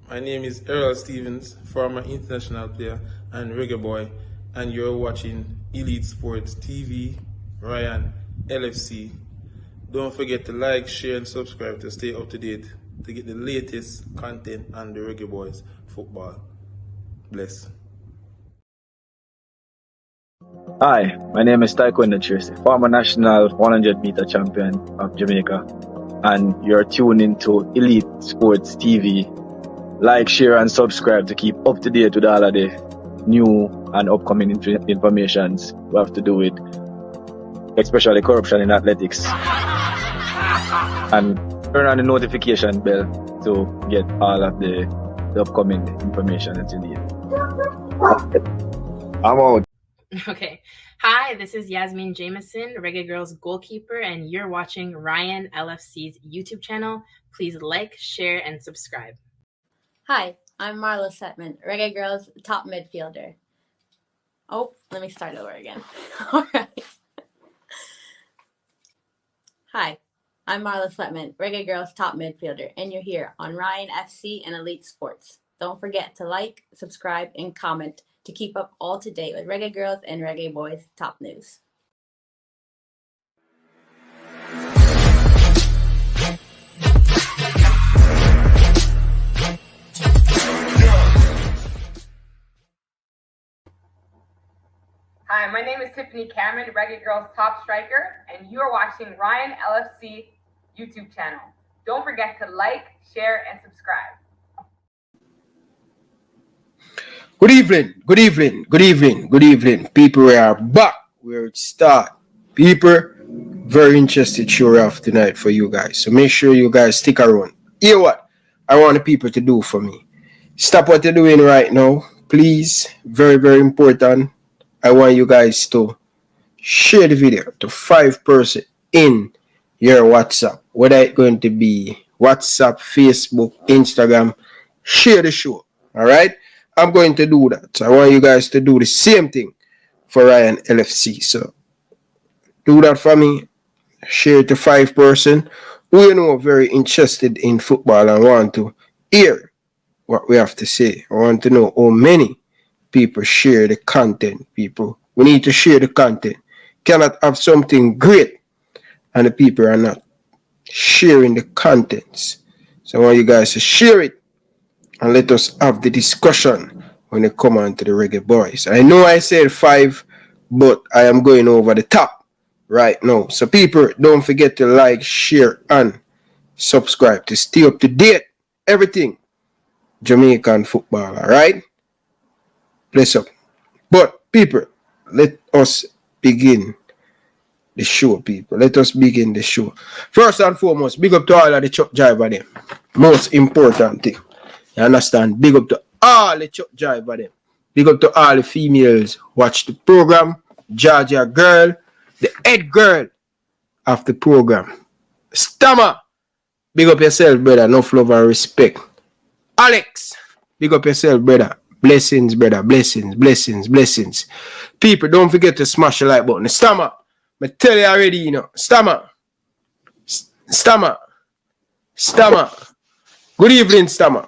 My name is Errol Stevens, former international player and reggae boy, and you're watching Elite Sports TV, Ryan, LFC. Don't forget to like, share, and subscribe to stay up to date to get the latest content on the Reggae Boyz football. Bless. Hi, my name is Dalton Wint, former national 100-meter champion of Jamaica, and you're tuned into Elite Sports TV. Like, share, and subscribe to keep up to date with all of the new and upcoming informations we have to do with, especially corruption in athletics. And turn on the notification bell to get all of the upcoming information that you need. I'm out. Okay. Hi, this is Yasmin Jameson, Reggae Girlz goalkeeper, and you're watching Ryan LFC's YouTube channel. Please like, share, and subscribe. Hi, I'm Marla Setman, Reggae Girlz top midfielder. Oh, let me start over again. All right. Hi, I'm Marla Setman, Reggae Girlz top midfielder, and you're here on Ryan FC and Elite Sports. Don't forget to like, subscribe, and comment to keep up all to date with Reggae Girlz and Reggae Boyz top news. Hi, my name is Tiffany Cameron, Reggae Girlz top striker, and you are watching Ryan LFC YouTube channel. Don't forget to like, share, and subscribe. Good evening. People, we are back where it start. People, very interested show off tonight for you guys. So make sure you guys stick around. Hear what I want the people to do for me. Stop what you're doing right now. Please, very, very important. I want you guys to share the video to 5 person in your WhatsApp. Whether it's going to be WhatsApp, Facebook, Instagram, share the show. All right? I'm going to do that. So I want you guys to do the same thing for Ryan LFC. So do that for me. Share it to 5 person who you know are very interested in football and want to hear what we have to say. I want to know how many people share the content. People, we need to share the content. Cannot have something great and the people are not sharing the contents. So I want you guys to share it and let us have the discussion when it come on to the Reggae Boyz. I know I said 5, but I am going over the top right now. So people, don't forget to like, share, and subscribe to stay up to date. Everything Jamaican football, all right? Bless up. But people, let us begin the show, people. Let us begin the show. First and foremost, big up to all of the truck driver them. Most important thing. You understand? Big up to all the truck driver them. Big up to all the females watch the program. Georgia girl, the head girl of the program. Stammer, big up yourself, brother. Enough love and respect. Alex, big up yourself, brother. Blessings, brother. Blessings. People, don't forget to smash the like button. Stammer, I tell you already, you know. Stammer. Good evening, Stammer.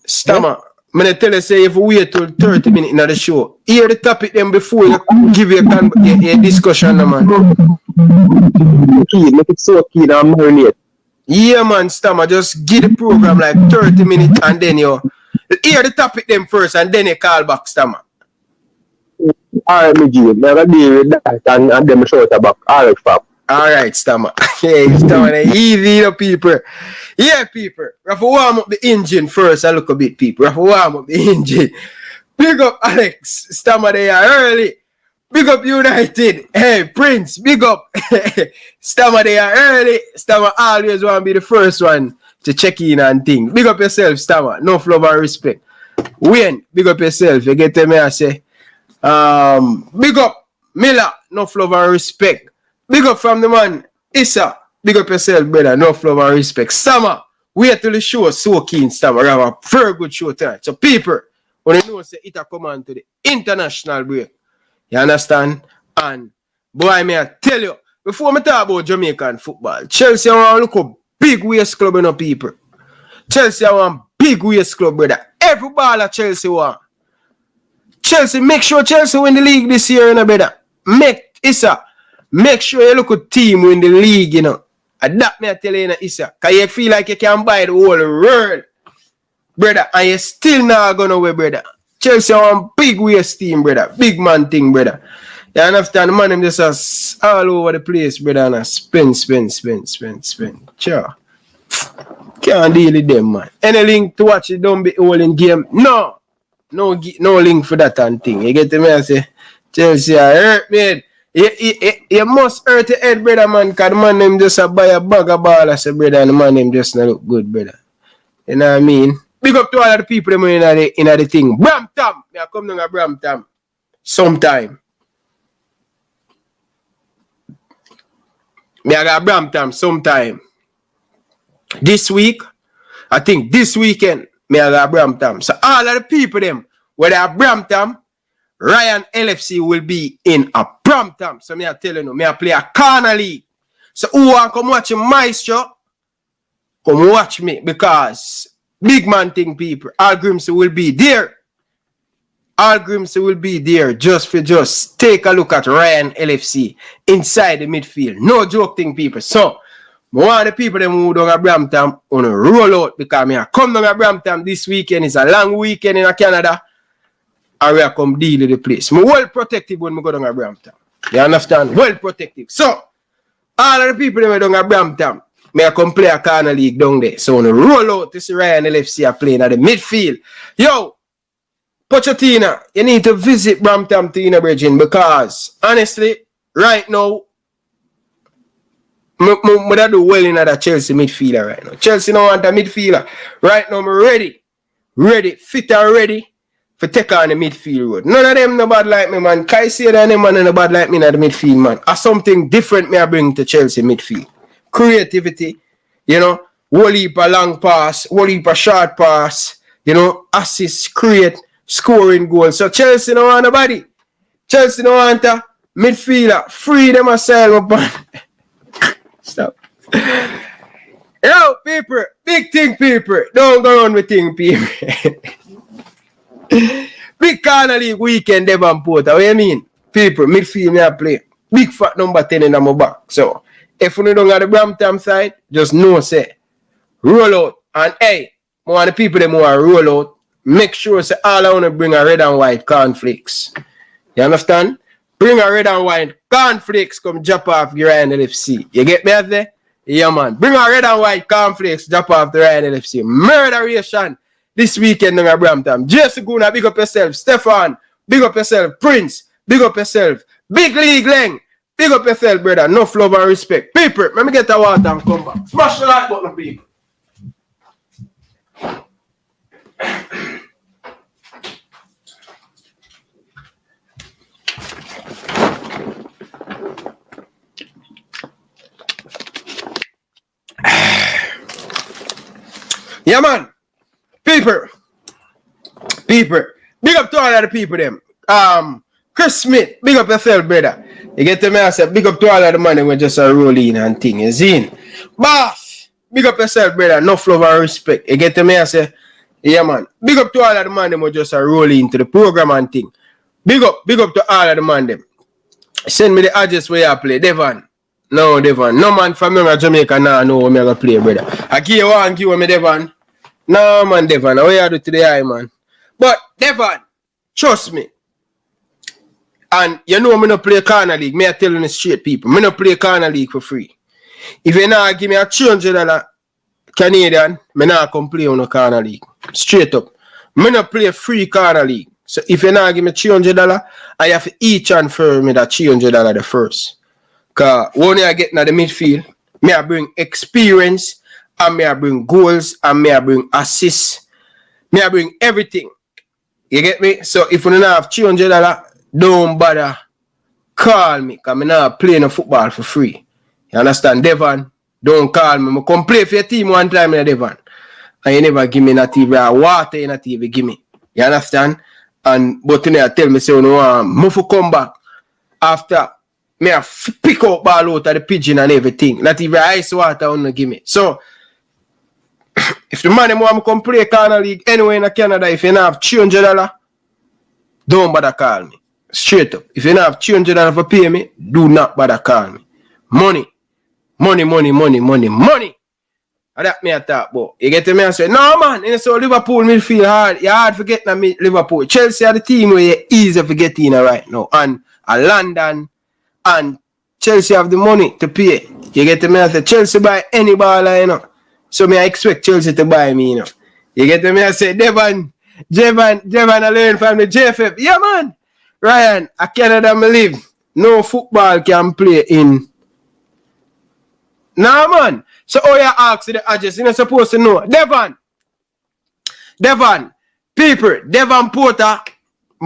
Stammer. I'm going to tell you, say, if we wait till 30 minutes in the show, hear the topic then before you give your discussion, man. Make it so key, I'm marinate. Yeah, man, Stammer. Just give the program like 30 minutes and then you hear the topic them first and then you call back, Stammer. Alright, me G, never deal with that and them short about alright, fam. Alright, Stammer. Hey, Stammer, easy, you know, people. Yeah, people. We have to warm up the engine first a little bit, people. We have to warm up the engine. Big up Alex. Stammer, they are early. Big up United. Hey, Prince, big up. Stammer, they are early. Stammer always want to be the first one to check in and things. Big up yourself, Stammer. No love and respect. Wayne, big up yourself. You get to me, I say. Big up Miller. No love and respect. Big up from the man, Issa. Big up yourself, brother. No love and respect. Stammer, wait till the show is so keen, Stammer. We have a very good show tonight. So, people, when you know, say it a come on to the international break. You understand? And, boy, may I tell you, before I talk about Jamaican football, Chelsea want to look up big waist club, you know, people. Chelsea are one big waste club, brother. Every ball at Chelsea want. Chelsea, make sure Chelsea win the league this year, you know, brother. Make sure you look at team win the league, you know. And that me I tell you, Issa. Because you feel like you can buy the whole world, brother. And you still not going away, brother. Chelsea are one big waste team, brother. Big man thing, brother. You understand? The man them just all over the place, brother. And spend. Sure. Can't deal with them, man. Any link to watch it, don't be all in game. No link for that and thing. You get to me and say, Chelsea hurt, man. You must hurt your head, brother, man. Because the man them just buy a bag of ball as a brother, and the man them just not look good, brother. You know what I mean? Big up to all of the people them in the thing. Brampton. I come down to Brampton sometime. I got Brampton sometime. This week, I think this weekend, I got Brampton. So all of the people them, whether at Brampton, Ryan LFC will be in a Brampton. So I tell you, I play a corner league. So who want to come watch my show? Come watch me because big man thing people, all Grimsey will be there. All Grimsey will be there just take a look at Ryan LFC inside the midfield. No joke thing people. So one of the people them who down at Brampton on a roll out because I come down at Brampton this weekend. It's a long weekend in Canada. And we come deal with the place. I'm well protected when I go down at Brampton. You understand? Well protected. So all of the people them down at Brampton, I come play a corner league down there. So on a roll out to see Ryan LFC are playing at the midfield. Yo, Pochettino, you need to visit Brampton to Bridging because honestly, right now, I do well in that Chelsea midfielder right now. Chelsea don't want a midfielder. Right now, I'm ready, fit and ready for take on the midfield road. None of them no bad like me, man. Kaiser and them man no bad like me in the midfield, man. Or something different me I bring to Chelsea midfield. Creativity, you know, whole heap a long pass, whole heap a short pass, you know, assist, create, scoring goals. So Chelsea don't want nobody. Chelsea don't want a midfielder. Free them aside, man. Stop. Yo, people, big thing, people. Don't go on with thing, people. Big corner league weekend, Devonport. What you mean? People, midfield me I play. Big fat number 10 in my back. So, if you don't have the Brampton side, just know, say, roll out. And hey, one of the people that want to roll out, make sure, say, all I want to bring a red and white cornflakes. You understand? Bring a red and white cornflakes, come drop off your Ryan LFC. You get me out there? Yeah, man. Bring a red and white cornflakes, drop off the Ryan LFC. Murderation this weekend in Brampton. Jesse Guna, big up yourself. Stefan, big up yourself. Prince, big up yourself. Big League Leng, big up yourself, brother. Enough love and respect. People, let me get the water and come back. Smash the like button, people. Yeah, man. People. Big up to all of the people, them. Chris Smith, big up yourself, brother. You get to me, I say, big up to all of the money when just a roll in and thing. You see? Boss, big up yourself, brother. Enough love and respect. You get to me, I say, yeah, man. Big up to all of the money when just a roll into the program and thing. Big up to all of the man, them. Send me the address where you play. Devon. No, Devon. No man from Jamaica now know where I'm going to play, brother. I give you one, give me Devon. No, man, Devon. What you do to the eye, man? But, Devon, trust me. And you know, I don't play corner league. Me I tell you straight, people. I don't play corner league for free. If you not give me a $200 Canadian, I not come play on a corner league. Straight up. I don't play free corner league. So if you not give me $200, I have to each transfer me that $200 the first. Because when I get in the midfield, me I bring experience, and me I bring goals, and me I bring assists. Me I bring everything. You get me? So if you don't have $200, don't bother call me, because I'm not playing a football for free. You understand? Devon, don't call me. I come play for your team one time, Devon. And you never give me not even water, you not even give me. You understand? And but you know, tell me, say, you know, move to come back after me I pick up ball out of the pigeon and everything. Not even ice water, you give me. So, If the man them want me come play corner league anywhere in Canada, if you don't have $300, don't bother call me. Straight up. If you don't have $300 for pay me, do not bother call me. Money. Money. And that me a talk about. You get to me and say, no man, you know, so Liverpool me feel hard. You hard for getting me Liverpool. Chelsea are the team where you easy for get in right now. And London and Chelsea have the money to pay. You get to me and say, Chelsea buy any baller, you know. So me I expect Chelsea to buy me, you know. You get to me and say, Jevan, I learn from the JFF. Yeah man. Ryan, I Canada me live. No football can play in. Nah man. So all you ask the address, you're not supposed to know. Devon, people, Devon Porter, I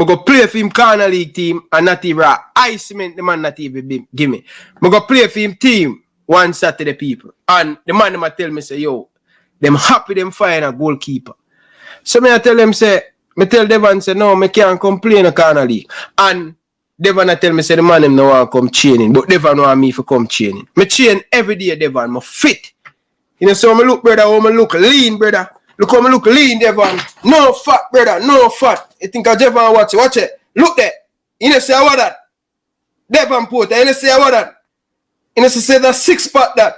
go play for him corner league team and not even I cement the man not even give me. I go play for him team one Saturday people. And the man them tell me say, yo, them happy them find a goalkeeper. So me I tell them say, me tell Devon say, no, me can't come play in a corner league. And Devon I tell me say the man them no want come training, but Devon want me for come training. Me train every day, Devon, me fit. You know, so me look, brother, how me look lean, brother. Look how me look lean, Devon. No fat, brother, no fat. You think of Devon watch it? Watch it. Look there. You know say what that? Devon Porter, you know say what that? You know say that 6-pack that.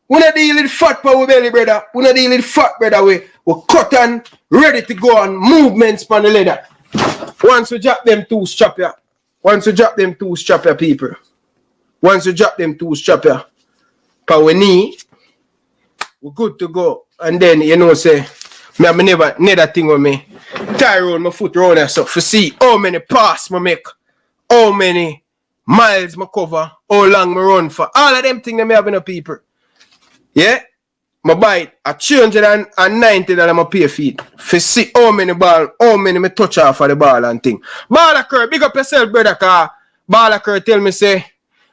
We not deal with fat power belly, brother. We not deal with fat, brother. We cut and ready to go on movements on the leather. Once we drop them two strap ya. People. Once you drop them two strap ya. Power knee. We're good to go. And then, you know, say, me have never thing with me. Tie around my foot around and stuff. To see how many pass I make. How many miles I cover. How long I run for. All of them things that I have in the people. Yeah? I buy at $390 my pay feet. For see how many me touch off of the ball and thing. Ballacur, big up yourself, brother, cause Ballacur tell me say,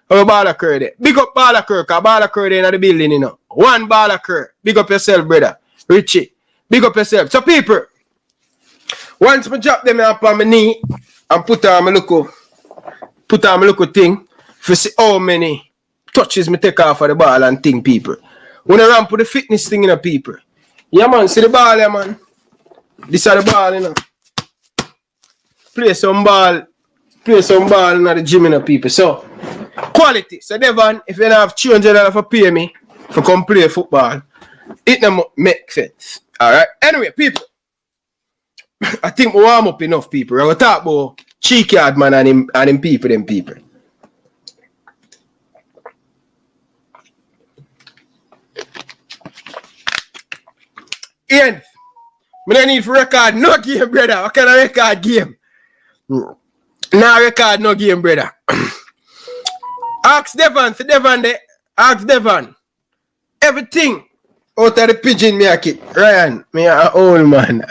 oh, Ballacur there. Big up Ballacur, cause Ballacur there in the building, you know. One Ballacur. Big up yourself, brother. Richie. Big up yourself. So people, once I drop them up on my knee and put on my little thing, for see how many touches me take off of the ball and thing, people. When I ramp with the fitness thing in the people. Yeah, man. See the ball here, man. This is the ball, you know. Play some ball in the gym, in the people. So, quality. So, Devon, if you don't have $200 for pay me for come play football, it don't make sense. Alright? Anyway, people. I think we warm up enough, people. We're going to talk about cheeky hard man and him people, them people. Ian, I don't need for record no game, brother. What kind of record game? Nah, record no game, brother. Ask Devon, there. Ask Devon. Everything out of the pigeon market. Ryan, me an old man.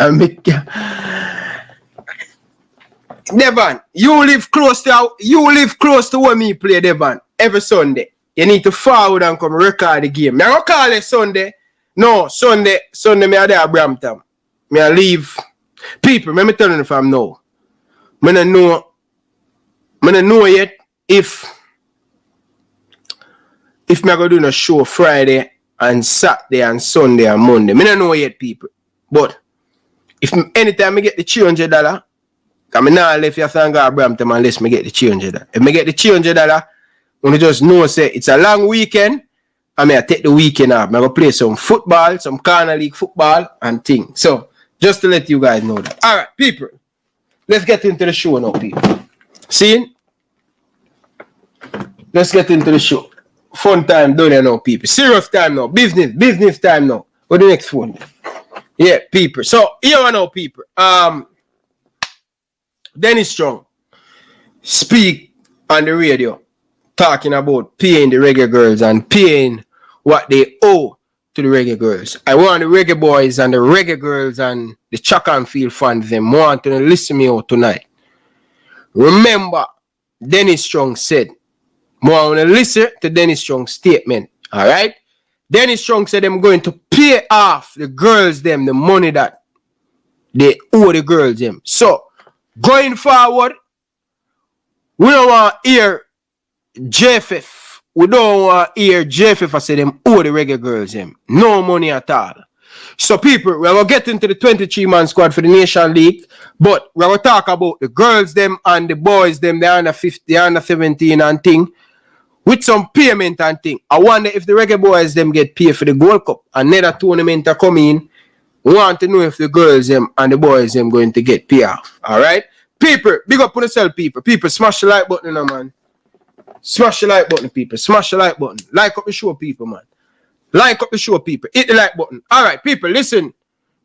Devon, you live close to where me play, Devon. Every Sunday. You need to forward and come record the game. Now I call it Sunday. No, Sunday me a there at Brampton. Me a leave. People, let me tell you if I'm now. I don't know yet if me I go do no show Friday and Saturday and Sunday and Monday. I don't know yet, people. But if anytime I get the $300, I'm not left you and go to Brampton unless I get the $300. If I get the $300, I just know say it's a long weekend. I may take the weekend off. I'm going to play some football, some corner league football and things. So, just to let you guys know that. All right, people. Let's get into the show now, people. See? Let's get into the show. Fun time done here now, people. Serious time now. Business time now. What the next one? Yeah, people. So, here I know, people. Dennis Chung speak on the radio. Talking about paying the Reggae Girlz and paying what they owe to the Reggae Girlz. I want the Reggae Boyz and the Reggae Girlz and the Chuck and Feel fans them want to listen me out tonight. Remember, Dennis Chung said, I want to listen to Dennis Chung's statement. Alright? Dennis Chung said I'm going to pay off the girls them the money that they owe the girls them. So, going forward, we don't want to hear JFF. We don't want to hear JFF say them owe the Reggae Girlz them. No money at all. So people, we're going to get into the 23-man squad for the Nation League, but we're going to talk about the girls them and the boys them, the under 50, under 17 and thing, with some payment and thing. I wonder if the Reggae Boyz them get paid for the Gold Cup. Another tournament are coming. We want to know if the girls them and the boys them going to get paid off. Alright? People, big up on yourself, people. People, smash the like button, man. Smash the like button, people. Smash the like button. Like up the show, people, man. Like up the show, people. Hit the like button. Alright, people, listen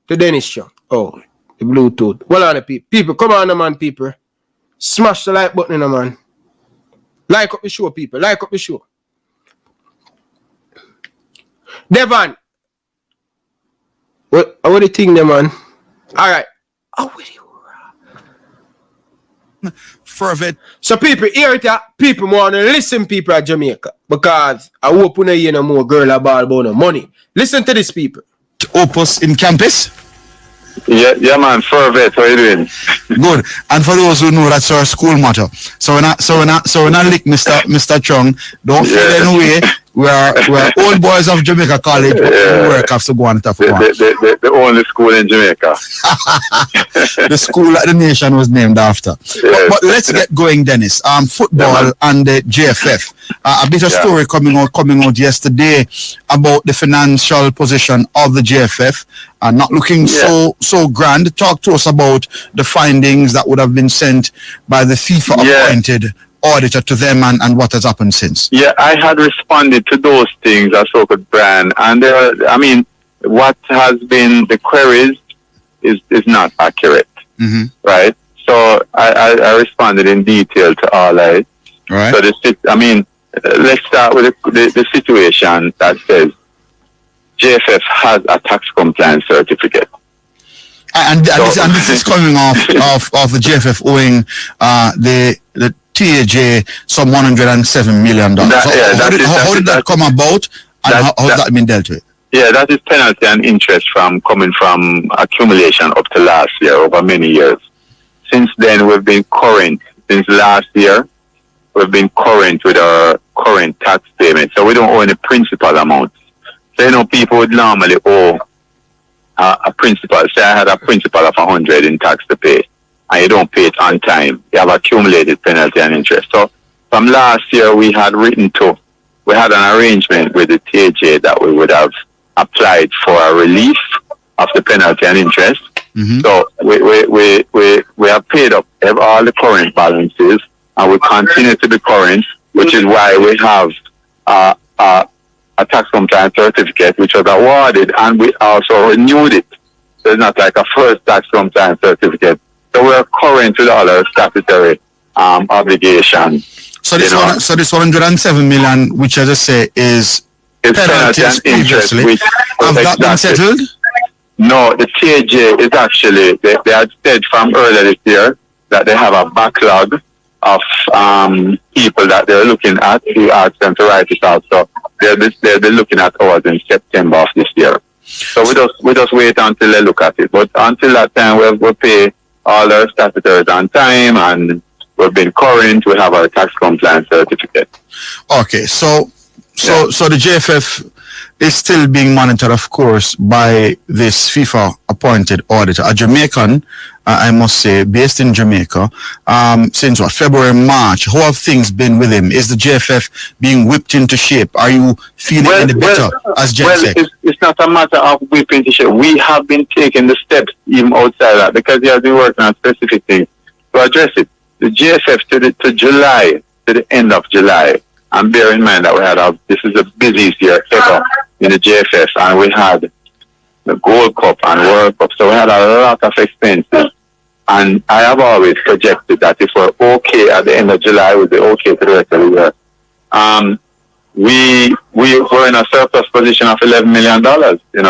to Dennis Chung. Oh, the Bluetooth. Well on the people. People, come on, man, people. Smash the like button, man. Like up the show, people. Like up the show. Devon. What do you think, man? Alright. How will you? Fervent. So people, hear it, people want to listen, people at Jamaica, because I hope you hear no more girl about no money. Listen to this, people. Opus in campus. Yeah, man. Fervent. How you doing? Good. And for those who know, that's our school motto. So when I lick Mr. Chung, don't feel any way. We're old boys of Jamaica College, but we work have to go on top of one. The only school in Jamaica. The school that the nation was named after. Yes. But let's get going, Dennis. Football and the JFF. A bit of story coming out yesterday about the financial position of the JFF and not looking so grand. Talk to us about the findings that would have been sent by the FIFA appointed auditor to them and what has happened since. Yeah, I had responded to those things as so-called brand, and what has been the queries is not accurate, right? So I responded in detail to all that. Right. So let's start with the situation that says JFF has a tax compliance certificate. And this is coming off the JFF owing the TAJ some $107 million. How did that come about, and how has that been dealt with? Yeah, that is penalty and interest coming from accumulation up to last year, over many years. Since then, we've been current. Since last year, we've been current with our current tax payment. So we don't owe any principal amount. So, people would normally owe a principal. Say I had a principal of 100 in tax to pay, and you don't pay it on time. You have accumulated penalty and interest. So from last year, we had an arrangement with the TAJ that we would have applied for a relief of the penalty and interest. So we have paid up all the current balances, and we continue to be current, which is why we have a tax compliance certificate, which was awarded, and we also renewed it. So it's not like a first tax compliance certificate. So we're current with all our statutory obligations. So this 107 million, which as I say is penalties previously, have that been settled? No, the TAJ is actually, they had said from earlier this year that they have a backlog of people that they're looking at. We asked them to write it out. So they'll be looking at ours in September of this year. So we just wait until they look at it. But until that time, we'll pay all our statutories on time, and we've been current. We have our tax compliance certificate. Okay, so the JFF is still being monitored, of course, by this FIFA appointed auditor, a Jamaican, I must say, based in Jamaica, since February, March. How have things been with him? Is the JFF being whipped into shape? Are you feeling any better as JFF? Well, it's not a matter of whipped into shape. We have been taking the steps even outside that, because he has been working on specific things to address it. The JFF to July, to the end of July, and bear in mind that this is the busiest year ever in the JFF, and we had the Gold Cup and World Cup, so we had a lot of expenses. And I have always projected that if we're okay at the end of July, we'll be okay for the rest of the year. We were in a surplus position of $11 million,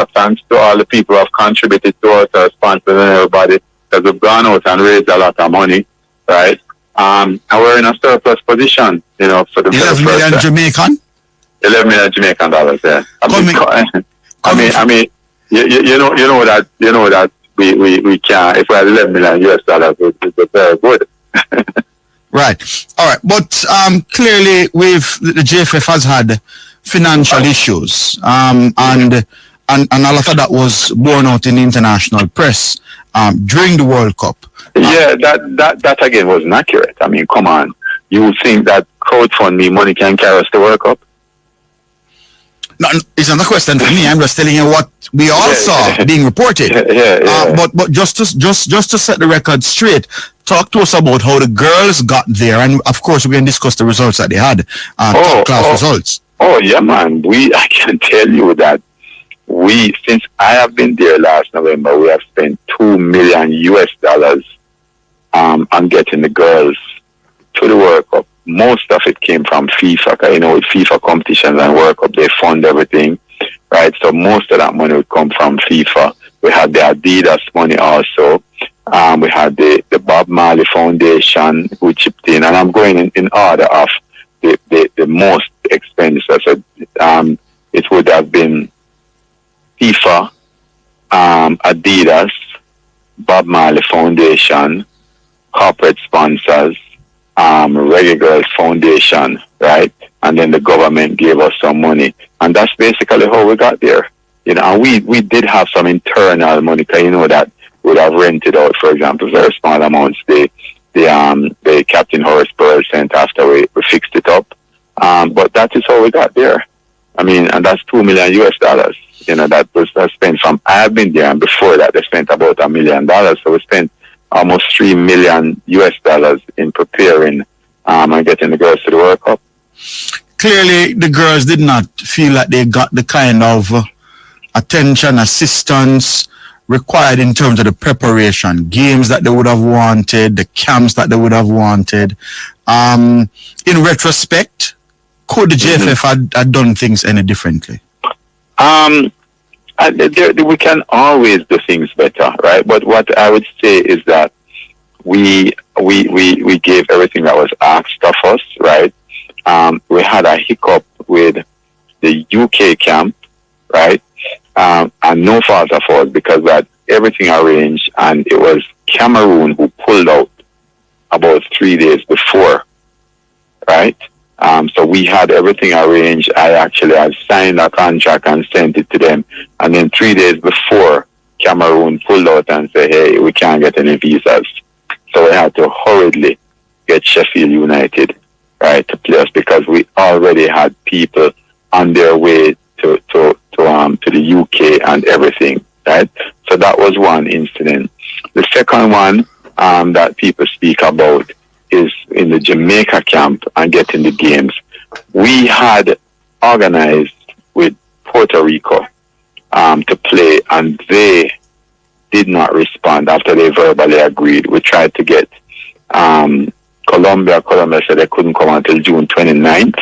thanks to all the people who have contributed to us, our sponsors and everybody, because we've gone out and raised a lot of money, right? And we're in a surplus position, for the 11 million Jamaican? $11 million Jamaican dollars, yeah. You know that we can, if we had $11 million US dollars, it's very good. Right. All right. But clearly, the JFF has had financial issues, and and a lot of that was borne out in the international press during the World Cup. Yeah, that again was inaccurate. I mean, come on. You think that crowdfunding money can carry us to World Cup? No, it's not a question for me. I'm just telling you what we all saw being reported. But just to set the record straight, talk to us about how the girls got there, and of course we can discuss the results that they had, top class results. Oh yeah, man. I can tell you that since I have been there last November, we have spent $2 million on getting the girls to the World Cup. Most of it came from FIFA, because, with FIFA competitions and World Cup, they fund everything, right? So most of that money would come from FIFA. We had the Adidas money also. We had the Bob Marley Foundation who chipped in, and I'm going in order of the most expensive. So it would have been FIFA, Adidas, Bob Marley Foundation, corporate sponsors, Reggae Girlz Foundation, right? And then the government gave us some money, and that's basically how we got there. And we did have some internal money, because that would have rented out, for example, very small amounts. The Captain Horace Burrell sent after we fixed it up. But that is how we got there. I mean, and that's $2 million. That was spent from, I've been there, and before that they spent about $1 million. So we spent almost $3 million in preparing and getting the girls to the World Cup. Clearly, the girls did not feel like they got the kind of attention, assistance required in terms of the preparation, games that they would have wanted, the camps that they would have wanted. In retrospect, could the JFF had done things any differently? We can always do things better, right? But what I would say is that we gave everything that was asked of us, right? We had a hiccup with the UK camp, right? And no fault of ours, because we had everything arranged, and it was Cameroon who pulled out about 3 days before, right? So we had everything arranged. I actually had signed a contract and sent it to them. And then 3 days before, Cameroon pulled out and said, hey, we can't get any visas. So we had to hurriedly get Sheffield United, right, to play us, because we already had people on their way to the UK and everything, right? So that was one incident. The second one that people speak about is in the Jamaica camp and getting the games. We had organized with Puerto Rico to play, and they did not respond after they verbally agreed. We tried to get Colombia. Colombia said they couldn't come until June 29th,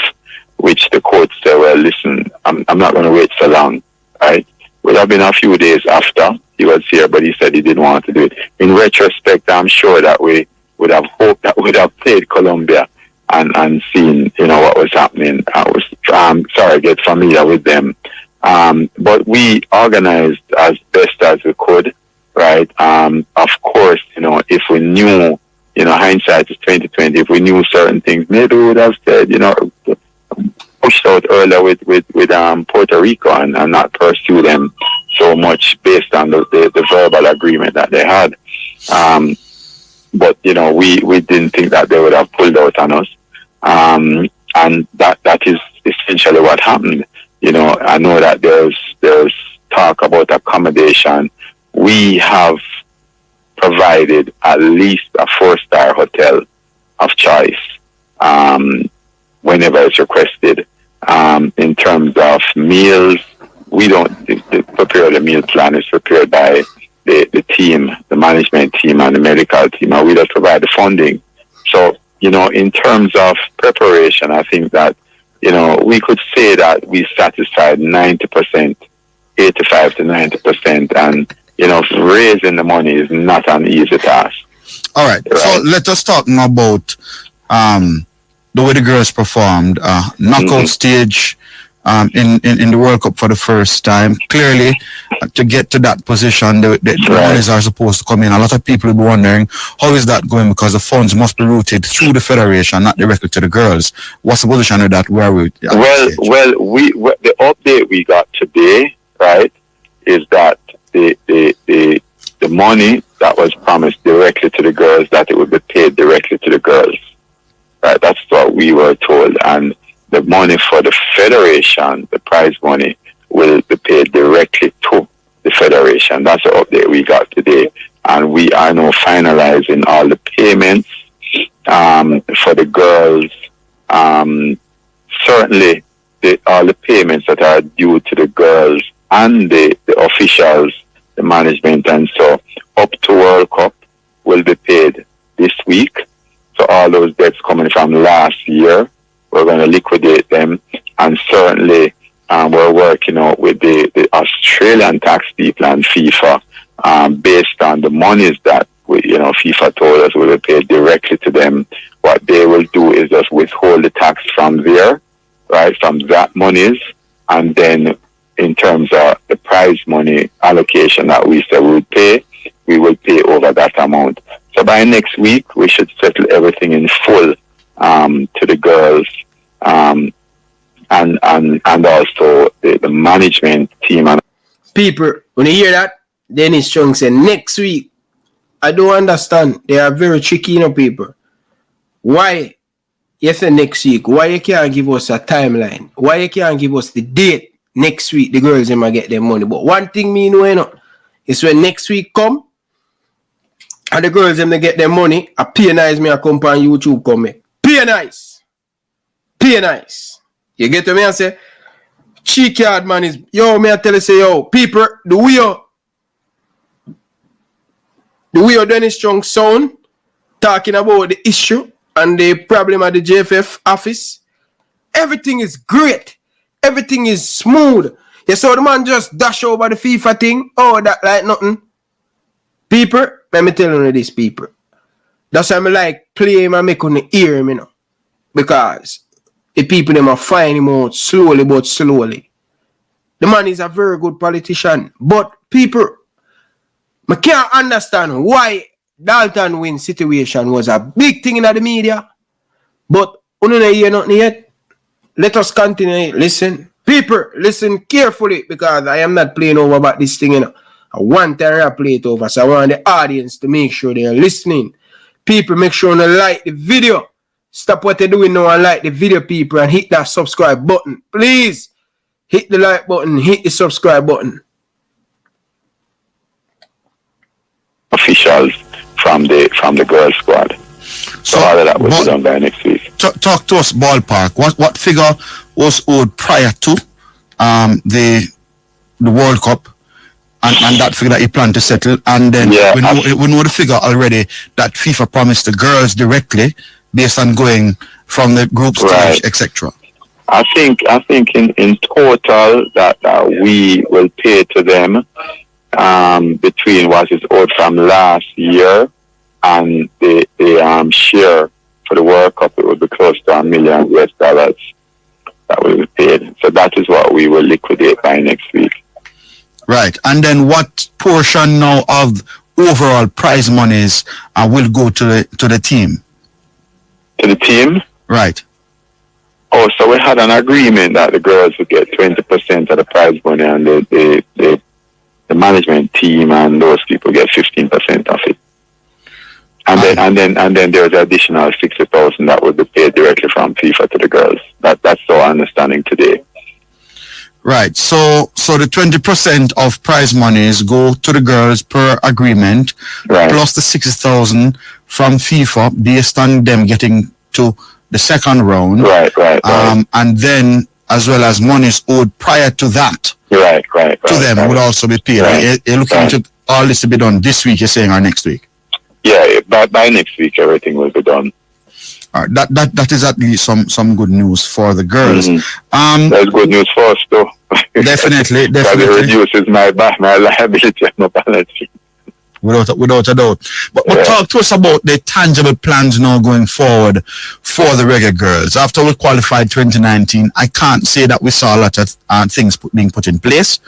which the coach said, well, listen, I'm not going to wait so long, right? It would have been a few days after he was here, but he said he didn't want to do it. In retrospect, I'm sure that we would have hoped that we'd have played Colombia and seen, what was happening. I was get familiar with them. But we organized as best as we could, right? Of course, if we knew, hindsight is 2020, if we knew certain things, maybe we would have said, pushed out earlier with Puerto Rico and not pursue them so much based on the verbal agreement that they had. But we didn't think that they would have pulled out on us, and that is essentially what happened. I know that there's talk about accommodation. We have provided at least a 4-star hotel of choice whenever it's requested. In terms of meals, we don't prepare the meal plan. It's prepared by the team, the management team and the medical team, and we just provide the funding. So, in terms of preparation, I think that, we could say that we satisfied 90%, 85 to 90%, and, raising the money is not an easy task. All right. So let us talk now about the way the girls performed, knockout stage, in the World Cup for the first time. Clearly, to get to that position, the monies are supposed to come in. A lot of people will be wondering, how is that going? Because the funds must be routed through the federation, not directly to the girls. What's the position of that? Where are we? Well, the update we got today, right, is that the money that was promised directly to the girls, that it would be paid directly to the girls. Right, that's what we were told. And the money for the federation, the prize money, will be paid directly to the federation. That's the update we got today. And we are now finalizing all the payments for the girls. Certainly, all the payments that are due to the girls and the officials, the management, and so up to World Cup will be paid this week. So all those debts coming from last year, we're going to liquidate them. And certainly, we're working out with the Australian tax people and FIFA, based on the monies that FIFA told us will be paid directly to them. What they will do is just withhold the tax from there, right, from that monies, and then in terms of the prize money allocation that we said we will pay over that amount. So by next week, we should settle everything in full to the girls, and also the management team. And People, when you hear that, Dennis Chung said next week. I don't understand. They are very tricky, people. Why you say next week? Why you can't give us a timeline? Why you can't give us the date next week the girls them get their money? But one thing me know is when next week come and the girls them they get their money, I pay nice me a come on YouTube come. Pay nice. Pay nice. You get to me and say cheek yard man is me I tell you say people the way Dennis Chung sound talking about the issue and the problem at the JFF office, everything is great. Everything is smooth. You saw the man just dash over the FIFA thing. Oh, that like nothing. People, let me tell you this, people. That's why I like play him and make on the ear, because the people them are finding him out slowly but slowly. The man is a very good politician. But people, I can't understand why Dalton Wint situation was a big thing in the media. But we don't hear nothing yet. Let us continue. Listen. People, listen carefully, because I am not playing over about this thing. I want to play it over. So I want the audience to make sure they are listening. People, make sure you like the video. Stop what you're doing now and like the video, people, and hit that subscribe button. Please hit the like button, hit the subscribe button. Officials from the girls squad. So all of that will be done by next week. Talk to us ballpark. What figure was owed prior to the World Cup, and that figure that you plan to settle, and then we know the figure already that FIFA promised the girls directly based on going from the group stage, etc. I think in total that we will pay to them between what is owed from last year and the share for the World Cup, it will be close to $1 million that will be paid. So that is what we will liquidate by next week. Right. And then what portion now of overall prize monies will go to the team? To the team? Right. Oh, so we had an agreement that the girls would get 20% of the prize money, and the management team and those people get 15% of it. And then there's an additional 60,000 that would be paid directly from FIFA to the girls. That's our understanding today. Right. So the 20% of prize monies go to the girls per agreement, right, plus the 60,000 from FIFA based on them getting to the second round. Right. And then as well as monies owed prior to that. Right. To them would also be paid. Right. You're looking to all this to be done this week, you're saying, or next week? Yeah, by next week everything will be done. All right, that is at least some good news for the girls. Mm-hmm. That's good news for us too. Definitely. Because it reduces my liability on my balance sheet. without a doubt. But talk to us about the tangible plans now going forward for the Reggae Girlz. After we qualified 2019, I can't say that we saw a lot of things being put in place.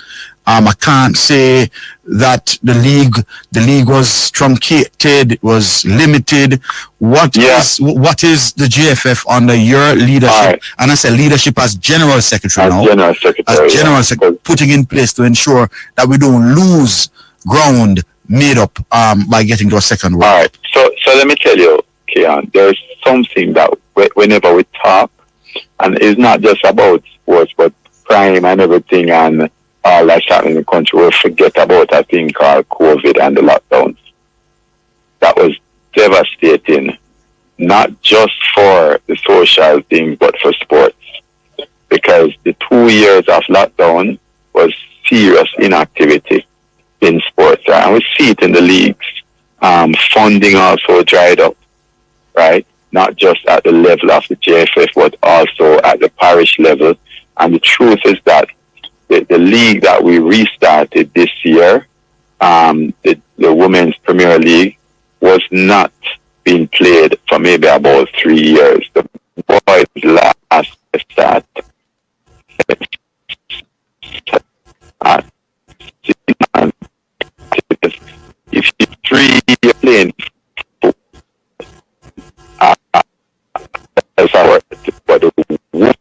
I can't say that the league was truncated, it was limited. What is the JFF under your leadership? Right. And I say leadership as General Secretary putting in place to ensure that we don't lose ground made up by getting to a second round. All right. So let me tell you, Keon, there's something that whenever we talk, and it's not just about sports, but crime and everything and all that's happening in the country, we'll forget about a thing called COVID and the lockdowns. That was devastating, not just for the social thing, but for sports. Because the 2 years of lockdown was serious inactivity in sports. Right? And we see it in the leagues. Funding also dried up, right? Not just at the level of the JFF, but also at the parish level. And the truth is that the league that we restarted this year, the Women's Premier League, was not being played for maybe about 3 years. The boys last start if you 3 years playing as our but the women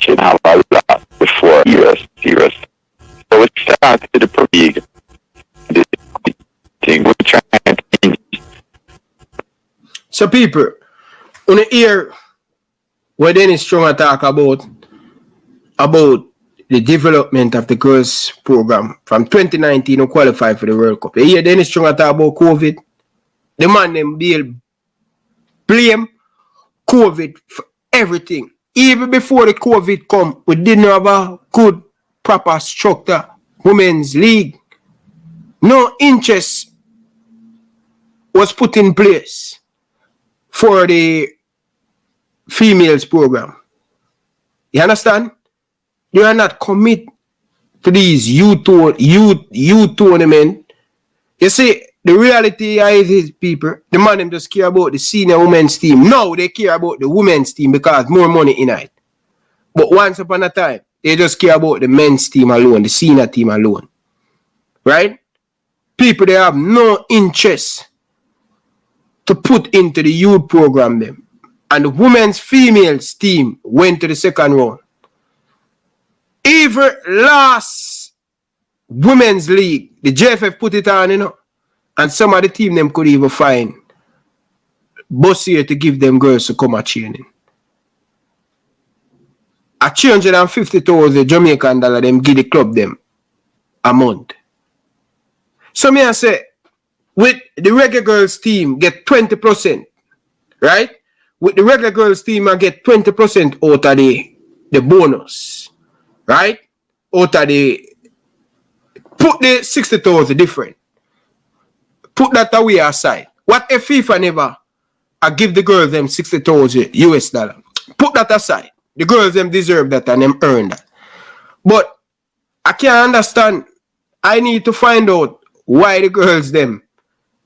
should have a lot before serious. So it started the Pro League. This thing we're trying to change. So people, on the ear where Dennis Chung talk about the development of the girls program from 2019 to qualify for the World Cup. You hear Dennis Chung talk about COVID. The man them blame COVID for everything. Even before the COVID come, we didn't have a good, proper structure, women's league. No interest was put in place for the females program. You understand? You are not commit to these youth tournament. You see, the reality is people, the man them just care about the senior women's team. Now they care about the women's team because more money in it. But once upon a time, they just care about the men's team alone, the senior team alone. Right? People, they have no interest to put into the youth program them. And the women's females team went to the second round. Even last women's league, the JFF put it on, you know. And some of the team them could even find bus here to give them girls to come at training. At $350,000 Jamaican dollar them give the club them a month. So me I say, with the Reggae Girlz team get 20%, right? With the Reggae Girlz team I get 20% out of the bonus, right? Out of the, put the 60,000 different. Put that away aside. What if FIFA never I give the girls them 60,000 US dollar? Put that aside. The girls them deserve that and them earn that. But I can't understand. I need to find out why the girls them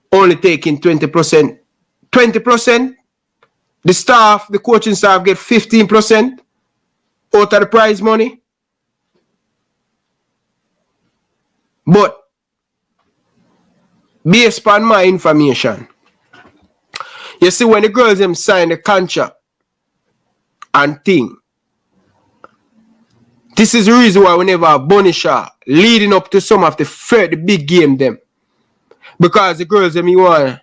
only taking 20%. 20%? The staff, the coaching staff get 15% out of the prize money. But based upon my information, you see when the girls them sign the contract and thing, this is the reason why we never have Bonisha leading up to some of the big game them. Because the girls them you want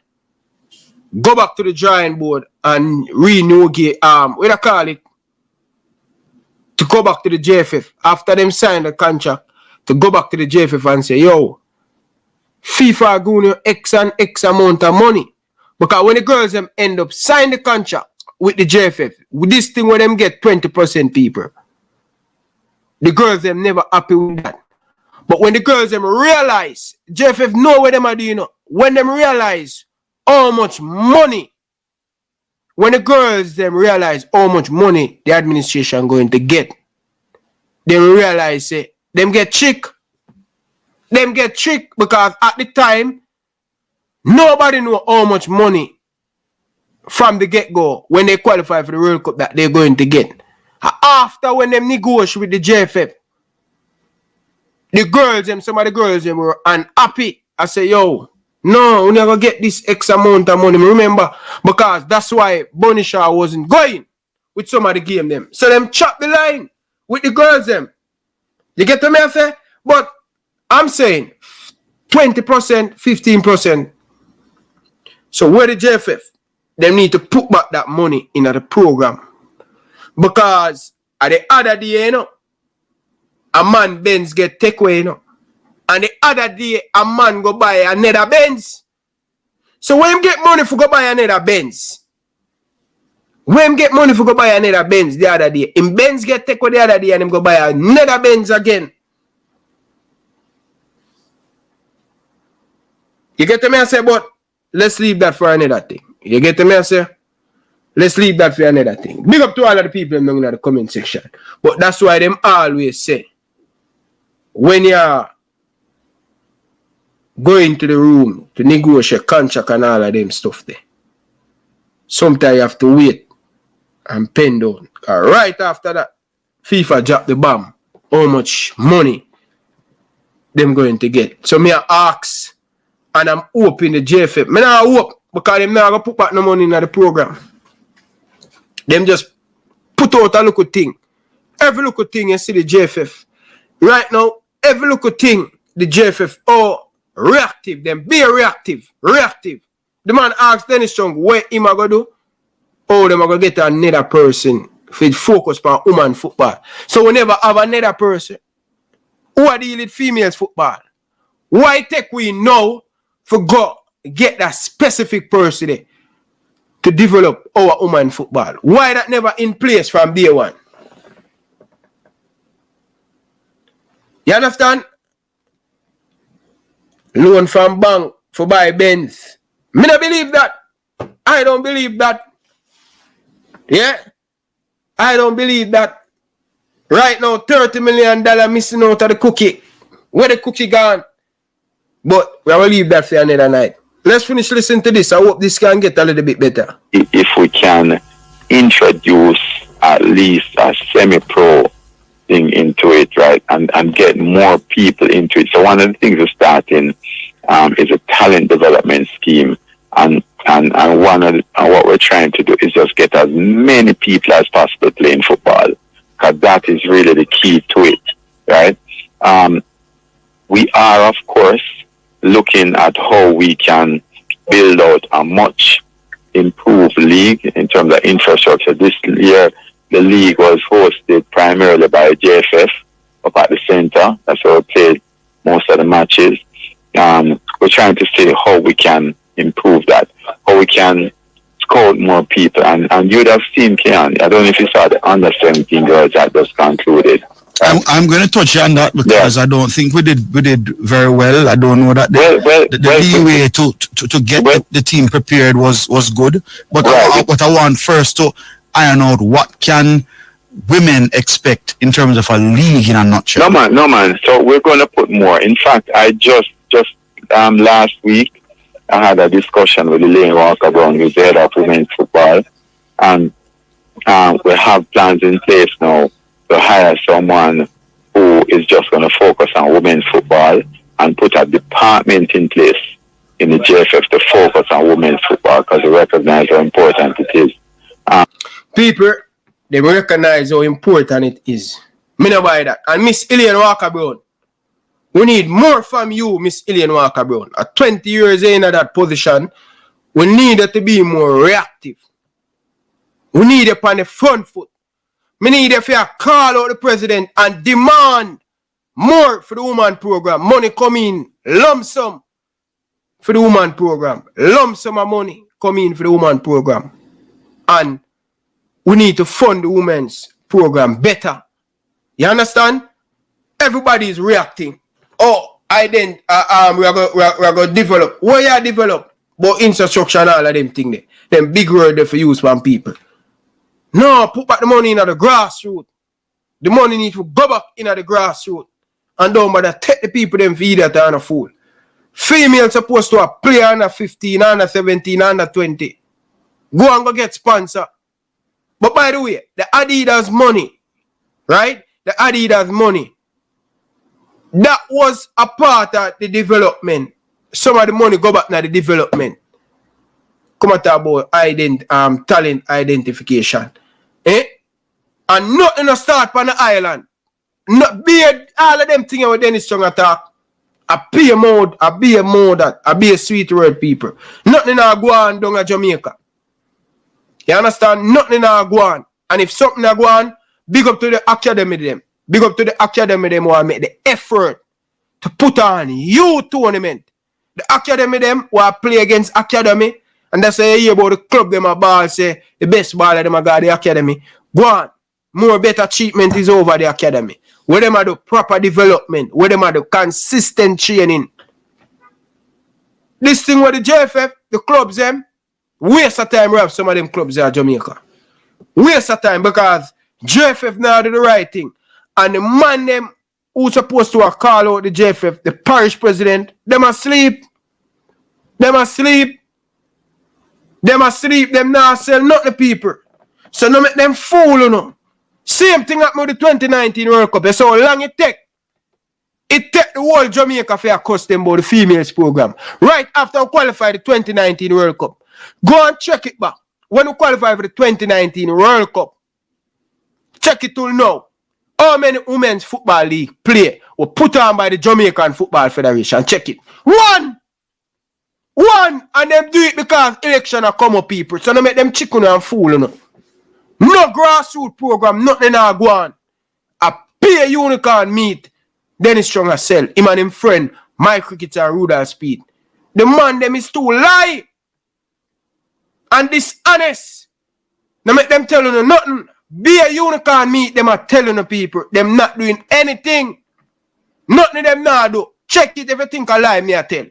go back to the drawing board and renegociate, what I call it, to go back to the JFF after them sign the contract, to go back to the JFF and say, yo, FIFA are going you X and X amount of money. Because when the girls them end up sign the contract with the JFF, with this thing where them get 20% people, the girls them never happy with that. But when the girls them realize, JFF know what them are doing, when them realize how much money, when the girls them realize how much money the administration going to get, they realize them get tricked. Them get tricked because at the time, Nobody know how much money from the get-go when they qualify for the World Cup that they're going to get. After when them negotiate with the JFF, the girls, some of the girls were unhappy. I say, yo, no, we never get this X amount of money. Remember, because that's why Bunny Shaw wasn't going with some of the game them. So them chop the line with the girls them. You get to me, I say? But I'm saying 20%, 15%. So where the JFF, they need to put back that money in the program. Because at the other day, you know, a man Benz get take away, you know. And the other day, a man go buy another Benz. So when him get money for go buy another Benz, when him get money for go buy another Benz the other day, him Benz get take away the other day and him go buy another Benz again. You get to me, I say, but let's leave that for another thing. You get to me, I say? Let's leave that for another thing. Big up to all of the people in the comment section. But that's why them always say, when you're going to the room to negotiate contract and all of them stuff there, sometimes you have to wait and pen down. Right after that, FIFA drop the bomb. How much money them going to get? So me ask, and I'm hoping the JFF. Me not hope because them not going to put back no money in the program. Them just put out a little thing. Every little thing you see the JFF. Right now, every little thing the JFF, reactive. Them be reactive. Reactive. The man asks Dennis Chung what him a go do. Oh, them a go get another person for focus on woman football. So we never have another person who are dealing with females football. Why take we now for go get that specific person there to develop our woman football? Why that never in place from day one? You understand? Loan from bank for buy Benz. Me not believe that. I don't believe that. Yeah? I don't believe that. Right now, $30 million missing out of the cookie. Where the cookie gone? But we will leave that for another night. Let's finish listening to this. I hope this can get a little bit better. If we can introduce at least a semi-pro thing into it, right, and get more people into it. So one of the things we're starting is a talent development scheme, and what we're trying to do is just get as many people as possible playing football, because that is really the key to it, right? We are, of course, looking at how we can build out a much improved league in terms of infrastructure. This year, the league was hosted primarily by JFF up at the center. That's where we played most of the matches. We're trying to see how we can improve that, how we can scout more people. And you would have seen, Kean, I don't know if you saw the under 17 girls that just concluded. I'm going to touch on that because I don't think we did very well. I don't know that the leeway to get the team prepared was good. But what I want first to iron out, what can women expect in terms of a league in a nutshell? No man. So we're going to put more. In fact, I just last week I had a discussion with Elaine Walker Brown, who's the head of women's football, and we have plans in place now to hire someone who is just going to focus on women's football and put a department in place in the JFF to focus on women's football, because we recognize how important it is. People, they recognize how important it is. Me no buy that. And Miss Elaine Walker Brown, we need more from you, Miss Elaine Walker Brown. At 20 years in that position, we need her to be more reactive. We need her on the front foot. Me need if you call out the president and demand more for the woman program. Money come in, lump sum for the woman program. Lump sum of money come in for the woman program. And we need to fund the women's program better. You understand? Everybody is reacting. Oh, we are going to develop. What you develop? But infrastructure and all of them things there. Them big word there for use from people. No, put back the money in the grassroots. The money needs to go back in the grassroots. And don't bother take the people them feed that on a fool. Female supposed to play under 15, under 17, under 20. Go and go get sponsor. But by the way, the Adidas money, right? The Adidas money. That was a part of the development. Some of the money go back to the development. Come at about talent identification. And nothing to start on the island. Not be all of them things with Dennis Chung attack. I be a mode, I be a sweet word people. Nothing to go on down at Jamaica. You understand? Nothing to go on. And if something to go on, big up to the academy them. Big up to the academy them who are make the effort to put on youth tournament. The academy them who are play against academy. And that's why you hear about the club them a ball say the best baller them a got the academy. Go on. More better treatment is over the academy. Where them are the proper development. Where them are the consistent training. This thing with the JFF, the clubs them, waste of time we have some of them clubs in Jamaica. Waste of time because JFF now do the right thing. And the man them who's supposed to call out the JFF, the parish president, them asleep. Them asleep. Them asleep. Them not sell nothing to people. So no make them fool you know. Same thing happened with the 2019 World Cup. That's how long it take. It take the whole Jamaica for a custom about the females program. Right after we qualify the 2019 World Cup. Go and check it back. When we qualify for the 2019 World Cup. Check it till now. How many women's football league play were put on by the Jamaican Football Federation? Check it. One! And them do it because election are come up people. So they make them chicken and fool you know. No grassroots program, nothing now go on. A pay unicorn meet. Dennis Chung sell. Him and him friend, Mike Cricket and Rudolph Speed. The man them is too lie. And dishonest. Now make them tell you nothing. Be a unicorn meet them are telling the people. Them not doing anything. Nothing them now do. Check it if you think I lie, me I tell.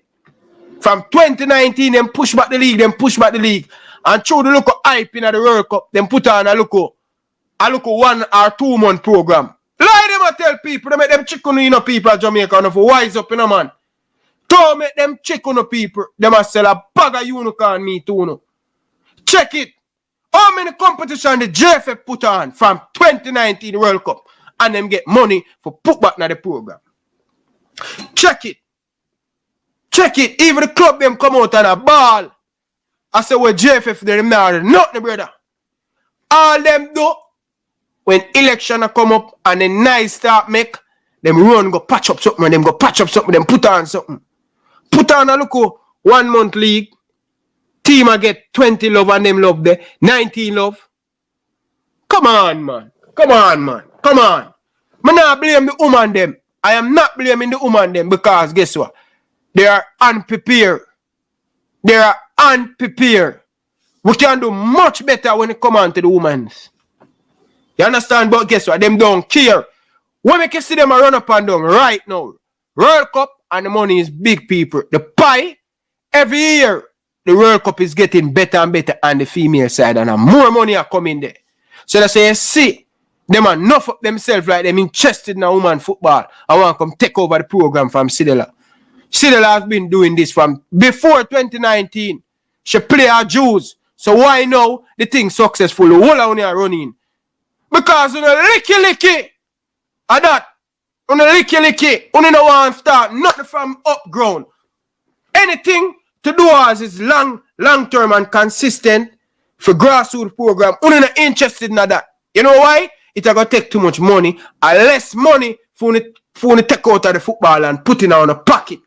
From 2019, them push back the league. And through the look of hype in the World Cup, them put on a look 1 or 2 month program. Lie them and tell people, they make them chicken in people at Jamaica and for wise up in a man. Don't make them chicken people, they must sell a bag of unicorn meat too. No. Check it. How many competition the JFF put on from 2019 World Cup and them get money for put back in the program. Check it. Even the club them come out on a ball. I say, well, JFF, they not nothing, brother. All them do, when election come up and the nice start make, them run, go patch up something, them put on something. Put on a look, 1 month league, team I get 20 love and them love there, 19 love. Come on, man. I not blame the woman them. I am not blaming the woman them because guess what? They are unprepared. We can do much better when it come on to the women. You understand? But guess what? Them don't care. When we can see them run up and down right now. World Cup and the money is big people. The pie, every year, the World Cup is getting better and better on the female side and more money are coming there. So they say, see, them are enough of themselves like them interested in woman football. I want to come take over the program from Sidela. Sidela has been doing this from before 2019. She play her Jews. So why now the thing successful? The whole of are running. Because on a licky. And that. On a licky. On no one start. Nothing from up ground. Anything to do as is long term and consistent for grassroots program. On not interested in that. You know why? It's going to take too much money. And less money for take out of the football and put it on a pocket.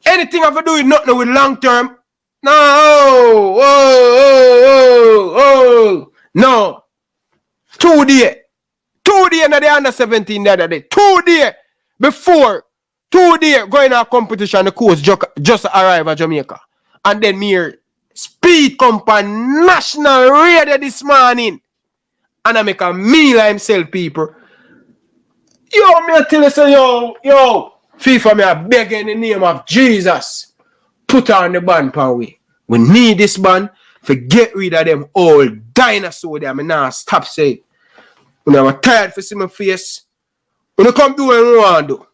Anything I do with nothing with long term. No. No. 2 days. 2 days in the under 17 the other day. 2 days before. 2 days going to a competition. The coach just arrived at Jamaica. And then me speed company national radio this morning. And I make a meal of himself, people. Yo, me tell you say, yo. FIFA, me a beg in the name of Jesus. Put on the band, Pawi. We need this band to get rid of them old dinosaurs there. Me now stop saying. When I'm tired for see my face. When you come do what you want to do.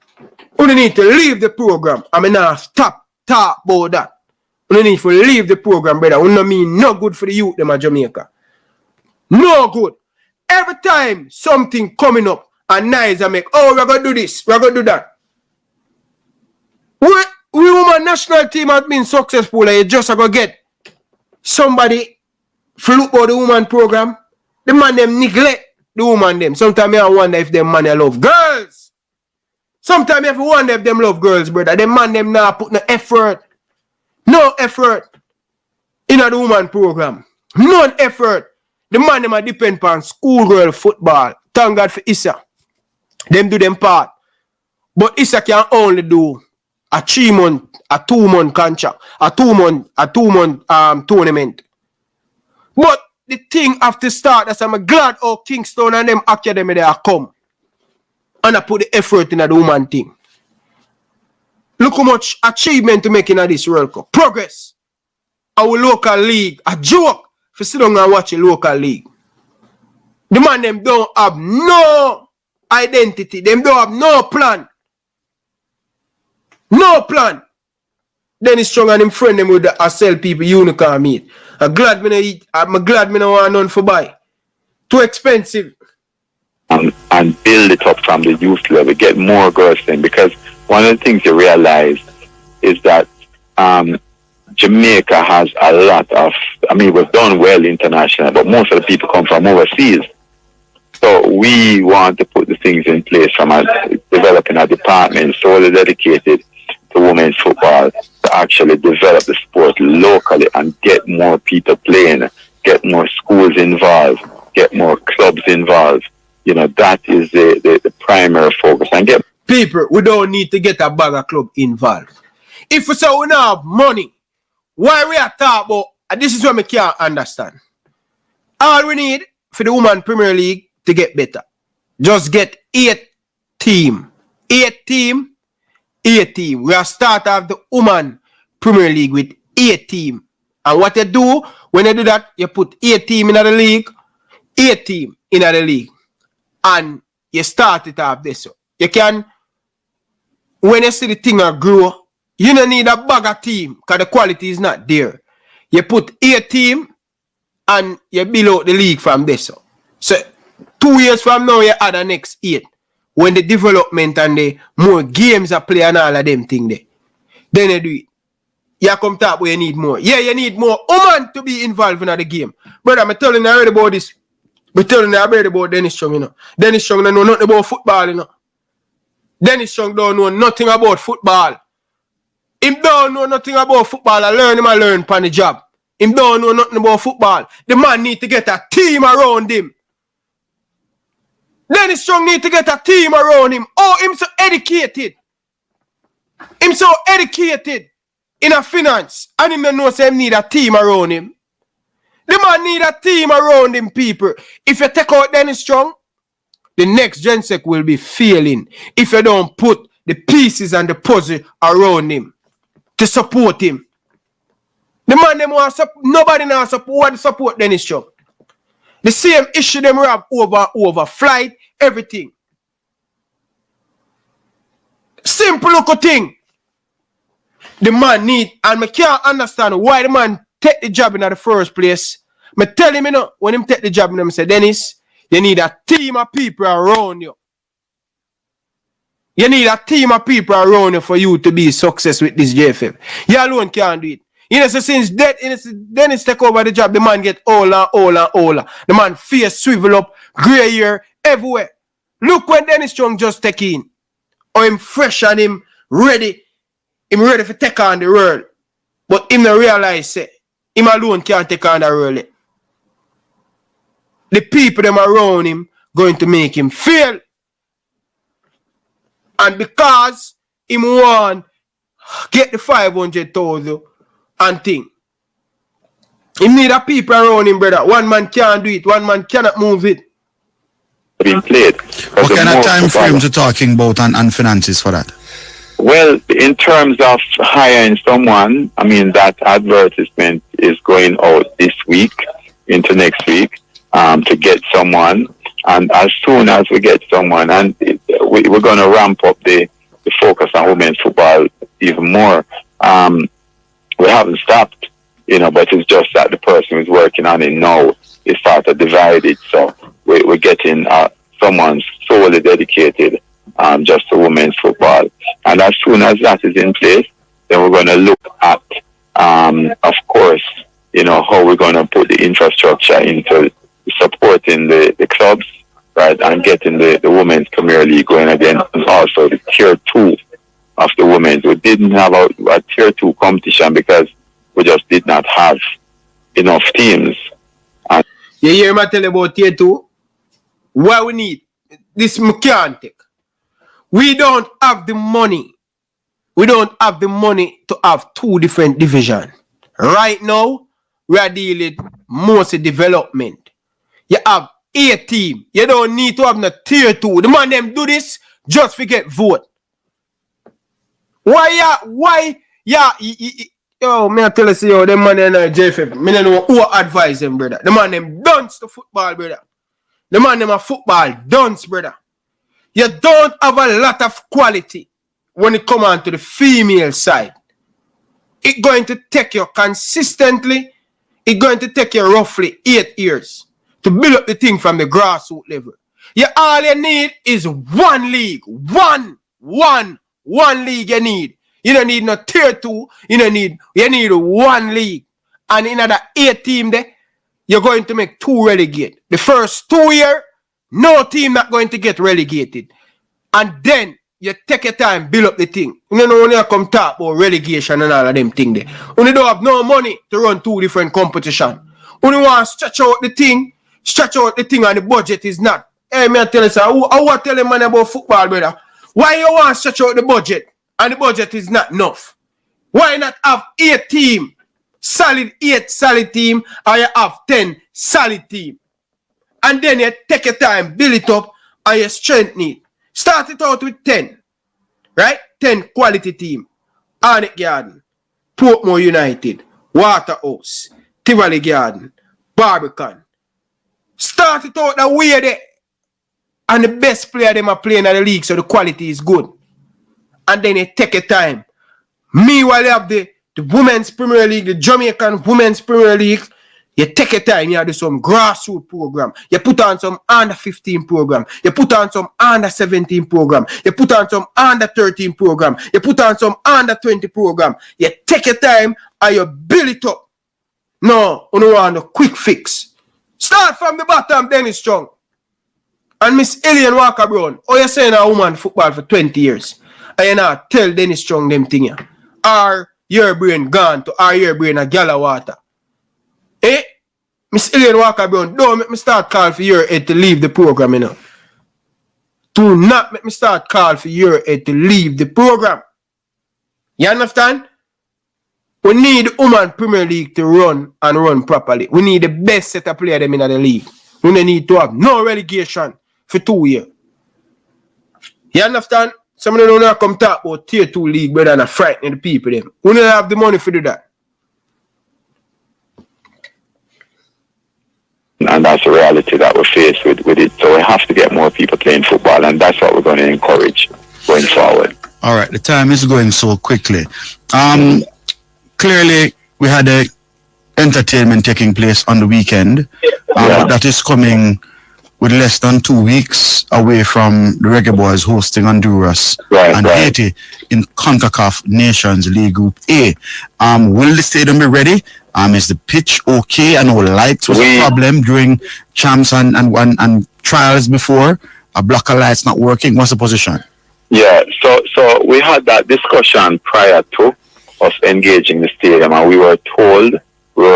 You need to leave the program. I mean, now stop talk about that. You need to leave the program, brother. You know mean no good for the youth them at Jamaica. No good. Every time something coming up and nice I make, oh, we're gonna do this, we're gonna do that. We woman national team has been successful, and you just gonna get somebody look about the woman program. The man them neglect the woman them. Sometimes I wonder if them man love girls. Sometimes I wonder if them love girls, brother. Them man them now put no effort. No effort in the woman program. None effort. The man them a depend on schoolgirl football. Thank God for Issa. Them do them part. But Issa can only do a 3-month, a 2-month contract, a 2-month tournament. But the thing after start, that's I'm glad how Kingston and them academy they are come. And I put the effort in the woman thing. Look how much achievement to make in this World Cup. Progress. Our local league, a joke for sit down and watch a local league. The man them don't have no identity. Them don't have no plan. No plan. Dennis Chung and him friend them with the sell people unicorn meat. I'm glad me no eat. I'm glad me no want none for buy. Too expensive. And build it up from the youth level. Get more girls in, because one of the things you realize is that Jamaica has a lot of, I mean, we've done well internationally, but most of the people come from overseas. So we want to put the things in place from developing a department solely dedicated to women's football to actually develop the sport locally and get more people playing, get more schools involved, get more clubs involved. You know, that is the primary focus. And get people, we don't need to get a bag of club involved. If we say we don't have money, why we are talking about, and this is what I can't understand. All we need for the Women Premier League to get better, just get 8 team. 8 team. We are start off the Women Premier League with 8 team. And what you do, when you do that, you put 8 team in the league, 8 team in the league. And you start it off this way. You can, when you see the thing grow, you don't need a bag of team because the quality is not there. You put 8 team and you build out the league from this. So 2 years from now, you add the next 8. When the development and the more games are played and all of them things there. Then you do it. You come talk where you need more. Yeah, you need more women to be involved in the game. Brother, I'm telling you already about this. I'm telling you already about Dennis Chung, you know. Dennis Chung don't know nothing about football, you know. Dennis Chung don't know nothing about football. Him don't know nothing about football. I learn on the job. Him don't know nothing about football. The man need to get a team around him. Dennis Chung need to get a team around him. Oh, him so educated. Him so educated in a finance. And him don't know say him need a team around him. The man need a team around him, people. If you take out Dennis Chung, the next Gensec will be failing if you don't put the pieces and the puzzle around him to support him. The man them want nobody now support Dennis Chung. The same issue them have over flight, everything. Simple little thing. The man need, and I can't understand why the man take the job in the first place. I tell him, you know, when him take the job, I say, Dennis, you need a team of people around you. You need a team of people around you for you to be success with this JFF. You alone can't do it. You know, so since Dennis take over the job, the man get older. The man face swivel up, grey hair, everywhere. Look when Dennis Chung just take in. Or him fresh and him ready. Him ready for take on the world. But him not realize, say, him alone can't take on the world. The people them around him going to make him fail. And because him want get the 500,000 and thing. He need a people around him, brother. One man can't do it. One man cannot move it. Being played. What kind of time frames are talking about and finances for that? Well, in terms of hiring someone, I mean, that advertisement is going out this week into next week to get someone. And as soon as we get someone, and we're going to ramp up the focus on women's football even more. We haven't stopped, but it's just that the person who's working on it now is sort of divided. So we're getting someone solely dedicated just to women's football. And as soon as that is in place, then we're going to look at, of course, how we're going to put the infrastructure into supporting the clubs, right, and getting the Women's Premier League going again, and also the Tier 2 of the women's. We didn't have a Tier 2 competition because we just did not have enough teams. And you hear me tell you about Tier 2? What we need, this mechanic. We don't have the money. We don't have the money to have 2 different divisions. Right now, we are dealing mostly development. You have a team. You don't need to have no Tier 2. The man them do this just to get vote. Why? Yo, me I tell you, yo, them man in JFF, me don't know who advise them, brother. The man them dunce the football, brother. The man them a football dunce, brother. You don't have a lot of quality when it comes on to the female side. It's going to take you consistently, it's going to take you roughly 8 years to build up the thing from the grassroots level. All you need is one league. One league you need. You don't need no Tier 2. You need one league. And in that 8 team there, you're going to make 2 relegate. The first 2 years, no team not going to get relegated. And then you take your time, build up the thing. You know when you come talk about relegation and all of them things there. When you don't have no money to run 2 different competitions. When you want to stretch out the thing and the budget is not. Hey, me I tell you, sir, I want to tell you man about football, brother. Why you want to stretch out the budget and the budget is not enough? Why not have 8 team, solid team, or you have 10 solid team? And then you take your time, build it up, and you strengthen it. Start it out with 10, right? 10 quality team. Arnett Garden, Portmore United, Waterhouse, Tivoli Garden, Barbican. Start it out the way there. And the best player them are playing in the league, so the quality is good. And then you take your time. Meanwhile, you have the Women's Premier League, the Jamaican Women's Premier League. You take your time, you do some grassroots program. You put on some under 15 program. You put on some under 17 program. You put on some under 13 program. You put on some under 20 program. You take your time and you build it up. No, you don't want a quick fix. Start from the bottom, Dennis Chung. And Miss Alien Walker Brown, you saying a woman football for 20 years. And you not tell Dennis Chung them thing here. Are your brain gone to are your brain a gala water? Eh? Miss Alien Walker Brown, don't make me start call for your head to leave the program, Do not make me start call for your head to leave the program. You understand? We need Women Premier League to run and run properly. We need the best set of players them in the league. We don't need to have no relegation for 2 years. You understand? Some of them don't come talk about Tier 2 league, brother, and frightening the people them. We don't have the money for do that. And that's the reality that we're faced with it. So we have to get more people playing football, and that's what we're going to encourage going forward. All right, the time is going so quickly. Clearly, we had a entertainment taking place on the weekend. That is coming with less than 2 weeks away from the Reggae Boyz hosting Honduras and Haiti in Concacaf Nations League Group A. Will the stadium be ready? Is the pitch okay? I know lights was a problem during champs and trials before. A block of lights not working. What's the position? Yeah, so we had that discussion prior to us engaging the stadium, and we were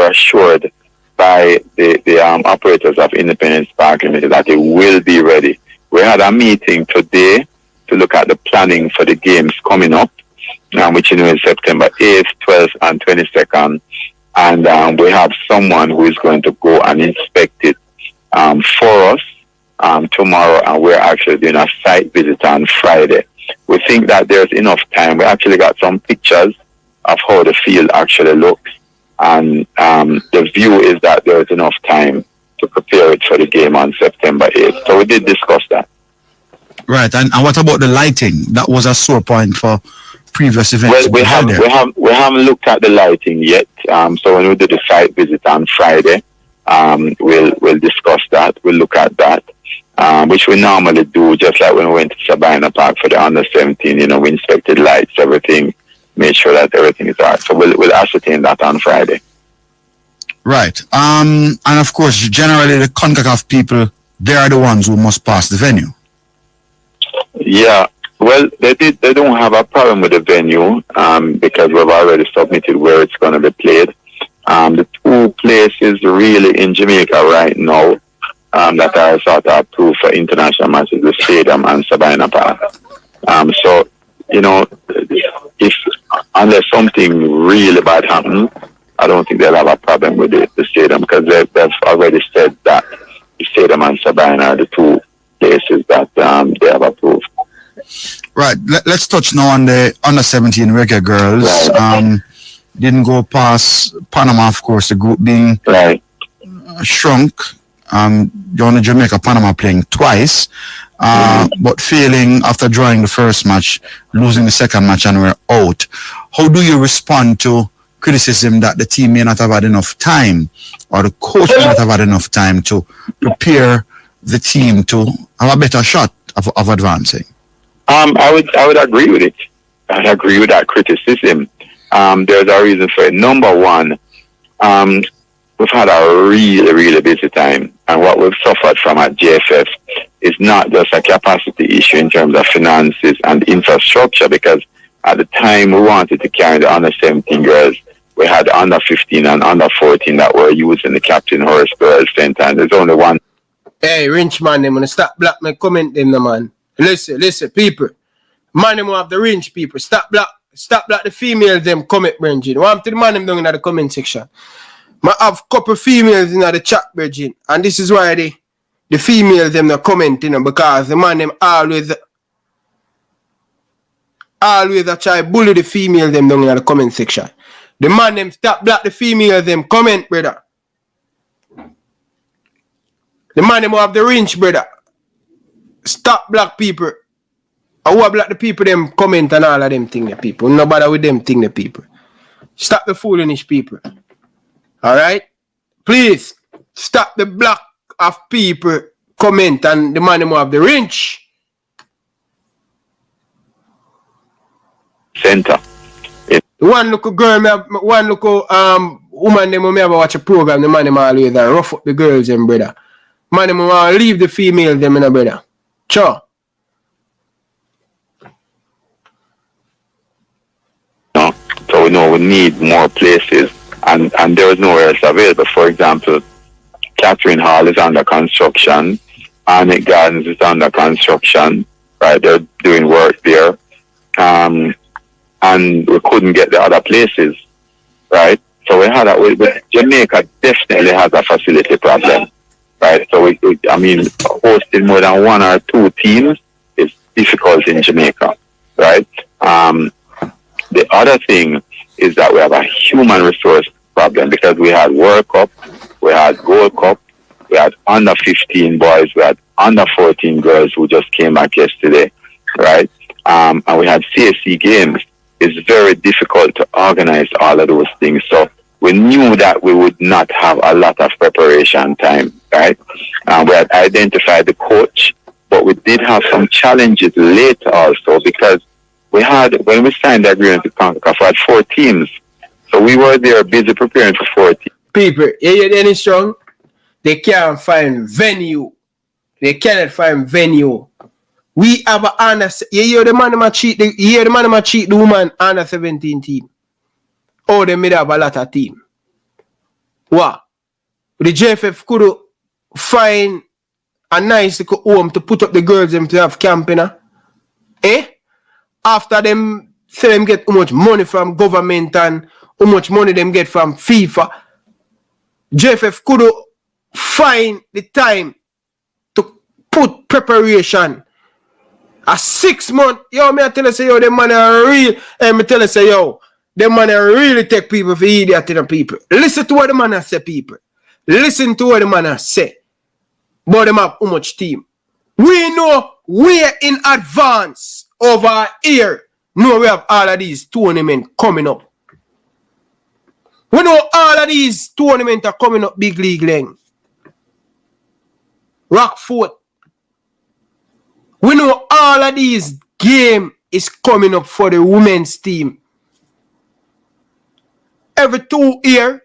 assured by the operators of Independence Park Limited that it will be ready. We had a meeting today to look at the planning for the games coming up, which is September 8th, 12th, and 22nd. And we have someone who is going to go and inspect it for us tomorrow, and we're actually doing a site visit on Friday. We think that there's enough time. We actually got some pictures of how the field actually looks, and the view is that there's enough time to prepare it for the game on September 8th. So we did discuss that. Right, and what about the lighting? That was a sore point for previous events. Well, we haven't looked at the lighting yet. So when we do the site visit on Friday, we'll discuss that. We'll look at that, which we normally do, just like when we went to Sabina Park for the under 17. You know, we inspected lights, everything, made sure that everything is all right. So we'll ascertain that on Friday. Right, and of course, generally the Concacaf people, they are the ones who must pass the venue. Yeah, well, they don't have a problem with the venue because we've already submitted where it's going to be played. The two places really in Jamaica right now that are sort of approved for international matches, the Stadium and Sabina Park. So, you know, unless something really bad happens, I don't think they'll have a problem with the Stadium because they've already said that the Stadium and Sabina are the two places that they have approved. Right. Let's touch now on the under 17 Reggae Girlz. Right. Didn't go past Panama, of course, the group being shrunk. Johnny Jamaica, Panama playing twice, but failing after drawing the first match, losing the second match, and we're out. How do you respond to criticism that the team may not have had enough time, or the coach may not have had enough time to prepare the team to have a better shot of advancing? I would agree with it. I'd agree with that criticism. There's a reason for it. Number one, we've had a really, really busy time. And what we've suffered from at JFF is not just a capacity issue in terms of finances and infrastructure, because at the time we wanted to carry the under 17 girls, we had under 15 and under 14 that were using the Captain Horse Girls Center. And there's only one. Hey, Rinch man, them gonna stop black man comment them, no man. Listen, people. Man, them have the Rinch people. Stop black the females them comment, Bridget. Want to the man them down in the comment section. I have couple females in the chat, Bridget, and this is why the females them not commenting, because the man them always try bully the females them down in the comment section. The man them stop black the females them comment, brother. The man them have the Rinch, brother. Stop black people. I want black the people them comment and all of them thing, the people. No bother with them thing, the people. Stop the foolish people. Alright? Please stop the black of people comment and the man them have the Rinch. Center. One look girl, one look woman them may ever watch a program, the man them always rough up the girls them, brother. Man them want leave the female them, brother. Sure. No. So we know we need more places, and there is nowhere else available. For example, Catherine Hall is under construction, Arnett Gardens is under construction, right? They're doing work there. And we couldn't get the other places, right? So we had Jamaica definitely has a facility problem, right? So hosting more than one or two teams is difficult in Jamaica, right? The other thing is that we have a human resource problem, because we had World Cup, we had Gold Cup, we had under 15 boys, we had under 14 girls who just came back yesterday, right? And we had CSC games. It's very difficult to organize all of those things. So we knew that we would not have a lot of preparation time, right? We had identified the coach, but we did have some challenges later also, because when we signed the agreement with Concacaf, we had 4 teams. So we were there busy preparing for 4 teams. People, you hear any strong? They can't find venue. They cannot find venue. We have a under. You hear the man cheat. You hear the man cheat the woman under 17 team. Oh, they made have a lot of team. What? The JFF could find a nice home to put up the girls them to have camping. After them say them get how much money from government and how much money them get from FIFA, JFF could find the time to put preparation. A 6 month, me I tell you say, them man are real. Me tell you say, them man are really take people for idiot to the people. Listen to what the man say, people. Listen to what the man say. But them have how much team. We know way in advance over here, know we have all of these tournaments coming up. We know all of these tournaments are coming up big league length. Rockford. We know all of these game is coming up for the women's team. Every 2 years,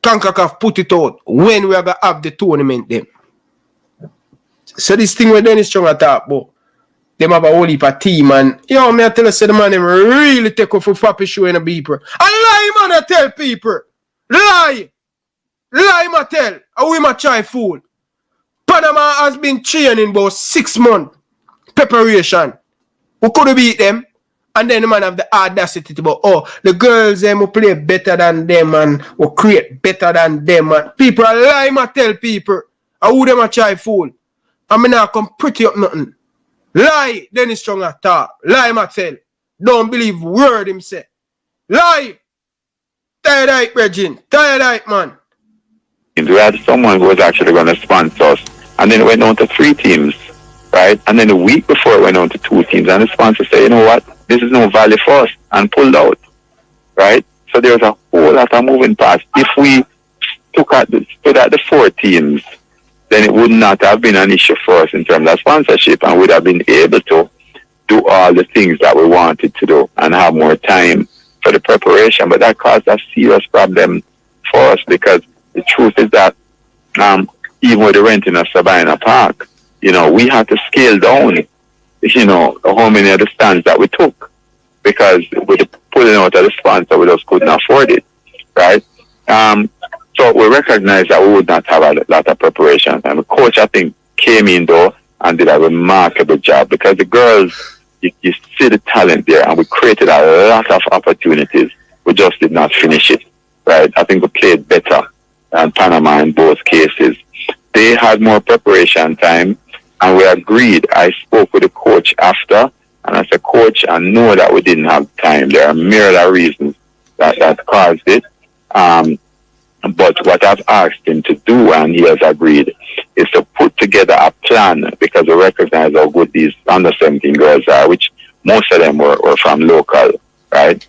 Concacaf put it out when we are going to have the tournament then. So this thing where Dennis Chung talk about, them have a whole heap of team and, yo, me I tell you, say the man them really take off for Papi show in a beeper. And lie, man, I tell people. Lie. Lie, man, tell. And we ma try fool. Panama has been training about 6 months preparation. We could beat them. And then the man have the audacity to about, oh, the girls them will play better than them and will create better than them. And people are lying, I tell people. And who them a try fool. And me now come pretty up nothing. Lie, Dennis Chung talk. Lie, I tell. Don't believe word him say. Lie. Tired out, Bridging. Tired out, man. We had someone who was actually going to sponsor us. And then it went on to 3 teams, right? And then a week before it went on to 2 teams. And the sponsor said, you know what? This is no value for us. And pulled out, right? So there was a whole lot of moving parts. If we stood at the 4 teams, then it would not have been an issue for us in terms of sponsorship, and would have been able to do all the things that we wanted to do and have more time for the preparation. But that caused a serious problem for us, because the truth is that even with the renting of Sabina Park, you know, we had to scale down, you know, how many of the stands that we took, because with the pulling out of the sponsor, we just couldn't afford it, right? So we recognized that we would not have a lot of preparation. And the coach, I think, came in though and did a remarkable job, because the girls, you see the talent there, and we created a lot of opportunities. We just did not finish it, right? I think we played better than Panama in both cases. They had more preparation time, and we agreed. I spoke with the coach after, and I said, Coach, I know that we didn't have time. There are myriad reasons that caused it. But what I've asked him to do, and he has agreed, is to put together a plan, because we recognize how good these under 17 girls are, which most of them were from local, right?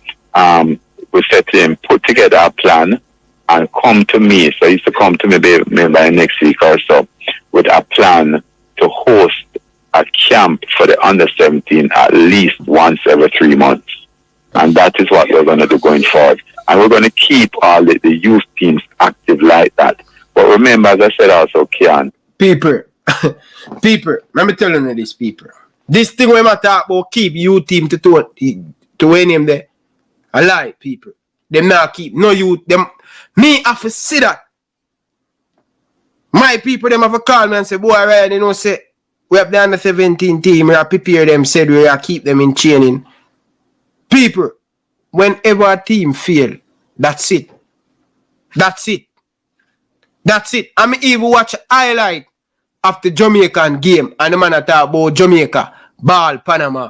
We said to him, put together a plan and come to me. So he used to come to me by next week or so with a plan to host a camp for the under 17 at least once every 3 months. And that is what we're going to do going forward. And we're going to keep all the youth teams active like that. But remember, as I said also, Kian. People, let me tell you this, people. This thing when I talk about keep youth team to win him there. I lie, people. Them not keep no youth. Them, me have to see that. My people, them have to call me and say, boy, Ryan, you know, say, we have the under 17 team, we have prepare them, said we have keep them in training. People, whenever a team fail, that's it. That's it. That's it. I mean, even watch a highlight of the Jamaican game, and the man talk about Jamaica, ball, Panama.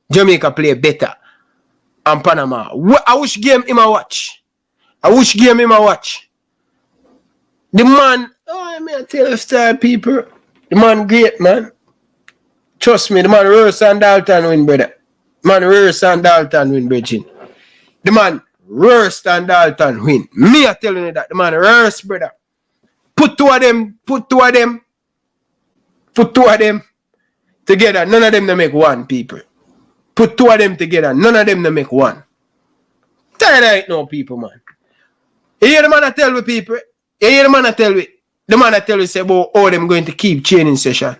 Jamaica play better than Panama. I wish game him a watch. I wish game him a watch. The man, oh, I tell you, star people, the man great, man. Trust me, the man worse than Dalton Wint, brother. Man worse than Dalton Wint, Bridging. The man worse than Dalton Wint. Me a telling you that. The man worse, brother. Put two of them together. None of them to make one, people. Put 2 of them together. None of them to make one. Tired of it now, people, man. You hear the man I tell you, people? You hear the man I tell you? The man I tell you say about how them going to keep training session.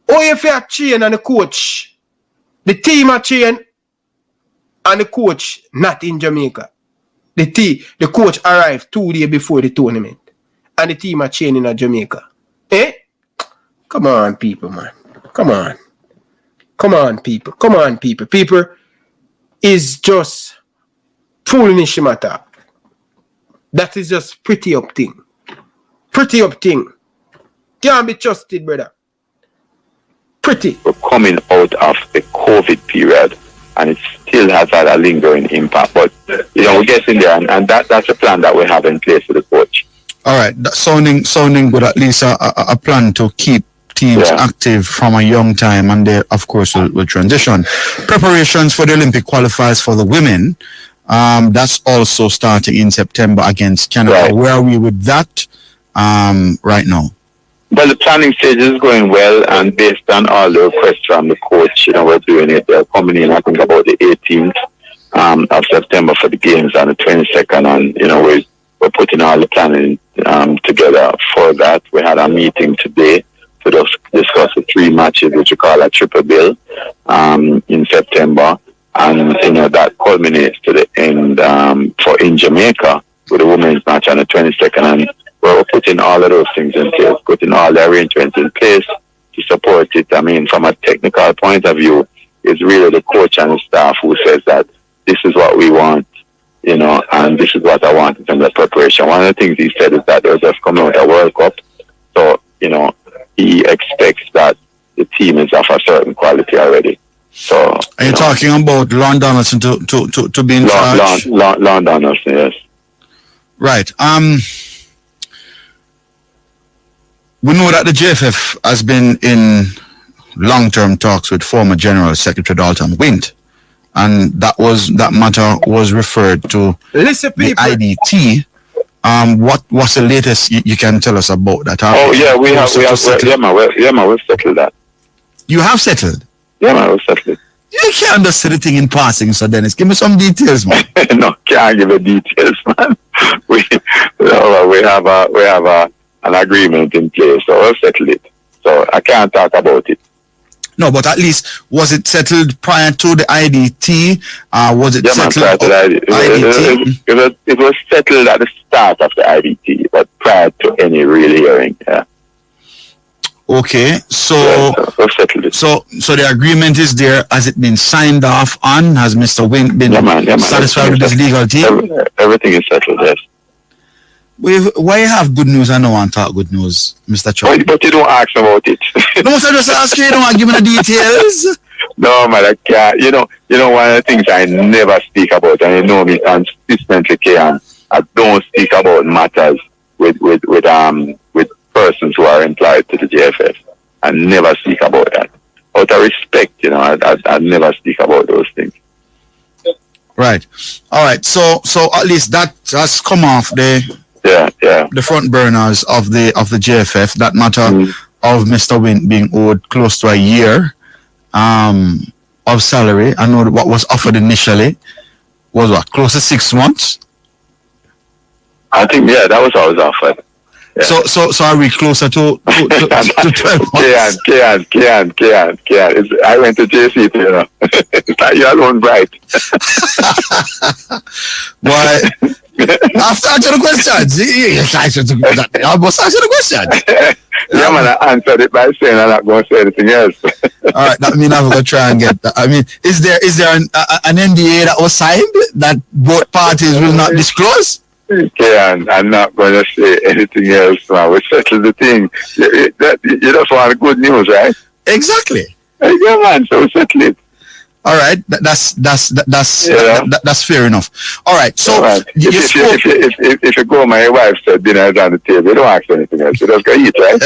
Oh, if you are train and the coach, the team are train and the coach not in Jamaica. The coach arrived 2 days before the tournament and the team are training in Jamaica. Eh? Come on, people, man. Come on. Come on, people. Come on, people. People is just foolish matter. That is just pretty up thing. Pretty up thing. Can't be trusted, brother. Pretty. We're coming out of the COVID period, and it still has had a lingering impact. But, you know, we're getting there, and that's a plan that we have in place with the coach. All right. That sounding good, at least a plan to keep teams active from a young time, and they, of course, will transition. Preparations for the Olympic qualifiers for the women. That's also starting in September against Canada. Right. Where are we with that right now? Well, the planning stage is going well, and based on all the requests from the coach, we're doing it. They're coming in, I think, about the 18th of September for the games, and the 22nd, and we're putting all the planning together for that. We had a meeting today to discuss the 3 matches, which we call a triple bill, in September, and that culminates to the end in Jamaica with the women's match on the 22nd, and we're putting all of those things in place, putting all the arrangements in place to support it. I mean, from a technical point of view, it's really the coach and the staff who says that this is what we want, and this is what I want in terms of preparation. One of the things he said is that they're just coming out a World Cup, so, he expects that the team is of a certain quality already. So, are you talking about Lon Donaldson to be in charge? Lon Donaldson, yes. Right. We know that the JFF has been in long-term talks with former General Secretary Dalton Wint, and that matter was referred to the IDT. What's the latest you can tell us about that? We've settled that. You have settled? Yeah, man, we've settled. You can't just say the thing in passing, so Dennis. Give me some details, man. No, can't give you details, man. We have an agreement in place, so we'll settle it. So I can't talk about it. No, but at least, was it settled prior to the IDT? Was it settled prior to the IDT? It was settled at the start of the IDT, but prior to any real hearing, yeah. Okay, so we've settled it. So the agreement is there. Has it been signed off on? Has Mr. Wint been satisfied with his legal team? Everything is settled, yes. Why you have good news and no one talk good news, Mr. Chung? But you don't ask about it. No, I just ask you don't want to give me the details. No, man, I can't. One of the things I never speak about, and me consistently, Kean, I don't speak about matters with persons who are employed to the JFF. I never speak about that. Out of respect, I never speak about those things. Right. All right. So at least that has come off the front burners of the JFF. That matter of Mr. Wint being owed close to a year of salary. I know what was offered initially was close to 6 months. I think that was what was offered. Yeah. So are we closer to 12 months? Kian. I went to JC, It's like you're alone bright. Why? After answering the questions, I must answer the question. Yeah, man, I answered it by saying I'm not going to say anything else. All right, that means I'm going to try and get that. I mean, is there an NDA that was signed that both parties will not disclose? Okay, I'm not going to say anything else, man. We settled the thing. You just want good news, right? Exactly. Yeah, man, so we settled it. All right, that's fair enough. All right, so if you go, my wife said dinner is on the table. You don't ask anything else. You just go eat, right?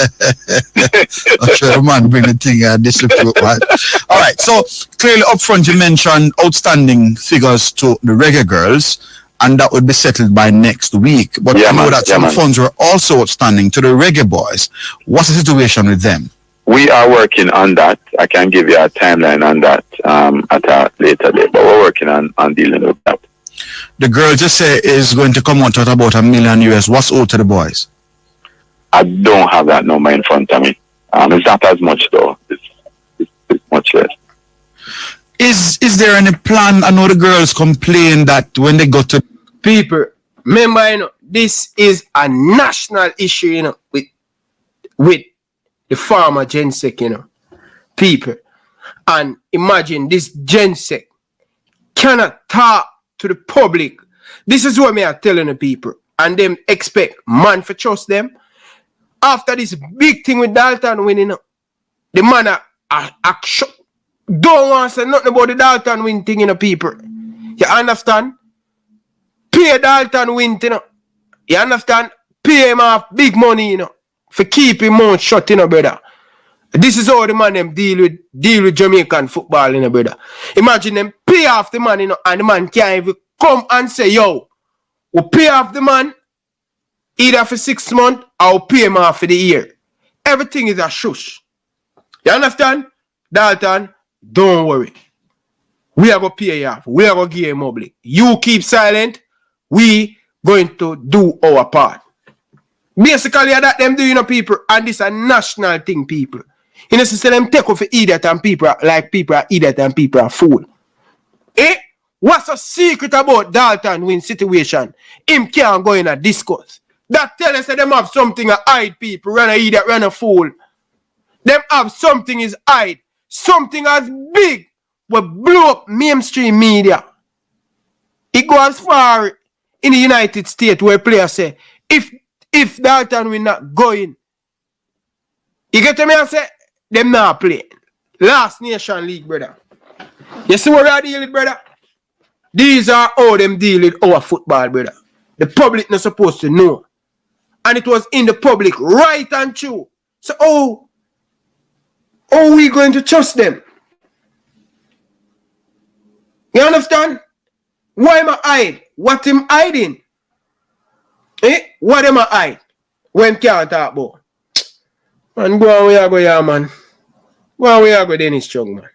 I'm sure the man bring the thing disrespect, man. All right, so clearly up front you mentioned outstanding figures to the Reggae Girlz, and that would be settled by next week. But I know that some funds were also outstanding to the Reggae Boyz. What's the situation with them? We are working on that. I can give you a timeline on that at a later date, but we're working on dealing with that. The girl just say is going to come out at about $1 million US. What's owed to the boys? I don't have that number in front of me. It's not as much though. It's much less. Is there any plan? I know the girls complain that when they go to people, remember, this is a national issue, with the farmer Gensec, people. And imagine this Gensec cannot talk to the public. This is what me are telling the people. And them expect man for trust them. After this big thing with Dalton winning, the man don't want to say nothing about the Dalton Wint thing, people. You understand? Pay Dalton Wint, You understand? Pay him off big money, for keep him mouth shut, brother. This is how the man them deal with Jamaican football, you know, brother. Imagine them pay off the man, you know, and the man can't even come and say, yo, we pay off the man either for 6 months or we pay him off for the year. Everything is a shush. You understand? Dalton, don't worry. We are going to pay you off. We are going to give you public. You keep silent. We going to do our part. Basically, that them do, you know, people. And this is a national thing, people. You know, so them take off idiot and people like people are idiot and people are fool. Eh? What's the secret about Dalton Wint situation? Him can't go in a discourse. That tell us that them have something to hide, people. Run a idiot, run a fool. Them have something is hide. Something as big will blow up mainstream media. It goes as far in the United States where players say, if Dalton will not go in, you get to me and say, them not play. Last Nation League, brother. You see what I deal with, brother? These are how them deal with our football, brother. The public not supposed to know. And it was in the public, right and true. So, how are we going to trust them? You understand? Why am I hide? What am I hiding? Eh? What am I hide? When can't talk about? Man, go on where you go, yeah, man. Go on where you go, Dennis Chung, man.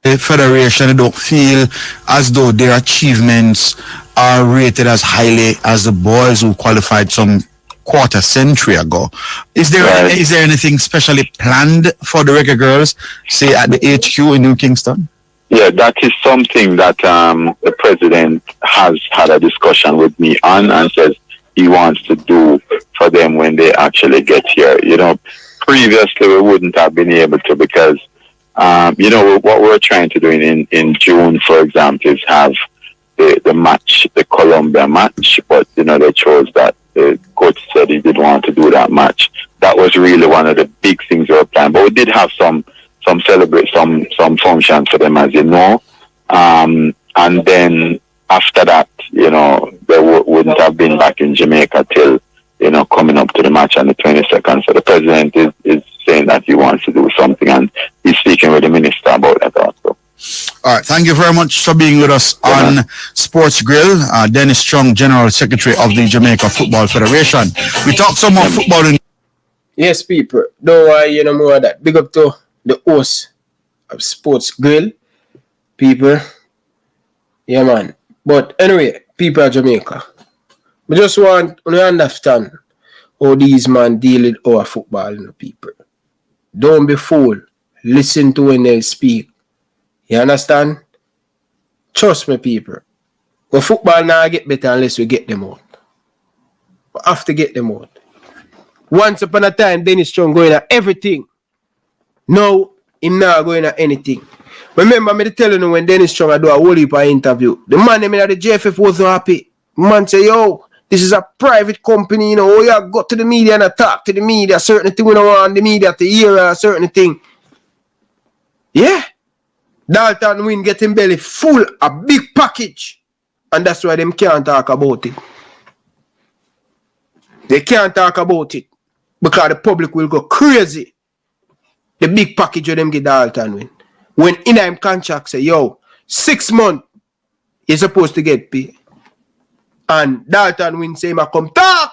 The federation don't feel as though their achievements are rated as highly as the boys who qualified some quarter century ago. Is there anything specially planned for the Reggae Girlz, say at the HQ in New Kingston? Yeah, that is something that the president has had a discussion with me on and says he wants to do for them when they actually get here. You know, previously we wouldn't have been able to because, you know, what we're trying to do in June, for example, is have the match, the Colombia match, but, you know, they chose that. The coach said he didn't want to do that match. That was really one of the big things we were planning. But we did have some functions for them, as you know. And then after that, you know, they wouldn't have been back in Jamaica till, you know, coming up to the match on the 22nd. So the president is saying that he wants to do something, and he's speaking with the minister about that also. All right, thank you very much for being with us on Sports Grill. Dennis Chung, General Secretary of the Jamaica Football Federation. We talk some more football. Yes, people. Don't worry, you know more of that. Big up to the host of Sports Grill, people. Yeah, man. But anyway, people of Jamaica, we just want to understand how these men deal with our football, you know, people. Don't be fooled. Listen to when they speak. You understand? Trust me, people. But football now get better unless we get them out. We have to get them out. Once upon a time, Dennis Chung going at everything. Now, him not going at anything. Remember me telling you when Dennis Chung do a whole heap of interview. The man in the JFF wasn't happy. Man say, yo, this is a private company, you know. Oh, you go to the media and talk to the media. Certain thing we don't want the media to hear a certain thing. Yeah. Dalton Wint get him belly full, a big package. And that's why them can't talk about it. They can't talk about it. Because the public will go crazy. The big package of them get Dalton Wint. When in him contract say, yo, 6 months, you're supposed to get paid. And Dalton Wint say, I come talk.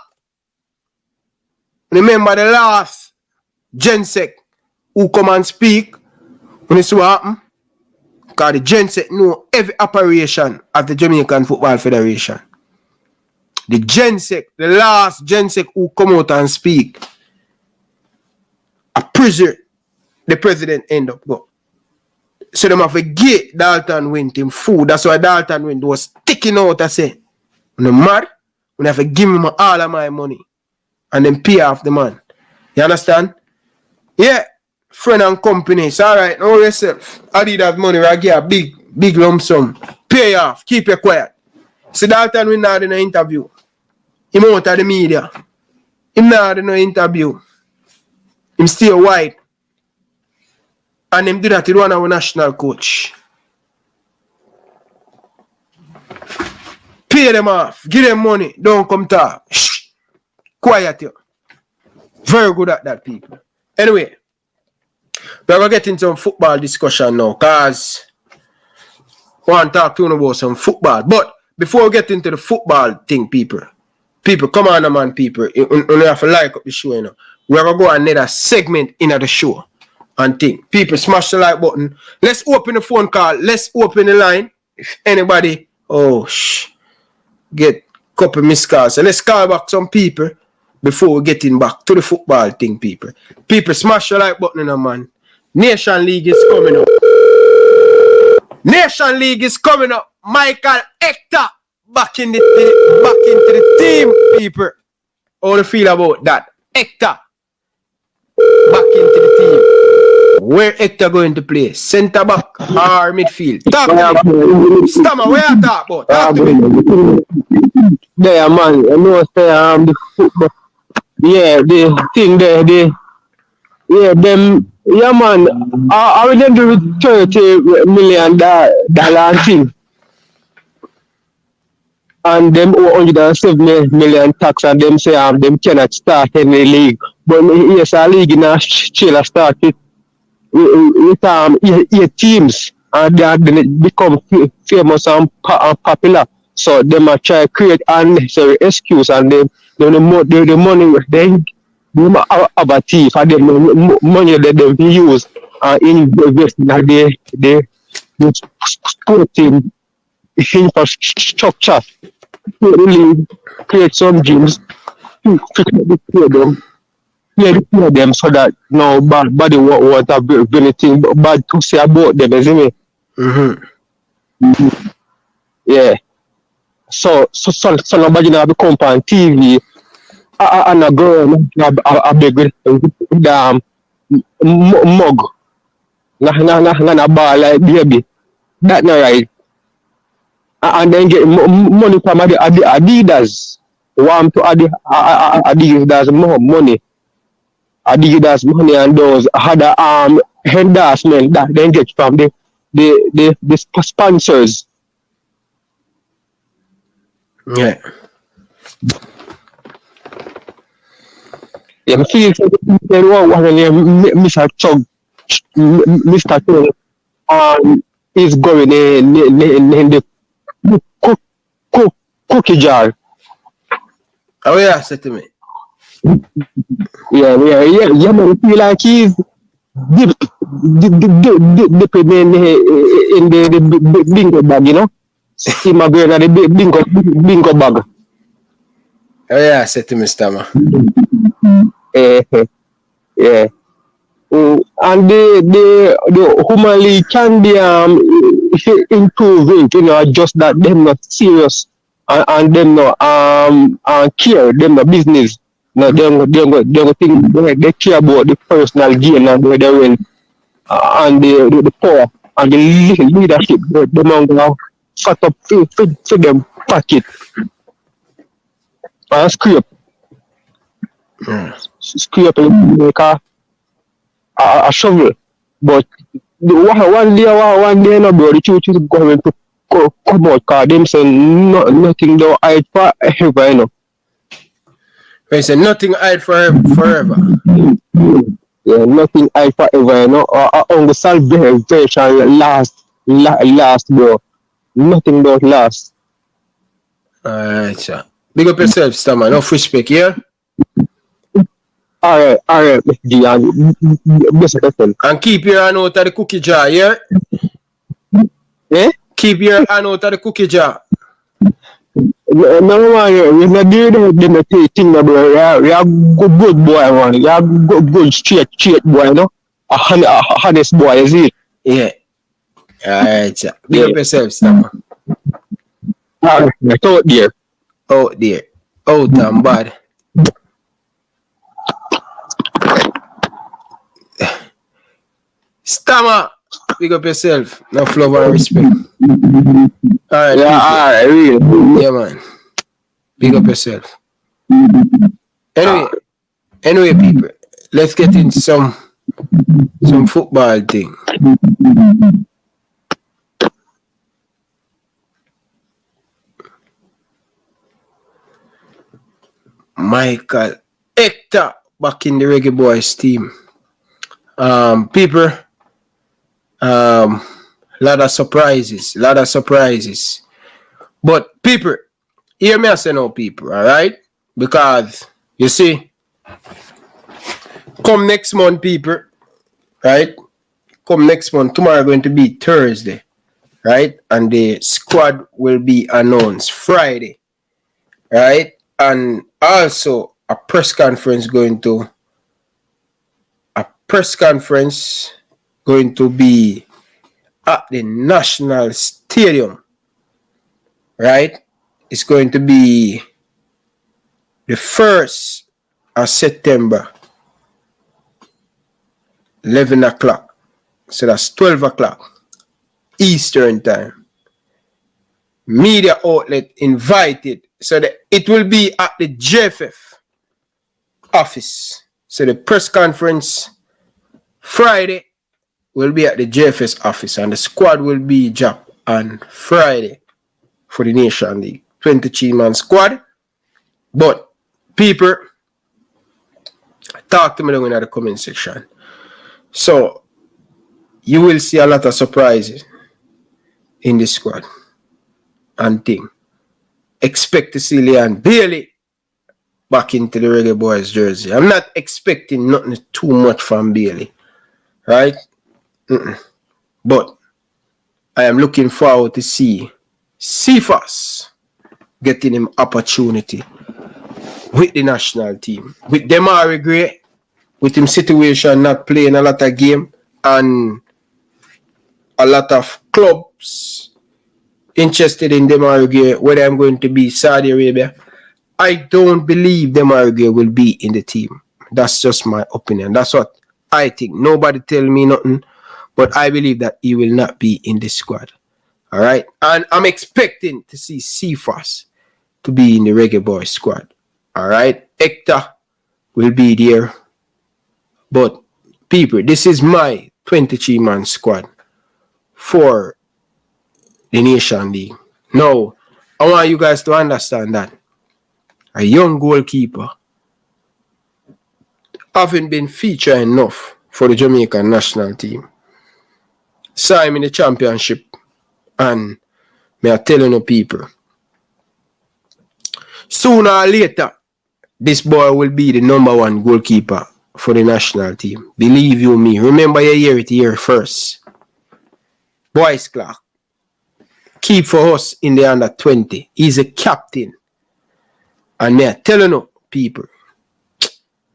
Remember the last Gensec who come and speak. When you see what happened? Because the Gensec know every operation of the Jamaican Football Federation. The Gensec, the last Gensec who come out and speak, a prison, the president end up go. So them have to get Dalton Wint him food. That's why Dalton Wint was sticking out and say, when I'm mad, when I have to give him all of my money and then pay off the man. You understand? Yeah. Friend and company. It's alright. Know yourself. I need that money. I get a big lump sum. Pay off. Keep it quiet. See Dalton Wint not in an interview. Him out of the media. Him not in no interview. Him stay white. And him do that to one of our national coach. Pay them off. Give them money. Don't come talk. Shh. Quiet you. Very good at that, people. Anyway. We're going to get into some football discussion now, because I want to talk to you about some football. But before we get into the football thing, people, come on, man, people. You have to like up the show, you know. We're going to go another segment in the show and thing. People, smash the like button. Let's open the phone call. Let's open the line. If anybody, get a couple missed calls. So let's call back some people before we get in back to the football thing, people. People, smash the like button, man. Nation League is coming up. Nation League is coming up. Michael Hector back into the team, people. How do you feel about that? Hector back into the team. Where Hector going to play? Centre back or midfield? Talk to me. Stammer, where you talk about? Talk to me. There, man. I know say the football. Yeah, the thing there, man. I will them do with $30 million thing. And them owe 107 million tax, and them say them cannot start any league. But yes, a league in Australia started with 8 teams, and then it become famous and popular. So them are try to create unnecessary excuse, and the money they have a thief, and the money that they use invest in the sport team infrastructure. Really create some gyms to clear them so that no body won't have anything bad to say about them, isn't it? Yeah. So nobody now become on TV and a girl a big mug. Na ball like baby. That not right. And then get money from the Adidas. Want to Adidas more money. Adidas money and those other endorsement that they get from the sponsors. Yeah. Yeah, I feel Mr. Chung, Mr. Chung, is going in the cookie jar. Oh yeah, say to me. Yeah, man, feel like he's dipping in the bingo bag, you know? Him a going at the bingo bag. Oh yeah, say to me, Stammer. Yeah. And the human league can be improving, you know, just that them not serious and them not care, them not business. No, they think they care about the personal gain and where they win and the power and the leadership. They want fat up for them pocket and scrape. Scrape and make a shovel. But one day, no, bro, the truth is going to come out because them say nothing don't hide forever, you know. They say nothing hide forever. Yeah, nothing hide forever, you know. On the salvation last, bro. Nothing don't last. Alright, sir. Big up yourself, Stammer. No respect, yeah? Alright, G, and keep your hand out of the cookie jar, yeah? Yeah? Keep your hand out of the cookie jar. No, man, you're not doing the thing, bro. You're good boy, man. You're good straight boy, you know? A honest boy, is it? Yeah. Alright, sir. Big up yourself, Stammer. Alright, out there. Out there. Out and bad. Stammer, big up yourself. No love and respect. Alright, yeah, really. Yeah, man. Big up yourself. Anyway, people, let's get into some football thing. Michael Hector back in the Reggae Boyz team. People, lot of surprises. But people, hear me I say no, people, all right? Because you see, come next month, people, right? Come next month, tomorrow going to be Thursday, right? And the squad will be announced Friday, right? And also a press conference going to be at the National Stadium, right? It's going to be the 1st of September, 11 o'clock. So that's 12 o'clock Eastern time. Media outlet invited. So that it will be at the JFF office. So the press conference Friday will be at the JFS office, and the squad will be dropped on Friday for the Nation League. 23-man squad. But people, talk to me down in the comment section. So you will see a lot of surprises in this squad and thing. Expect to see Leon Bailey back into the Reggae Boyz jersey. I'm not expecting nothing too much from Bailey, right? But I am looking forward to see Cephas getting him opportunity with the national team. With Demari Gray, with him situation not playing a lot of game, and a lot of clubs interested in Demari Gray, whether I'm going to be Saudi Arabia. I don't believe Demari Gray will be in the team. That's just my opinion. That's what I think. Nobody tell me nothing, but I believe that he will not be in the squad. All right? And I'm expecting to see Cephas to be in the Reggae Boyz squad. All right? Hector will be there. But people, this is my 23-man squad for the Nation League. Now, I want you guys to understand that a young goalkeeper haven't been featured enough for the Jamaican national team. Saw him in the championship, and me are telling you people, sooner or later, this boy will be the #1 goalkeeper for the national team. Believe you me. Remember you hear it here first. Boys Clark, keep for us in the under 20. He's a captain. And me are telling you people,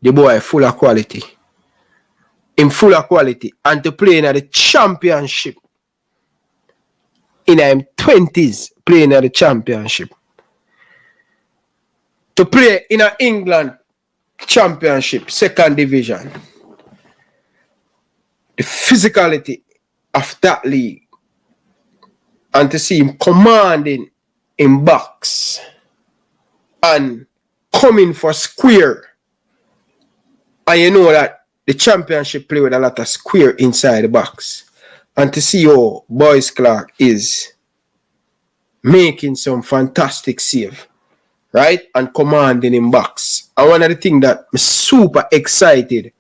the boy full of quality. In full of quality. And to play in the championship. In his 20s, playing at the championship. To play in a England championship, 2nd division. The physicality of that league. And to see him commanding in box. And coming for square. And you know that the championship play with a lot of square inside the box. And to see how Boys Clark is making some fantastic save, right? And commanding in box. And one of the things that I'm super excited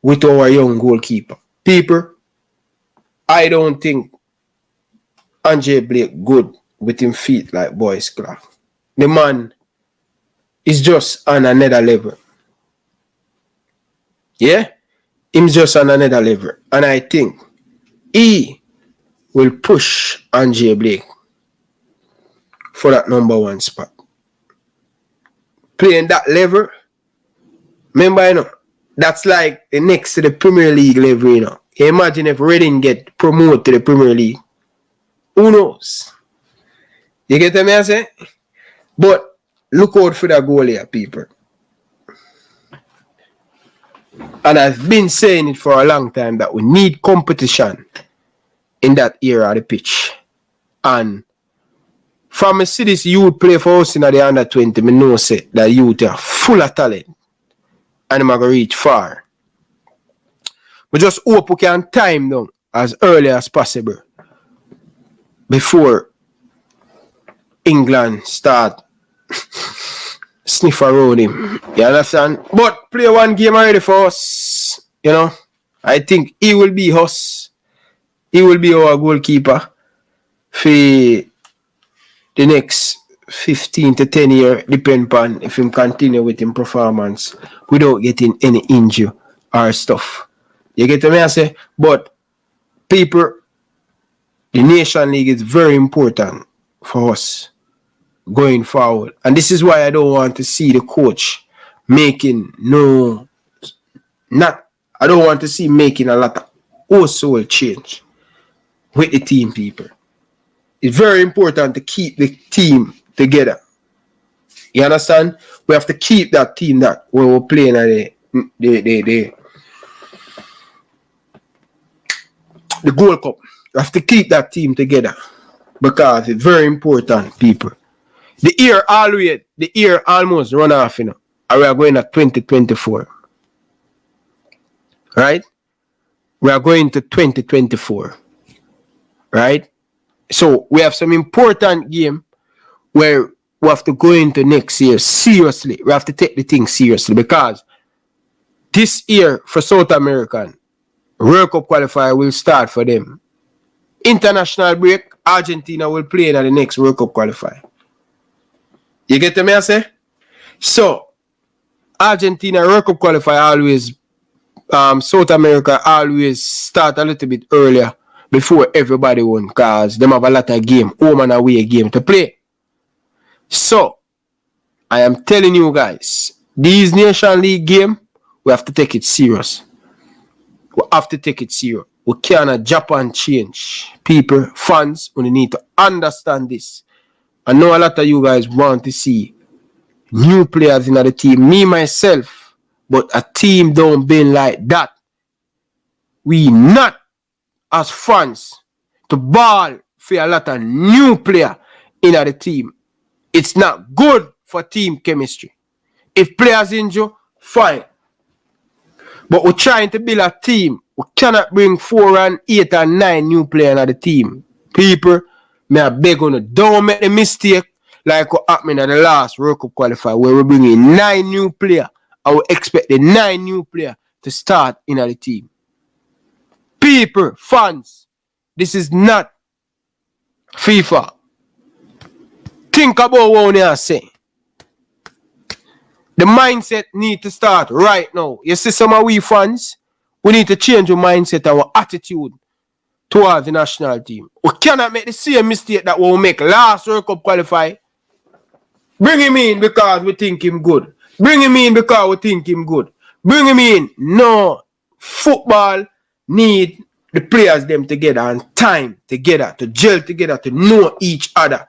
with our young goalkeeper. People, I don't think Andre Blake good with him feet like Boys Clark. The man is just on another level. Yeah? He's just on another level. And I think he will push Andre Blake for that #1 spot. Playing that level, remember, you know, that's like the next to the Premier League level, you know. Imagine if Reading get promoted to the Premier League. Who knows? You get what I say? But look out for that goal here, people. And I've been saying it for a long time that we need competition in that area of the pitch. And from a city's youth play for us in the under 20, I know say that youth are full of talent. And they're going to reach far. We just hope we can time them as early as possible before England start sniff around him. You understand? But play one game already for us, you know. I think he will be us. He will be our goalkeeper for the next 15 to 10 years, depend on if him continue with him performance without getting any injury or stuff. You get what I say? But people, the Nation League is very important for us going forward. And this is why I don't want to see the coach making I don't want to see making a lot of wholesale change with the team, people. It's very important to keep the team together. You understand? We have to keep that team that when we're playing at the Gold Cup. We have to keep that team together because it's very important, people. The year almost run off, and we are going at 2024. Right? We are going to 2024. Right? So we have some important game where we have to go into next year seriously. We have to take the thing seriously because this year for South American, World Cup qualifier will start for them. International break, Argentina will play in the next World Cup qualifier. You get me I say? So, Argentina World Cup qualifier always, South America always start a little bit earlier before everybody won because them have a lot of game, home and away game to play. So, I am telling you guys, these Nation League game, we have to take it serious. We have to take it serious. We cannot Japan change. People, fans, we need to understand this. I know a lot of you guys want to see new players in the team. Me, myself, but a team don't been like that. We not, as fans, to ball for a lot of new players in the team. It's not good for team chemistry. If players injure, fine. But we're trying to build a team. We cannot bring 4 and 8 and 9 new players on the team. People, may I beg on you, don't make the mistake like what happened at the last World Cup qualifier where we bring in 9 new players and we expect the 9 new players to start in the team. People, fans, this is not FIFA. Think about what you are saying. The mindset need to start right now. You see some of we fans, we need to change our mindset, our attitude towards the national team. We cannot make the same mistake that we make last World Cup qualify. Bring him in because we think him good. Bring him in because we think him good. Bring him in. No. Football need the players them together and time together, to gel together, to know each other.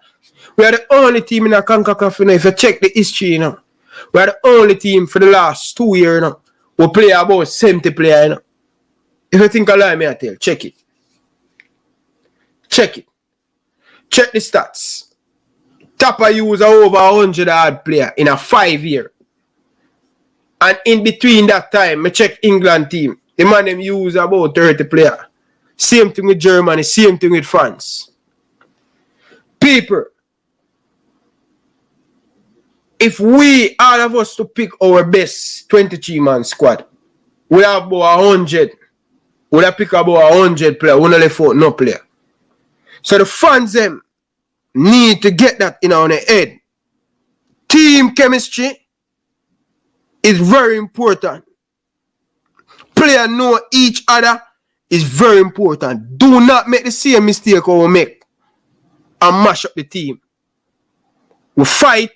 We are the only team in the Concacaf, if you check the history, we are the only team for the last 2 years, we play about 70 players, If you think I lie, me I tell, check it. Check it. Check the stats. Tapper use over 100 odd player in a 5 year. And in between that time, I check England team. The man them use about 30 player. Same thing with Germany, same thing with France. People, if we, all of us, to pick our best 23-man squad, we have about 100. We have pick about 100 player. We don't left out no player. So the fans them need to get that in our head. Team chemistry is very important. Player know each other is very important. Do not make the same mistake we make and mash up the team. We fight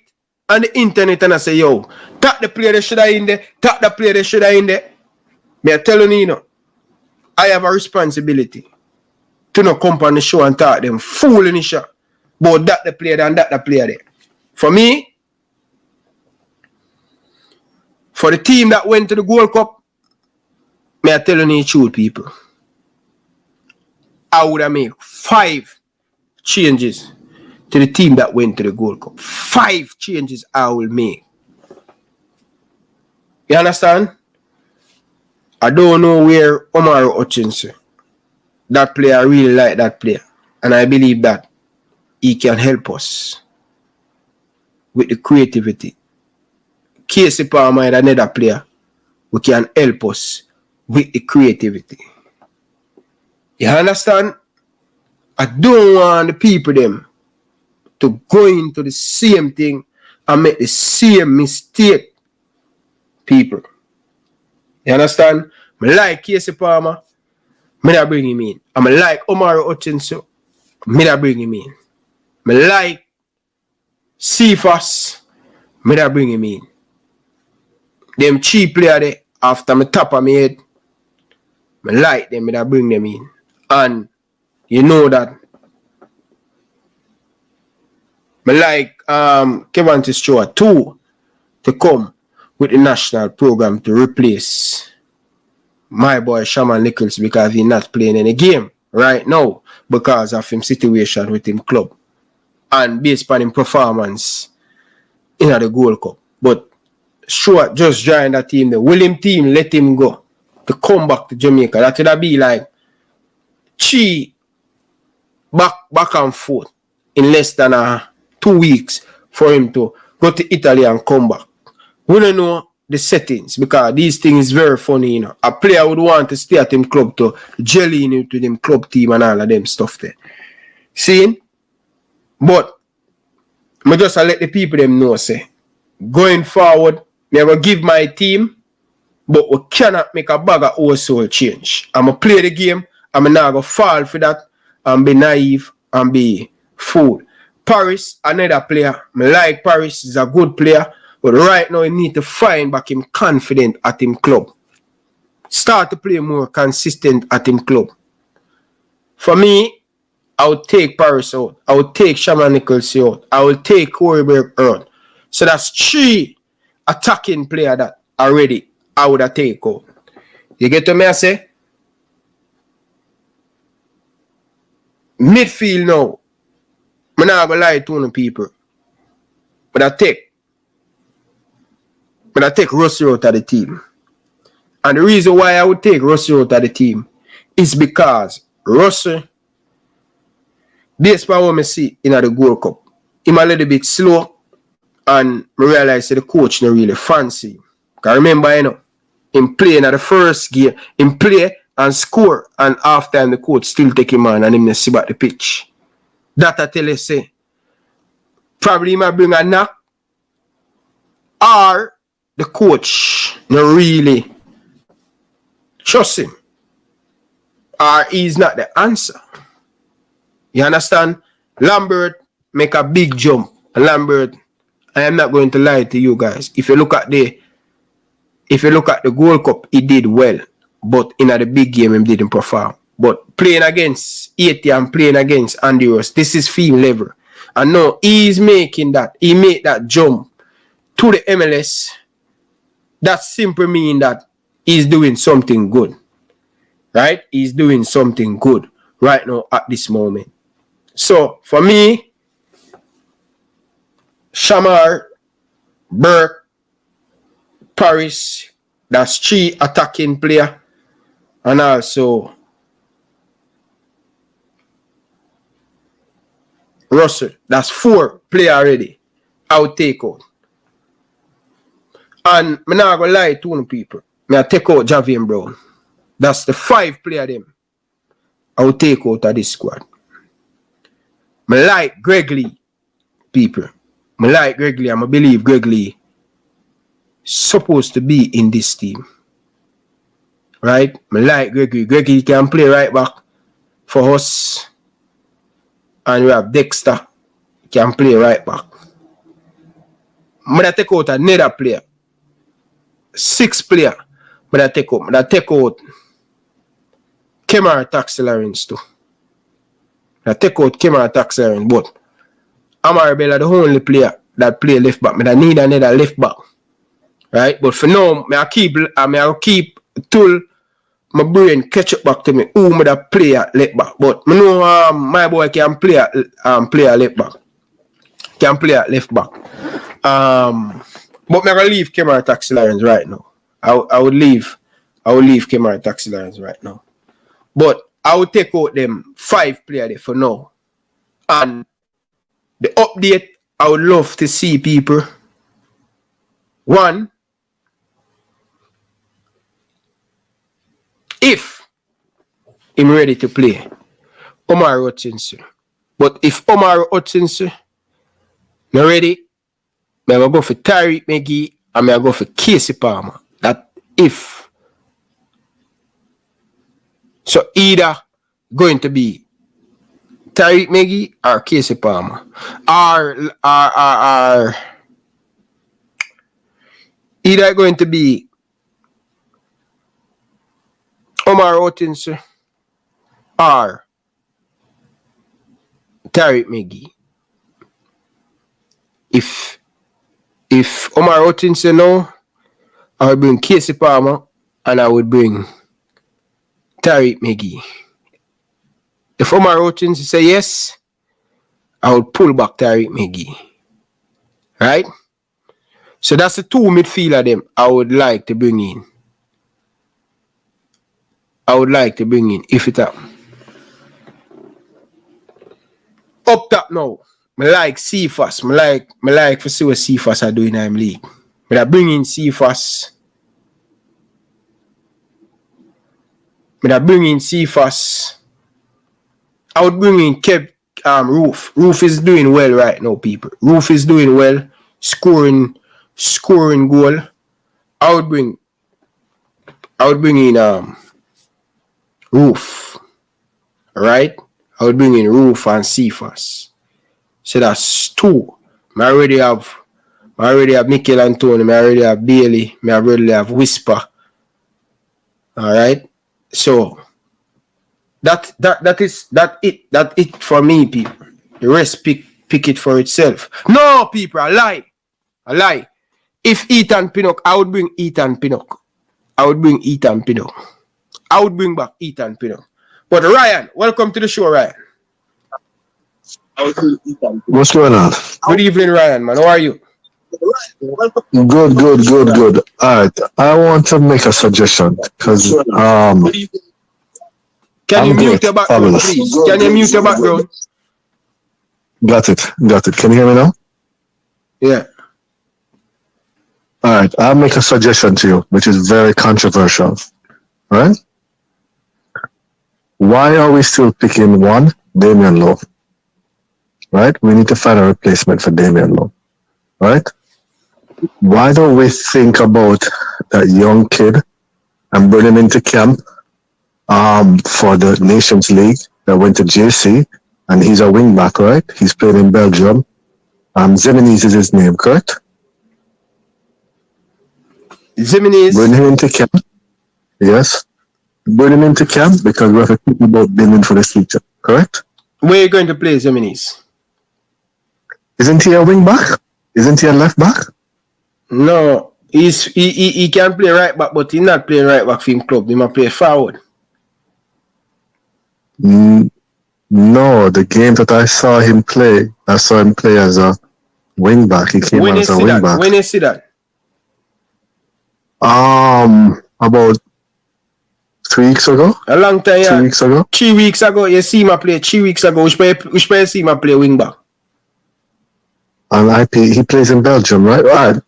on the internet and I say, yo, that the player they should have in there, that the player they should have in there. Me I tell you, I have a responsibility to not come on the show and talk them fooling shit about that the player and that the player there. For me, for the team that went to the Gold Cup, me I tell you the truth, people. I would have made 5 changes to the team that went to the Gold Cup. 5 changes I will make. You understand? I don't know where Omar Hutchinson, that player, I really like that player. And I believe that he can help us with the creativity. Casey Palmer is another player who can help us with the creativity. You understand? I don't want the people them to go into the same thing and make the same mistake. People. You understand? I like Casey Palmer, I not bring him in. I like Omar Hutchinson, I not bring him in. I like Cephas, I not bring him in. Them cheap player there, after me top of my head, I like them, I not bring them in. And you know that I like Kevin Stewart too to come with the national program to replace my boy Shaman Nichols because he's not playing any game right now because of him situation with him club and based on him performance in the Gold Cup. But Stewart just joined that team, the William team let him go to come back to Jamaica. That would be like back and forth in less than 2 weeks for him to go to Italy and come back. We don't know the settings because these things is very funny, you know. A player would want to stay at him club to jelly into them club team and all of them stuff there. See? But I just let the people them know, say, going forward, me I go give my team, but we cannot make a bag of whole soul change. I'm going to play the game, I'm not going to fall for that and be naive and be fool. Paris, another player. I like Paris, he's a good player. But right now, he need to find back him confident at him club. Start to play more consistent at him club. For me, I would take Paris out. I would take Shaman Nichols out. I would take Coreyberg out. So that's 3 attacking player that already I would have take out. You get what me I say? Midfield now. I'm not going to lie to the people. But I take Russell out of the team. And the reason why I would take Russell out of the team is because Russell, based on what I see in the Gold Cup, he's a little bit slow and I realize that the coach not really fancy him. Because remember, you know, him playing at the first game, him play and score, and after the coach still take him on and him not see back the pitch. That I tell you, say, probably he might bring a knock, or the coach not really trust him, or he's not the answer. You understand? Lambert make a big jump. Lambert, I am not going to lie to you guys. If you look at the Gold Cup, he did well, but in the big game, he didn't perform. But playing against 80 and playing against Andy Ross, this is film level. And now he's making that. He made that jump to the MLS. That simply means that he's doing something good. Right? He's doing something good right now at this moment. So, for me, Shamar, Burke, Paris, that's 3 attacking player. And also Russell, that's 4 player already. I would take out. And I'm not going to lie to the people. I take out Javier Brown. That's the 5 player them I would take out of this squad. I like Greg Lee, people. I like Greg Lee. I believe Greg Lee supposed to be in this team. Right? I like Greg Lee. Greg Lee can play right back for us. And we have Dexter. He can play right back. I'm going to take out another player. 6 player. I'm going to take out Kemar Taxilarins too. I take out Kemar Taxilarins, but Amarabella the only player that play left back. I need another left back. Right? But for now, I keep till my brain catch up back to me who me that play at left back. But I know my boy can play at left back. Can play at left back. But I'm gonna leave Kemar Taxilarins right now. I would leave Kemar Taxilarins right now. But I would take out them 5 players there for now. And the update I would love to see people. 1, if I'm ready to play Omar Hutchinson. But if Omar Hutchinson not ready, I'm going to go for Tariq McGee and I'm going to go for Casey Palmer. That if. So either going to be Tariq McGee or Casey Palmer. Or either going to be Omar Hutchinson or Tariq McGee. If Omar Hutchinson no, I would bring Casey Palmer and I would bring Tariq McGee. If Omar Hutchinson say yes, I would pull back Tariq McGee. Right? So that's the two midfielder them I would like to bring in. If it up. Up top now. I like Cephas. I like to see what Cephas are doing in the league. But I bring in Cephas. I would bring in Kev Roof. Roof is doing well right now, people. Roof is doing well. Scoring goal. I would bring in Roof. Right? I would bring in Roof and Cephas. So that's two. I already have Mikel Antonio. I already have Bailey. I already have Whisper. Alright? So that it for me, people. The rest pick it for itself. No, people, I lie. If Ethan Pinnock, I would bring Ethan Pinnock. I would bring back Ethan Pinnock. But Ryan, welcome to the show, Ryan. What's going on? Good evening, Ryan, man. How are you? Good. All right. I want to make a suggestion because Can you mute your background, please? Can you mute your background? Got it. Can you hear me now? Yeah. All right. I'll make a suggestion to you, which is very controversial. All right? Why are we still picking one? Damian Lowe. Right? We need to find a replacement for Damian Lowe. Right? Why don't we think about that young kid and bring him into camp for the Nations League that went to JC, and he's a wing back, right? He's played in Belgium. Zimenez is his name, correct? Zimenez. Bring him into camp. Yes. Bring him into camp because we have to think about building for the future, correct? Where are you going to play Zimenez? Isn't he a wing back? Isn't he a left back? No. He can play right back, but he's not playing right back for him club. He might play forward. No, the game that I saw him play as a wing back. He came on as a wing back. When you see that? About 3 weeks ago. A long time, yeah. 3 weeks ago. 3 weeks ago, you see him play. 3 weeks ago, which player see him play wing back? And he plays in Belgium, right? All right.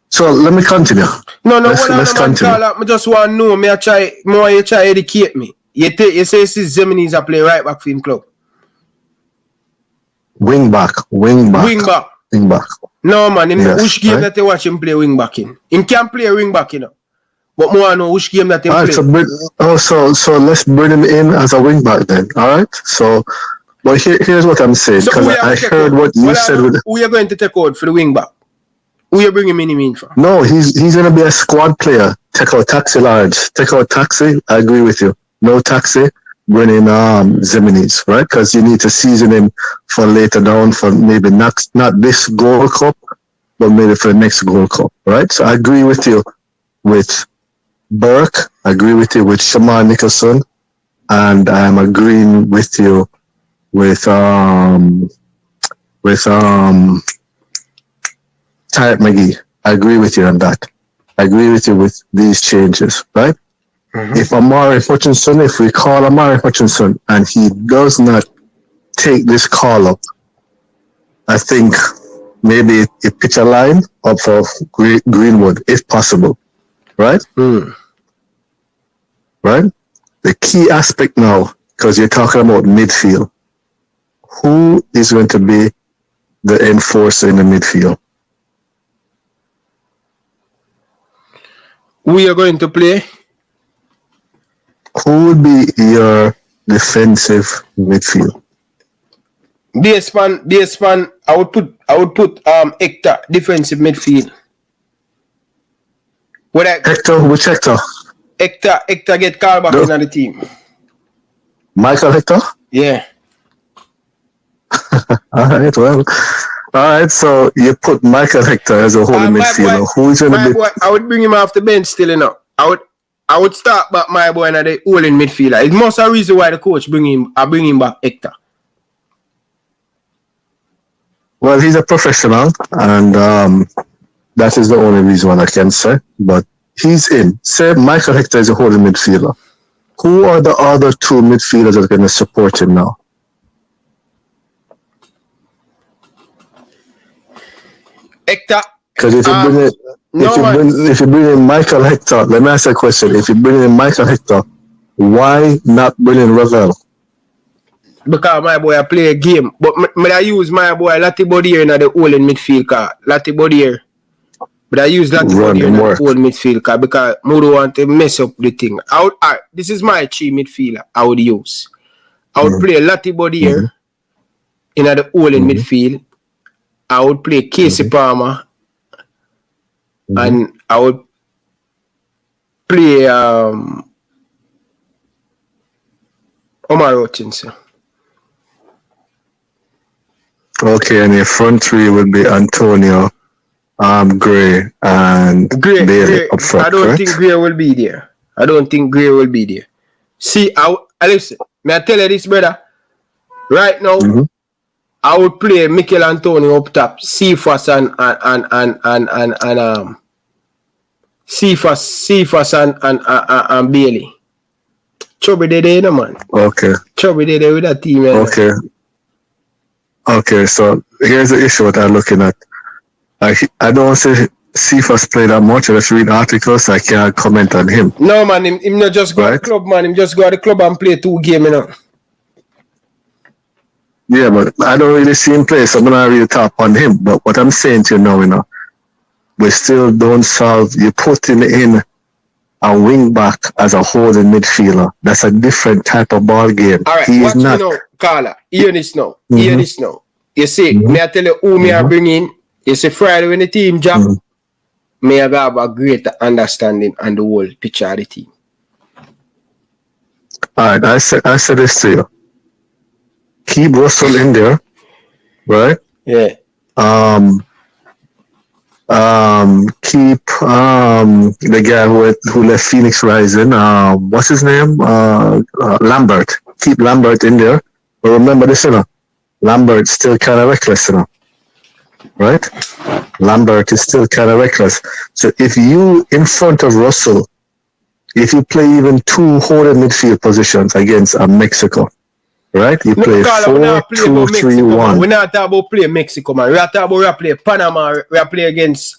So let me continue. Let's continue. I just want to know. I try to educate me. You say Zimenez a play right back for him club. Wing back. No man, Yes, which game right? that you watch him play wing back in? Him can play wing back, you know. But more I know which game that he play. So let's bring him in as a wing back then. All right. So, but here's what I'm saying, because I heard what you said. Who are going to take out for the wing back? Who you bringing him in for? No, he's gonna be a squad player. Take out Taxi Large. Take out Taxi. I agree with you. No Taxi. Bring in Zimenez, right? Because you need to season him for later down, for maybe not this Gold Cup, but maybe for the next Gold Cup, right? So I agree with you with Burke. I agree with you with Shamar Nicholson, and I'm agreeing with you with Tariq McGee. I agree with you on that. I agree with you with these changes, right? Mm-hmm. If we call Amari Hutchinson and he does not take this call up, I think maybe you pitch a line up for Greenwood, if possible, right? Mm. right? The key aspect now, because you're talking about midfield, who is going to be the enforcer in the midfield? We are going to play. Who would be your defensive midfield? Based I would put Hector defensive midfield. Hector, which Hector? Hector get called back in the team. Michael Hector? Yeah. All right, so you put Michael Hector as a holding midfielder. Who is going to be? I would bring him off the bench still enough. I would start back my boy in the holding midfielder. It's most a reason why the coach bring him back Hector. Well, he's a professional, and that is the only reason I can say. But he's in. Say Michael Hector is a holding midfielder. Who are the other two midfielders that are going to support him now? Hector. Because if you bring in Michael Hector, let me ask you a question. If you bring in Michael Hector, why not bring in Ravel? Because my boy I play a game. But I use my boy Lati Bodier in the holding midfield car. Lati Bodier. But I use Lati Bodier in the holding midfield car because I don't want to mess up the thing. This is my 3 midfielder I would use. I would play Lati Bodier in the holding midfield. I would play Casey Palmer. And I would play Omar Hutchinson. Okay, and your front 3 would be Antonio, Gray, and Bailey up front. I don't think Gray will be there. See, listen, may I tell you this, brother? Right now, I would play Mikel Antonio up top, Cephas and Bailey. Chubby there, no man. Okay. Chubby there with that team. Okay. Okay, so here's the issue that I'm looking at. I don't say Cephas play that much. I just read articles, so I can't comment on him. No, man, him not just go to the club, man. Him just go to the club and play 2 games, you know. Yeah, but I don't really see him play, so I'm not really top on him. But what I'm saying to you now, we still don't solve. You put him in a wing back as a holding midfielder. That's a different type of ball game. All right, watch me now, Carla. Hear this now. Hear this now. You see, may I tell you who me I bring in? You see, Friday when the team job, may I have a greater understanding and the whole picture of the team. All right, I said this to you. Keep Russell in there, right? Yeah. Keep the guy who left Phoenix Rising. What's his name? Lambert. Keep Lambert in there. But remember this, Lambert still kind of reckless, right? Lambert is still kind of reckless. So if you in front of Russell, if you play even 2 holding midfield positions against Mexico. Right? You play 4-2-3-1. We're not talking about play Mexico, man. We're talking about play Panama. We're play against.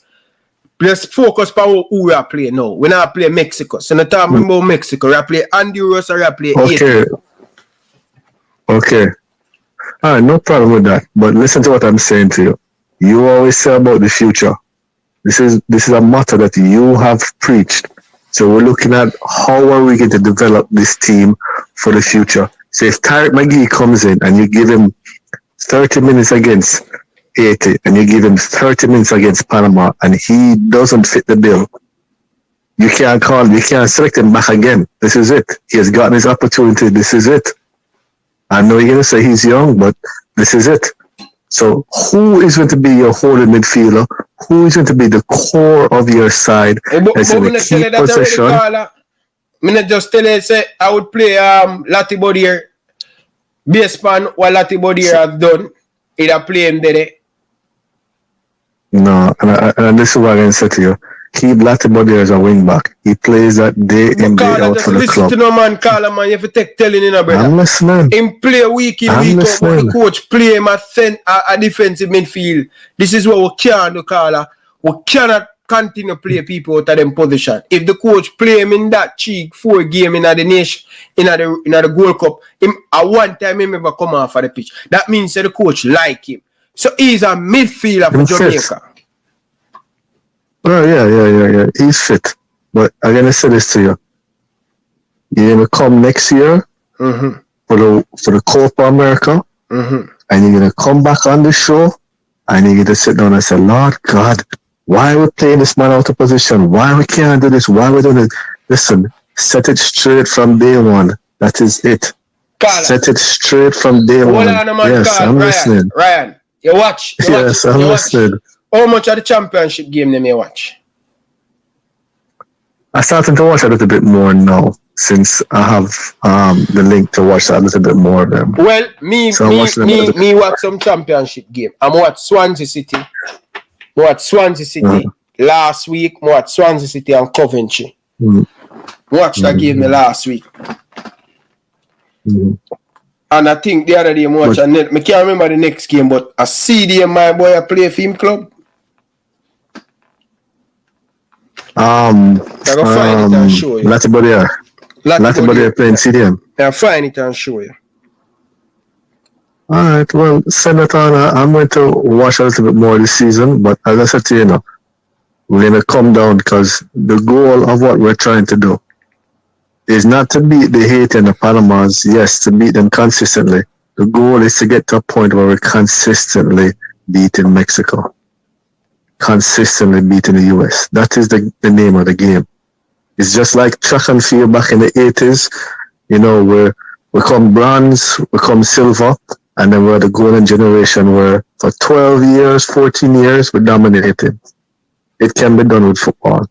Let's focus on who we are playing now. We're not play Mexico. So not talking about Mexico. We play Honduras or we play Okay. Okay. All right, no problem with that. But listen to what I'm saying to you. You always say about the future. This is a matter that you have preached. So we're looking at how are we going to develop this team for the future. So if Tariq McGee comes in and you give him 30 minutes against Haiti and you give him 30 minutes against Panama and he doesn't fit the bill, you can't select him back again. This is it. He has gotten his opportunity. This is it. I know you're going to say he's young, but this is it. So who is going to be your holding midfielder? Who is going to be the core of your side? That's in the key possession. I'm not just tell you, say, I would play Lati Bodier based on what Lati Bodier has done. He'd play him there. No, and this is what I'm going to say to you. Keep Lati Bodier as a wing back. He plays that day in, day out for the club. Listen to no man, Carla, man. You have to take telling in a brother. I'm listening. Him play week in, week out, but the coach play him a defensive midfield. This is what we can't do, Carla. We cannot continue to play people out of them position. If the coach play him in that cheek 4 game in the nation, in the Gold Cup, him at one time him ever come off of the pitch. That means that the coach like him. So he's a midfielder for Jamaica. Oh yeah. He's fit. But I'm gonna say this to you. You're gonna come next year for the Copa America, and you're gonna come back on the show, and you're gonna sit down and say, Lord God, why are we playing this man out of position? Why we can't do this? Why we doing it? Listen, set it straight from day one. That is it. Set it straight from day one. Yes, I'm listening. Ryan, you watch. Yes, I'm listening. How much of the championship game them you watch? I'm starting to watch a little bit more now, since I have the link to watch a little bit more of them. Well, me watch some championship game. I'm watch Swansea City. Last week. I watch Swansea City and Coventry. Watch that game last week. And I think the other day I watch I can't remember the next game, but I see them, my boy, I play for him club. I go find it and show you. Latibody playing CDM. I'll find it and show you. Alright, well, send it on. I'm going to watch a little bit more this season, but as I said to you, we're going to come down because the goal of what we're trying to do is not to beat the Haiti and the Panamas, yes, to beat them consistently. The goal is to get to a point where we're consistently beating Mexico. Consistently beating the US. That is the name of the game. It's just like track and field back in the 80s. We come bronze, we come silver, and then we're the golden generation where for 12 years, 14 years, we dominated. It can be done with football.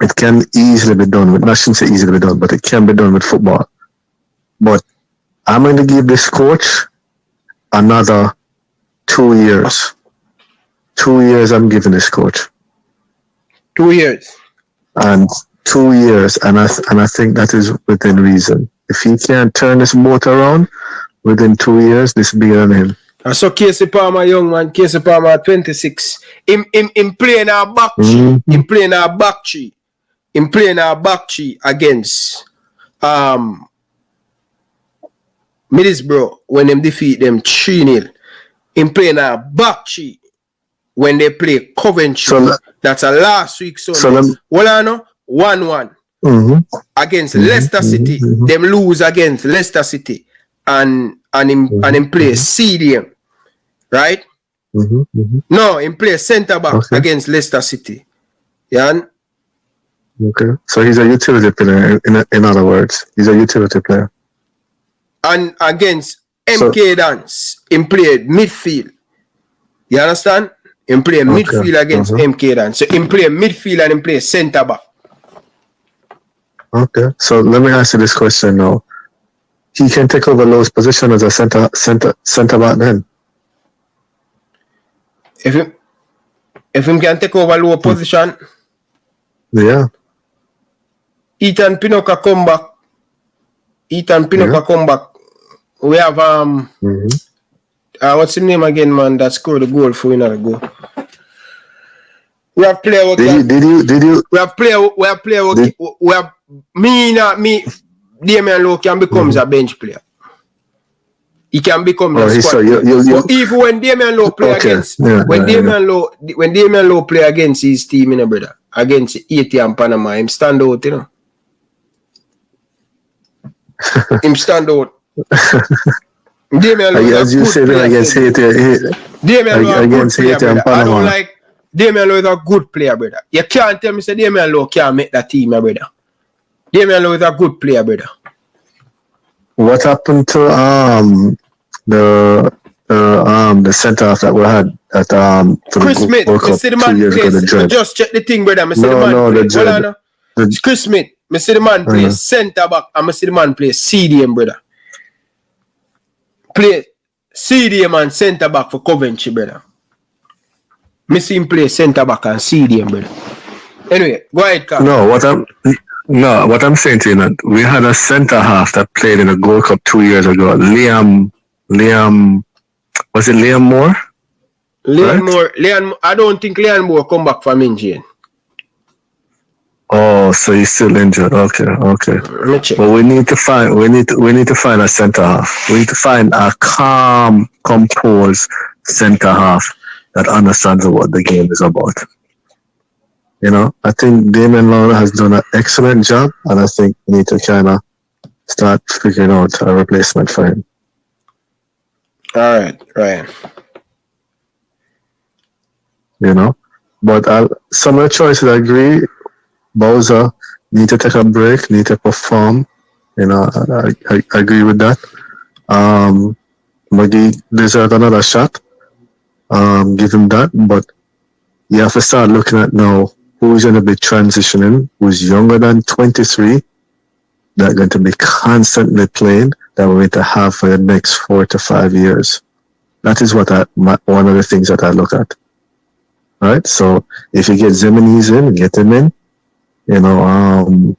It can easily be done with, I shouldn't say easily be done, but it can be done with football. But I'm going to give this coach another 2 years. 2 years I'm giving this coach. 2 years. And 2 years, and I think that is within reason. If he can't turn this boat around within 2 years, this will be on him. I saw Casey Palmer, young man. Casey Palmer, 26. Him playing our back tree. Him playing our back tree. Him playing our back tree against Middlesbrough when them defeat them 3-0. Him playing our back tree when they play Coventry. That's a last week Sunday. 1-1 against Leicester City. Them lose against Leicester City and him play CDM. Right? No, him play centre back against Leicester City. Yeah. Okay. So he's a utility player, in other words. He's a utility player. And against MK Dance, him played midfield. You understand? Him play midfield against MK Dance. So him play midfield and him play centre back. Okay. So let me ask you this question now. He can take over Lowe's position as a centre back then. If him can take over Lowe's position. Yeah. Ethan Pinoca come back. Come back. We have what's his name again, man? That scored the goal for another goal. We have player. Did you? We have player. We have me. Damian Lowe can become a bench player. He can become a squad player. Even when Damian Lowe play against, when Damian Lowe play against his team, brother, against Haiti and Panama, him stand out, him stand out. Damian Lowe as you said against Haiti, against Haiti and Panama. I don't like Damian Lowe is a good player, brother. You can't tell me say Damian Lowe can't make that team, brother. Damian Lowe is a good player, brother. What happened to the centre half that we had at Chris Smith? I see the man plays. Just check the thing, brother. I see the man Chris Smith. I see the man play centre back and I see the man play CDM, brother. Play CDM and centre back for Coventry, brother. I see him play centre back and CDM, brother. Anyway, go ahead, Carl. What I'm saying to you, that we had a centre half that played in the Gold Cup 2 years ago. Liam, was it Liam Moore? Leon, I don't think Leon Moore come back from injury. Oh, so he's still injured. Okay. But we need to find a center half. We need to find a calm, composed center half that understands what the game is about. You know, I think Damien Lawler has done an excellent job, and I think we need to kind of start figuring out a replacement for him. All right, Ryan. You know, but some of the choices I agree. Bowser need to take a break, need to perform. You know, I agree with that. McGee deserves another shot. Give him that, but you have to start looking at now who's going to be transitioning, who's younger than 23, that are going to be constantly playing, that we're going to have for the next 4 to 5 years. That is what one of the things that I look at. All right, so if you get Zimenis in, get him in. You know,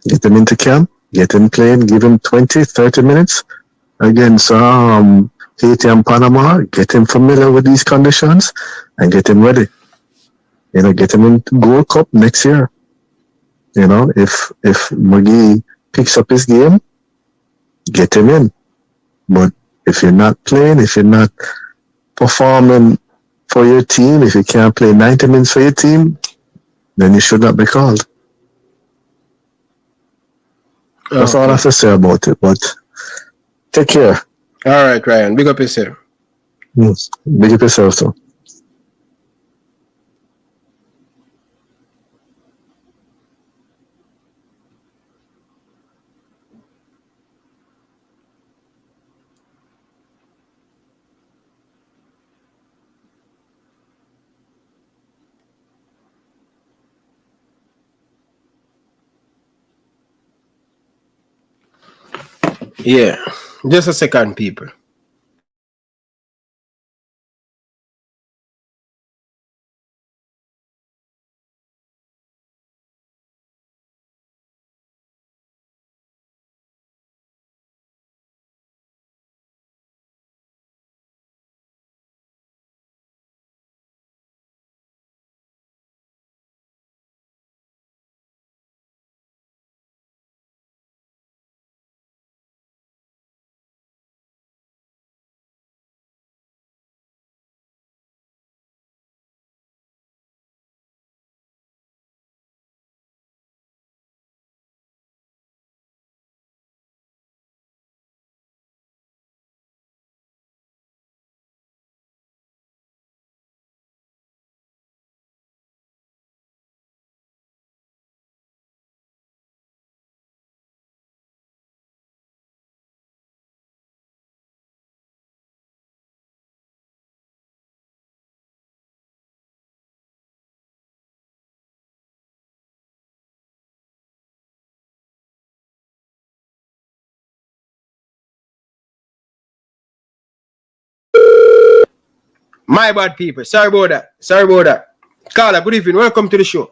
get him into camp, get him playing, give him 20, 30 minutes against Haiti and Panama, get him familiar with these conditions and get him ready. You know, get him in Gold Cup next year. You know, if McGee picks up his game, get him in. But if you're not playing, if you're not performing for your team, if you can't play 90 minutes for your team, then you should not be called. That's all I have to say about it, but take care. All right, Ryan. Big up yourself. Big up yourself, too. Yeah, just a second, people. My bad, people. Sorry about that. Carla, good evening. Welcome to the show.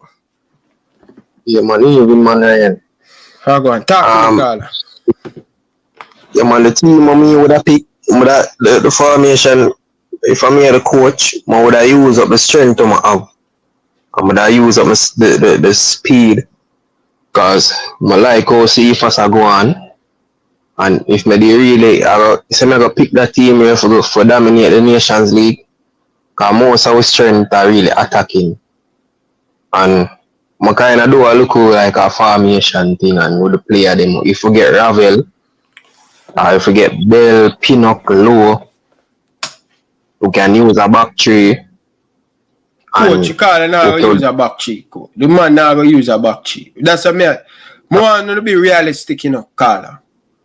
Yeah, man. Even man, Ryan. How go on? Talk to me, Carla. Yeah, man. The team, I would have picked the formation. If I'm here, the coach, I would have used up the strength I have. I would have used up the speed. Because I like how CFS are go on. And if me really, I'm going to pick that team here for dominate the Nations League. Because most of our strength are really attacking. And I kind of do a look like a formation thing and with the player them. If we get Ravel, or if we get Bell, Pinnock, Low, we can use a back three. Coach, Carla now use a back three. The man now going to use a back three. That's what I want to be realistic, you know, Carla.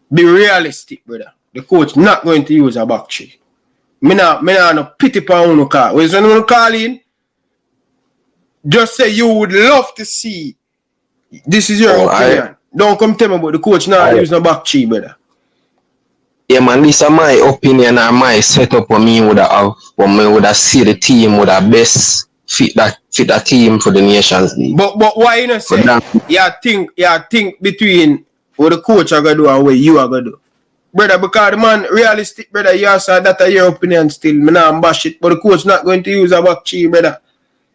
Be realistic, brother. The coach not going to use a back three. Me not no pity for you call. When you call in, just say you would love to see. This is your opinion. Don't come tell me about the coach now using a back three, brother. Yeah, man, this is my opinion and my setup for me would have see the team would have best fit that team for the Nations League. But why you not say you think between what the coach are gonna do and what you are gonna do? brother, because the man realistic, brother. Yes, that's your opinion still. Me not bash it, but the coach not going to use a back three, brother.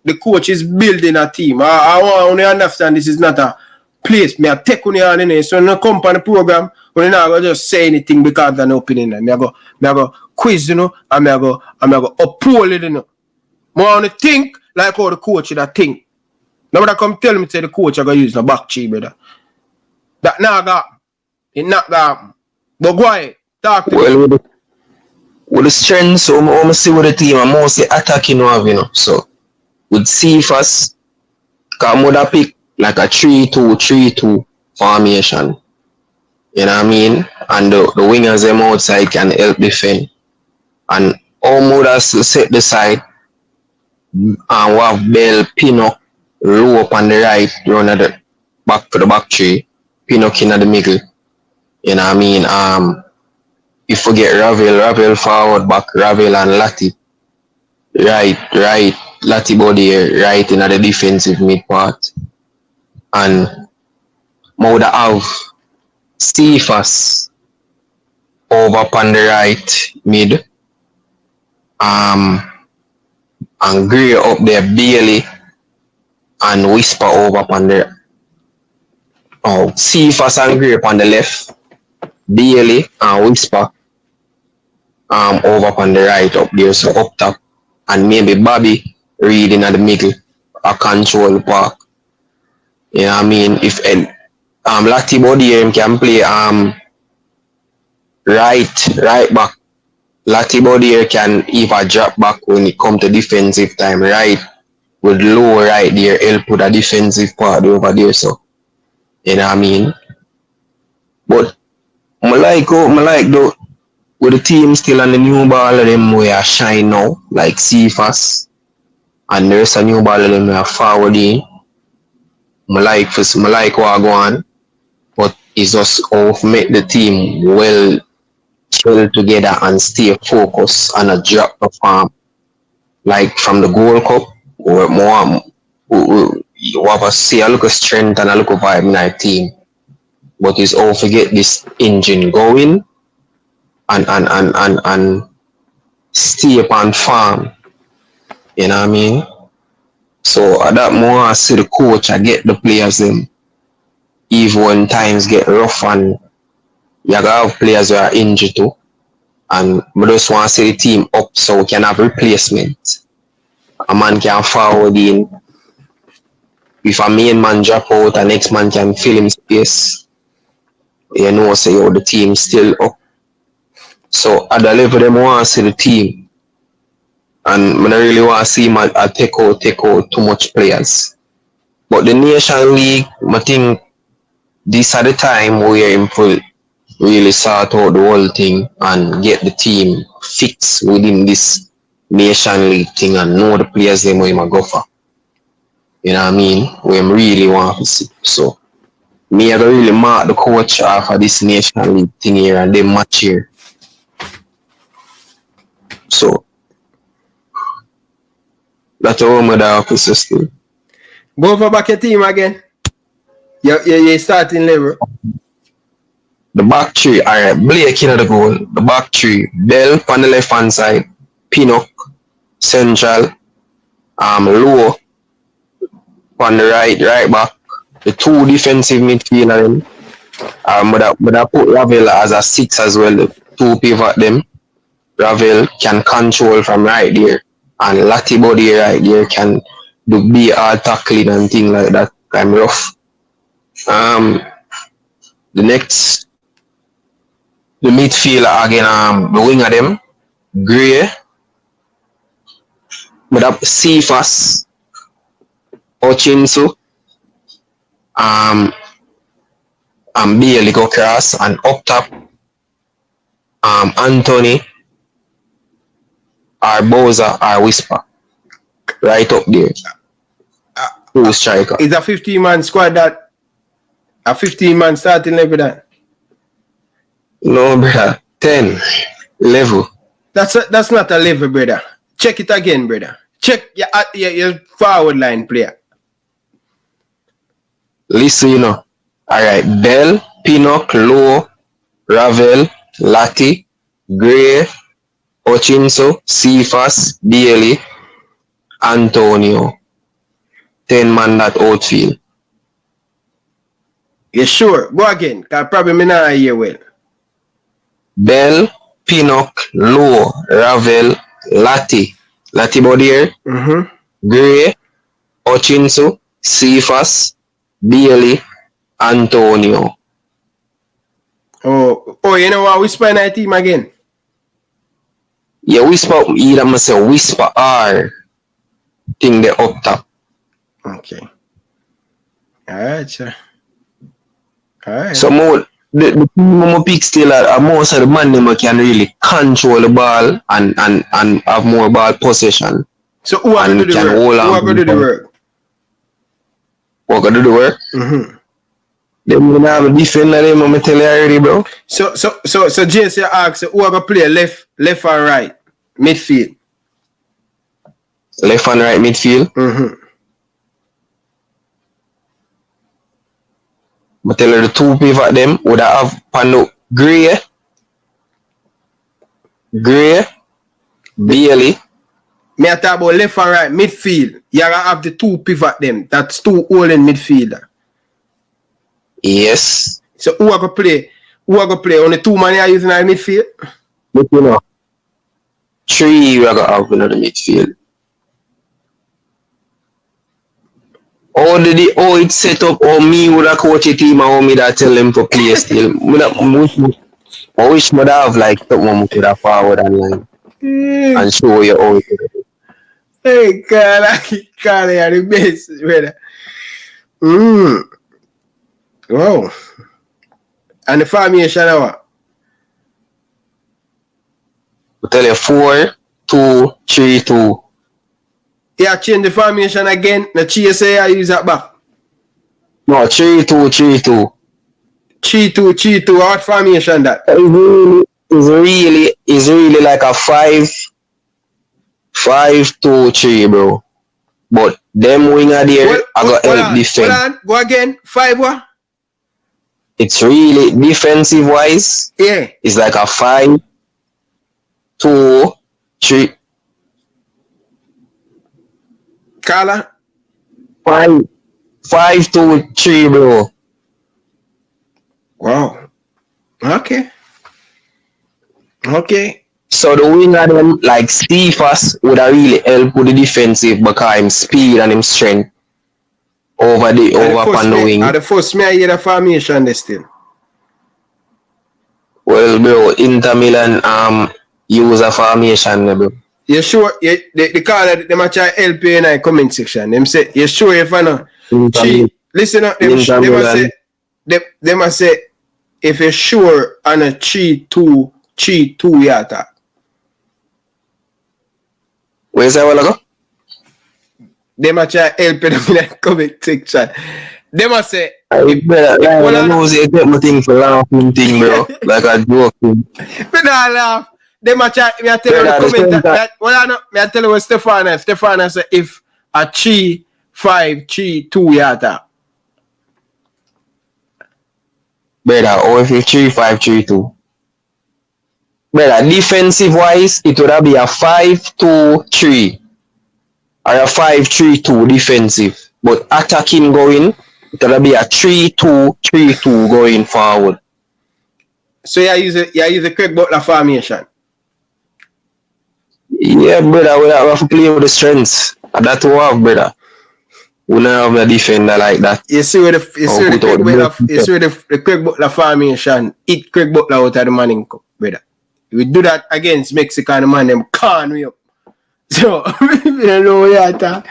The coach is building a team. I want to understand this is not a place. Me I take on your in so no come on the program. When not go just say anything because of an opinion. Me I go quiz, you know, and me I go uphold it, you know. I want to think like how the coach should think. Nobody come tell me say the coach I go use the back three, brother. That not got it not got. But go ahead, talk to me. With the strength, so I see with the team, I'm mostly attacking, you know. So with CFAS, I would pick like a 3-2-3-2 formation. You know what I mean? And the wingers them outside can help defend. And all mothers set the side and we have Bell, Pinnock, low up on the right, run at the back for the back three, Pinnock in the middle. You know what I mean? You forget Ravel forward back, Ravel and Lati. Right, Lati body right in the defensive mid part. And I would have Cephas over on the right mid. And Gray up there, Bailey and Whisper over on the Cephas and Gray on the left, Bailey and Whisper over on the right up there, so up top, and maybe Bobby reading at the middle, a control park. You know what I mean? If Lati body can play right back. Lati body can even drop back when it come to defensive time, right? With low right there, help with a defensive part over there, so you know what I mean? But I like though with the team still on the new ball of them where shine now, like Cephas, and there's a new ball of them where forward in. I like what I go on, but it's just how to make the team well chill together and stay focused and a drop the farm. Like from the Gold Cup, or more you have a see a look of strength and a look of vibe in our team. But it's all to get this engine going and stay upon farm. You know what I mean? So at that more I see the coach, I get the players them. Even when times get rough and you have players who are injured too. And I just want to see the team up so we can have replacement. A man can forward in. If a main man drop out, the next man can fill him space. You know, say the team still up. So at the level them want to see the team. And I don't really want to see him take out too much players. But the Nation League, I think this at the time where him could really sort out the whole thing and get the team fixed within this Nation League thing and know the players them where him go for. You know what I mean? Where him really want to see. So me I really mark the coach off of this Nation League thing here and they match here. So that's all my officer still. Go over back your team again. You're starting level. The back three, alright, Blake in the goal. The back three, Bell on the left hand side, Pinnock, Central, Low on the right back. The two defensive midfielders. But I put Ravel as a 6 as well. The two pivot them. Ravel can control from right there. And Lati body right there can do be hard tackling and things like that. I'm rough. The midfielder again, the wing of them, Gray, but up Cephas, Ochinsu, and Bailey go cross, and up top, Anthony, or Bowser, or Whisper, right up there. Who striker? It's a 15-man squad that a 15-man starting level that. No, brother. 10 level. That's not a level, brother. Check it again, brother. Check your forward line player. Listen, you know. Alright, Bell, Pinnock, Low, Ravel, Lati, Gray, Ochinso, Cephas, Bailey, Antonio. 10 man that outfield. You sure? Go again, cause probably me not hear well. Bell, Pinnock, Low, Ravel, Lati body here. Gray, Ochinso, Cephas, Bailey, Antonio. Oh, you know what? Whisper in our team again. Yeah, Whisper, either must say Whisper R. Thing they up top. Okay. Alright, sir. Alright. So more the team pick still are most of the man them can really control the ball and have more ball possession. So who are going to do the work? Who are going to do the work? Who are going to do the work? Them gonna have a defender them, I'm tell you already, bro. So James, you ask who are going to play left and right midfield? Left and right midfield. I tell you the two pivot them would have Pando Gray, Bailey. Me I talk about left and right midfield. You gotta have the two pivot them. That's two holding midfielder. Yes. So who are gonna play? Only two man are using our midfield? But you know, 3 we are gonna have in the midfield. How it's set up, or me would have coach a team and how me that tell them to play still. I wish me have like someone could have forward and line and show you how it is. Hey, God, you're the best, brother. Wow. And the formation now? I tell you 4-2-3-2. Yeah, change the formation again. The CSA I use that back. No, 3-2-3-2. 3-2-3-2. What formation that? It's really like a 5-2-3, bro. But them winger there, I got help defend. Hold on, go again. 5 what? It's really defensive wise. Yeah. It's like a 5-2-3. Carla? 5-2-3, bro. Wow. Okay. So the winger them like Cephas would have really help with the defensive because him speed and him strength over on the wing. At the first me I hear the formation they still. Well, bro, Inter Milan use a formation, bro. You sure? The call that them a try help you in the comment section. Them say, you sure if I know? Listen up, them must say, if you're sure on a 3-2 yata. Where's that one go? Them a try help you in the comment section. Them a say, I know they get my thing for laughing thing, bro. Like a joke thing. Me not laugh. Them a try, me a tell you the comment. Me a tell you what Stefano say, if a 3-5-3-2 yata. Brother, or if it's 3-5-3-2. Brother, defensive wise, it would be a 5-2-3 or a 5-3-2 defensive. But attacking going, it would be a 3-2-3-2 going forward. So you use a Craig Butler formation? Yeah, brother, we have to play with the strengths. That's what we have, brother. We don't have a defender like that. You see where the Craig Butler formation hit Craig Butler out of the Manning Cup, brother. We do that against Mexico and the man them can we up. So you don't know what you're talking.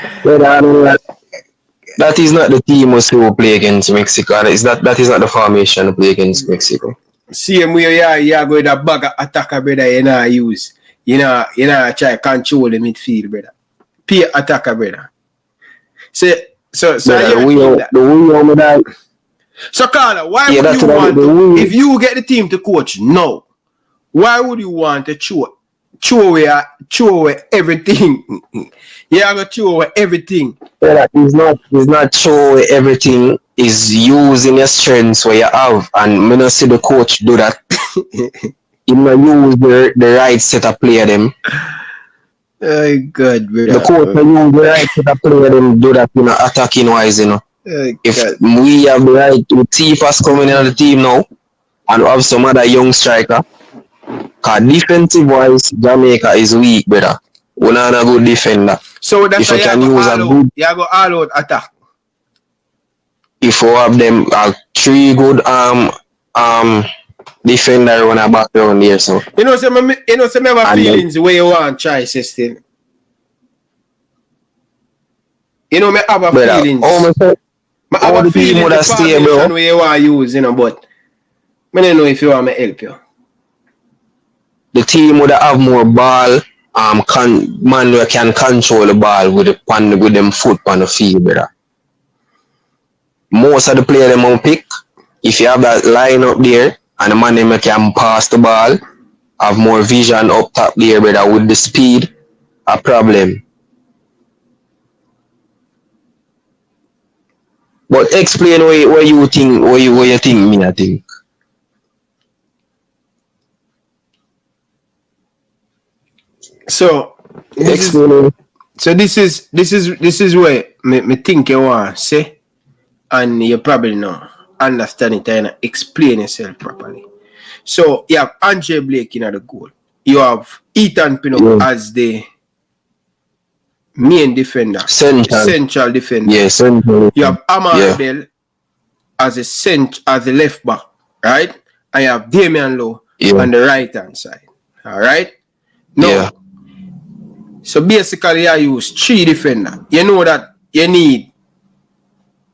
That is not the team who play against Mexico. That is not the formation to play against Mexico. Same way you go with a bag of attacker, brother, you know use. You know try control the midfield, brother. Pay attacker, brother. So Carla, why would you want to, if you get the team to coach now, why would you want to throw away everything? You have to throw away everything. Yeah, it's not throw away everything. It's using your strengths where you have, and me not see the coach do that. him not use the right set of player them. Oh, God, brother. The coach not use the right set of player them do that, you know, attacking wise, you know. Oh, If God. we have the right with Tifas coming in on the team now, and we have some other young striker, cause defensive wise, Jamaica is weak, brother. We not a good defender. So that's If why you can use a good, you go all out attack. if you have them 3 good defender on a background here, so. You know, some me have And feelings where you want try system. You know, me have a brother, feelings. how I have the a team feeling would the have stayed, formation bro? where you want to use, you know, but I don't know if you want me help you. The team would have more ball, man who can control the ball with them foot on the field, brother. Most of the players them will pick, if you have that line up there, and the man them can pass the ball, have more vision up top there, brother, with the speed, a problem. But explain what you think, what you think me, I think. So this is where me think you want to say, and you probably know understand it and explain yourself properly. So you have Andre Blake in the goal. You have Ethan Pinnock as the main defender, central defender. Yeah, central. You have Amar Bell as a left back, right? And you have Damian Lowe on the right hand side. All right. Now, so basically, I use 3 defenders. You know that you need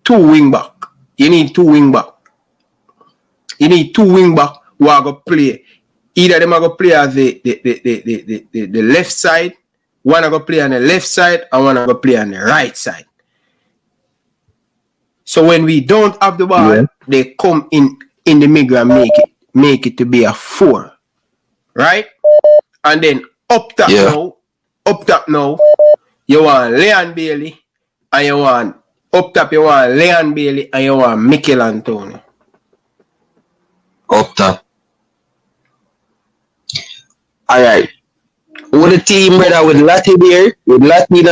2 wing back. You need 2 wing back. You need 2 wing back who are going to play. Either them are going to play as the left side, one are going to play on the left side, and one are going to play on the right side. So when we don't have the ball, they come in the middle and make it to be a 4. Right? And then up top now, you want Leon Bailey, and you want up top, you want Leon Bailey, and you want Mikel Antonio. Up top. Alright. With the team, brother, with Lati there, with Lati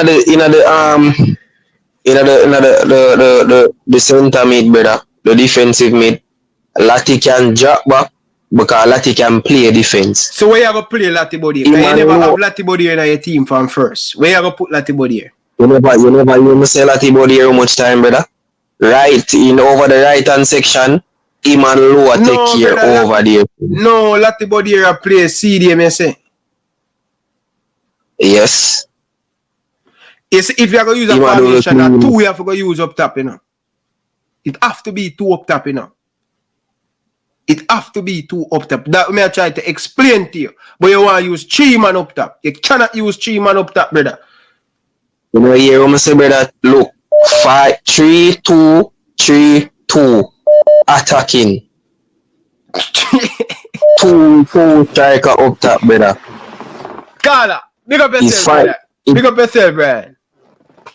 the center mid, brother, the defensive mid, Lati can drop back because Lati can play defense. So where you going to play Lati body? You never have Lati body in your team from first. Where you going to put Lati body here? You never hear me say Lati body here how much time, brother? Right, over the right hand section, him and Loa take care over there. No, Lati body here play CDM, you say? Yes. Yes, if you're going to use a formation, that 2 you have to go use up top, you know. It have to be 2 up top, you know. It have to be 2 up top. That may I try to explain to you. But you want to use 3 man up top. You cannot use 3 man up top, brother. You know, here I'm say, brother, look, 5-3-2-3-2 attacking. 2 striker up top, brother. Carla, big up yourself, brother. Big up yourself, brother.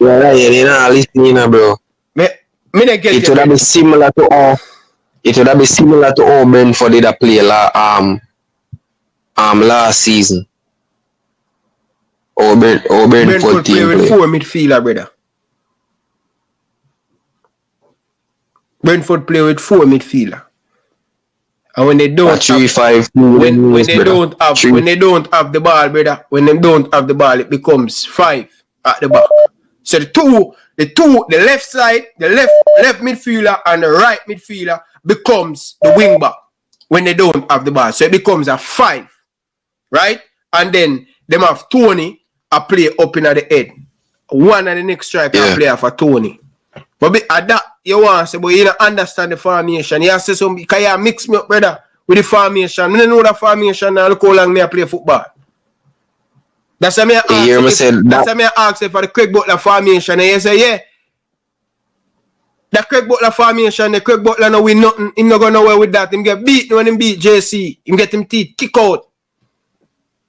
Yeah, you're not listening, bro. It would have been similar to all. It would have been similar to all Brentford did play last season. Brentford play with 4 midfielder, brother. Brentford play with 4 midfielder. And when they don't when they don't have the ball, brother, when they don't have the ball, it becomes 5 at the back. So the left side, the left midfielder and the right midfielder becomes the wing back when they don't have the ball. So it becomes a 5. Right? And then them have Tony a play up in the head. One of the next striker play for Tony. But at that you want to say, but you don't understand the formation. You have to say something, because you mix me up, brother, with the formation. I don't know the formation now. Look how long I play football. That's why I ask you for the Craig Butler formation. And you say, yeah. The Craig Butler formation, the Craig Butler no win nothing. He's not going nowhere with that. He get beat when he beat JC. He get him teeth kick out.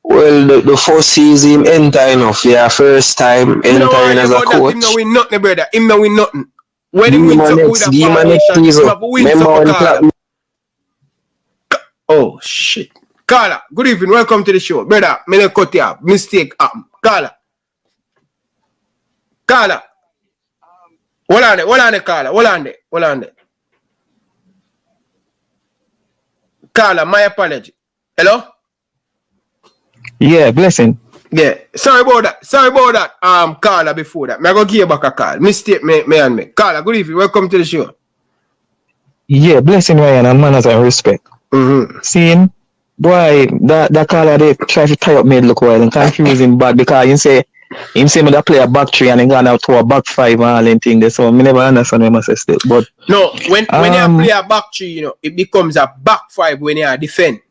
Well, the first season enter enough. Yeah, first time entering as a coach. Him no win nothing, brother. Him no win nothing. When he wins up with a formation, he have to win some. Oh, shit. Carla, good evening. Welcome to the show. Brother, me cut you up. Mistake happen. Carla. Hold on there, Carla. Hold on there. Carla, my apology. Hello? Yeah, blessing. Yeah. Sorry about that. Carla, before that. I'm going to give you back a call. Mistake me and me. Carla, good evening. Welcome to the show. Yeah, blessing Ryan and manners and respect. Seeing, boy, that Carla they try to tie up me look wild and confusing bad because him say me that play a back three and then gone out to a back five and all them things there. So me never understand what I must say. But no, when you play a back three, you know, it becomes a back five when you defend.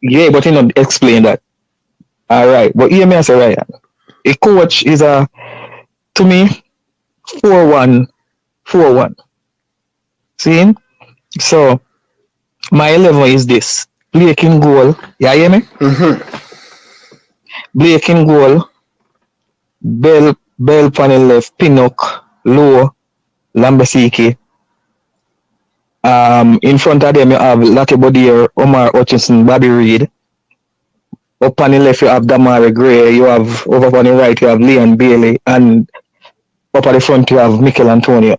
Yeah, but you know, explain that. Alright, but hear me as a Ryan. A coach is to me 4-1. See? So my 11 is this. Blake in goal. You hear me? Blake in goal. Bell on the left. Pinnock. Low. Lambasiki. In front of them you have Lottie Bodier, Omar Hutchinson, Bobby Reed. Up on the left you have Damari Gray. You have over on the right you have Leon Bailey. And up at the front you have Mikel Antonio.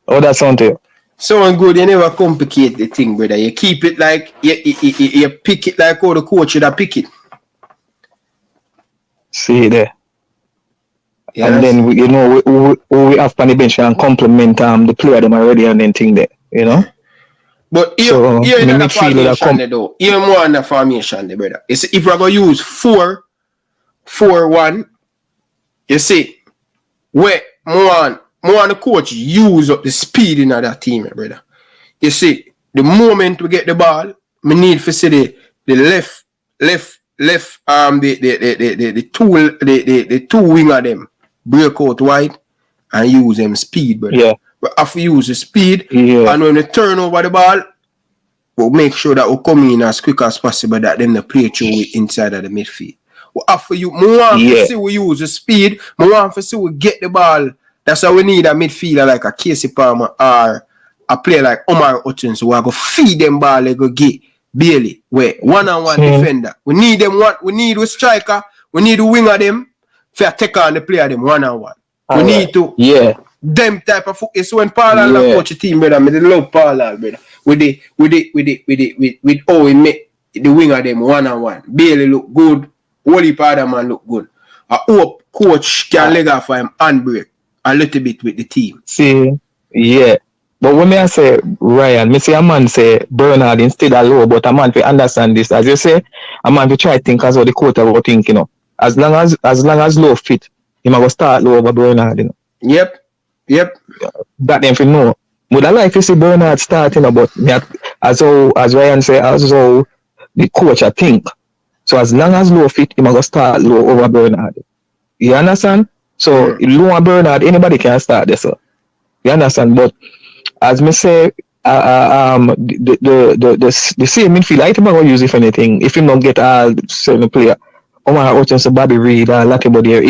How that sound to you? So good, you never complicate the thing, brother. You keep it like you pick it like how the coach should have pick it. See there. Yes. And then we have on the bench and compliment the player them already and then thing there, you know. But here in the formation there though. Even more in the formation there, brother. You see, if we're gonna use 4-4-1, you see, where more the coach use up the speed in that team, brother. You see, the moment we get the ball, we need to see the left the two winger them break out wide and use them speed, brother. Yeah. We have to use the speed, and when we turn over the ball, we'll make sure that we come in as quick as possible that then the play through inside of the midfield. We have to see we use the speed, we want to see we get the ball. That's why we need a midfielder like a Casey Palmer or a player like Omar Hutchinson who are going to feed them ball they go get Bailey. Where one-on-one defender. We need them we need a striker, we need a winger them for take on the player them one-on-one. We need to them type of football. So when Paul and coach the team, brother, I love Paul, brother. With how we make the winger them one-on-one. Bailey look good, Wally Paderman look good. I hope coach can leg off for him handbrake a little bit with the team. See, yeah. But when I say Ryan, me say a man say Bernard instead of low, but a man to understand this. As you say, a man to try to think as how the coach about think, you know. As long as low fit, he might go start low over Bernard, you know. Yep. That them for know. Would I like to see Bernard starting about as Ryan say, as how the coach I think. So as long as low fit, he might go start low over Bernard. You understand? So low and Bernard, anybody can start this. So. You understand? But as me say, the same midfield, I think I'm going to use if anything. If you don't get a certain player, Omar Hutchinson, Bobby Reed, Lottie Bodier.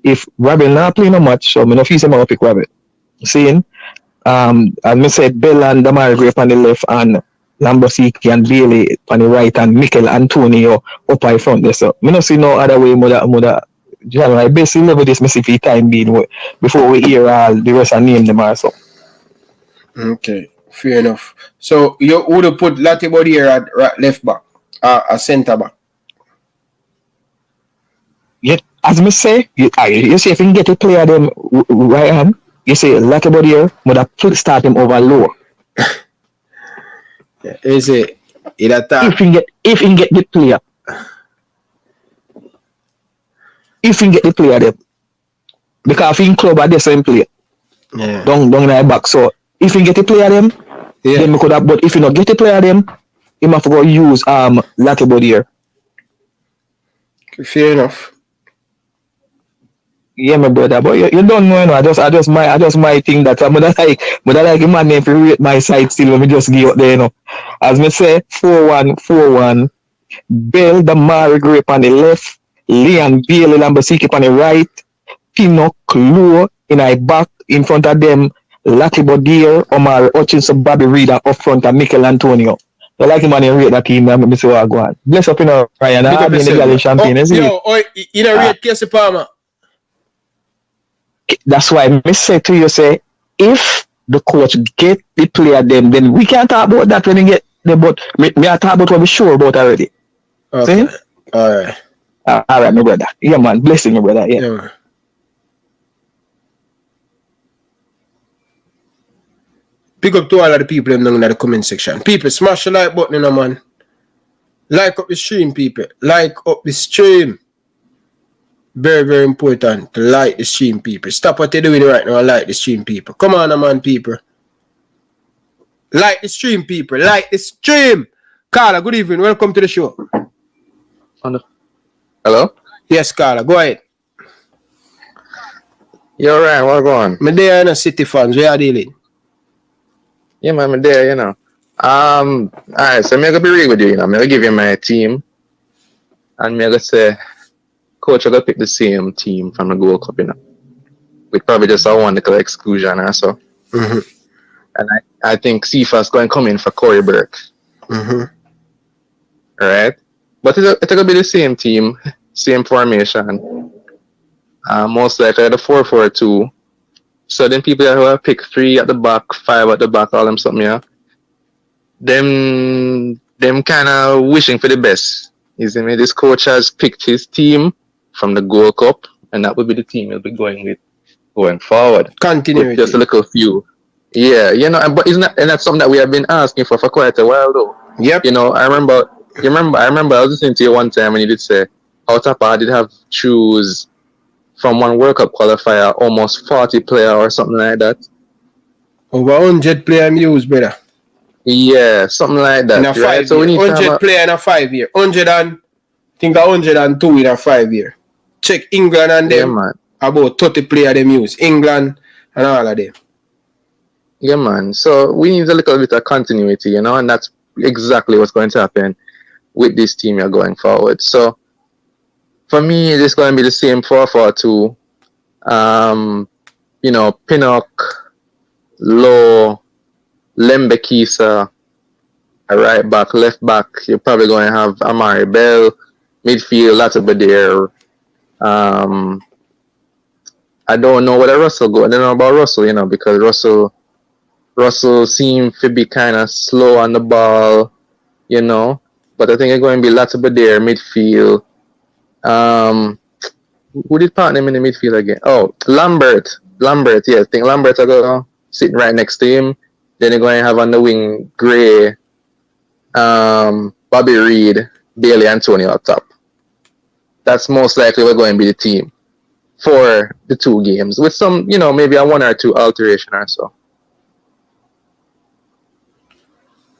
If Rabel not playing a match, so I'm not going to pick Rabel. Seeing, as me said, Bell and Damari Gray on the left and Lambosiki and Bailey on the right and Mikel Antonio up in front there. So I don't see no other way mother. I basically level this messy time being before we hear all the rest and name them also. Okay, fair enough. So you would have put Lottie Bodier at left back, a centre back. Yeah, as me say, you see if you can get a player them Ryan, you say Lottie Bodier would have start him over low. Yeah, is it if you can get the player. If you get the player them. Because in club are the same player. Yeah. Down in the back. So if you get the player them, then we could have, but if you not get the player them, you have to go use Lottie Bodier. Fair enough. Yeah, my brother, but you don't know, you know. I just might think that I'm like a man name to rate my side still when we just give up there, you know. As me say, 4-1-4-1. Bell Damari Gray on the left, Leon Bailey Lambosiki on the right, Pinnock Low in the back, in front of them, Lottie Bodier, Omar Hutchinson, Bobby Reed up front, and Mikel Antonio. I like him and you rate that team, I'm going to say what I go on. Bless up, Ryan. Big up I've been the yourself, Galley man. champion, isn't it? You don't rate Casey Palmer. That's why I say to you, if the coach get the player then we can talk about that when he get the but me I talk about what we're sure about already. Okay. See? Alright. Alright, my brother. Yeah, man. Blessing, my brother. Yeah. Man. Pick up to all of the people in the comment section. People, smash the like button, man. Like up the stream, people. Like up the stream. Very, very important to like the stream, people. Stop what you're doing right now and like the stream, people. Come on, man, people. Like the stream, people. Like the stream. Carla, good evening. Welcome to the show. Hello? Yes, Carla. Go ahead. You're right. What's going on? I'm there in the city fans. Where are you dealing? Yeah, man. I'm there, Alright, so I'm going to be real with you, I'm going to give you my team. And I'm going to say, Coach, I'm going to pick the same team from the Gold Cup, with probably just a one little exclusion or so. Mm-hmm. And I think CFA's going to come in for Corey Burke. Mm-hmm. Right? But it's going to be the same team, same formation. Most likely the 4-4-2. So then people who have pick 3 at the back, 5 at the back, all them something, yeah. Them kind of wishing for the best. You see me? This coach has picked his team from the Gold Cup, and that will be the team he'll be going with going forward. Continuity. Just a little few. Yeah, but isn't that, and that's something that we have been asking for quite a while though. Yep. I remember I was listening to you one time and you did say how Tapa did have choose from one World Cup qualifier almost 40 player or something like that. Over 100 player use, brother. Yeah, something like that. In a 5 right? year. So we need 100 player in a 5 year. 102 in a 5 year. Check England and them. Man. About 30 player them use. England and all of them. Yeah, man. So we need a little bit of continuity, and that's exactly what's going to happen with this team here going forward. So for me, it's going to be the same 4-4-2. Pinnock, Low, Lembekisa, a right back, left back. You're probably going to have Amari Bell, midfield, Latabadir. I don't know whether Russell go. I don't know about Russell, because Russell seemed to be kind of slow on the ball, But I think it's going to be Latabadir, midfield. Who did partner him in the midfield again? Oh, Lambert, yeah. I think Lambert are going sitting right next to him. Then they're going to have on the wing Gray, Bobby Reed, Bailey Antonio up top. That's most likely we're going to be the team for the 2 games with some, maybe a 1 or 2 alteration or so.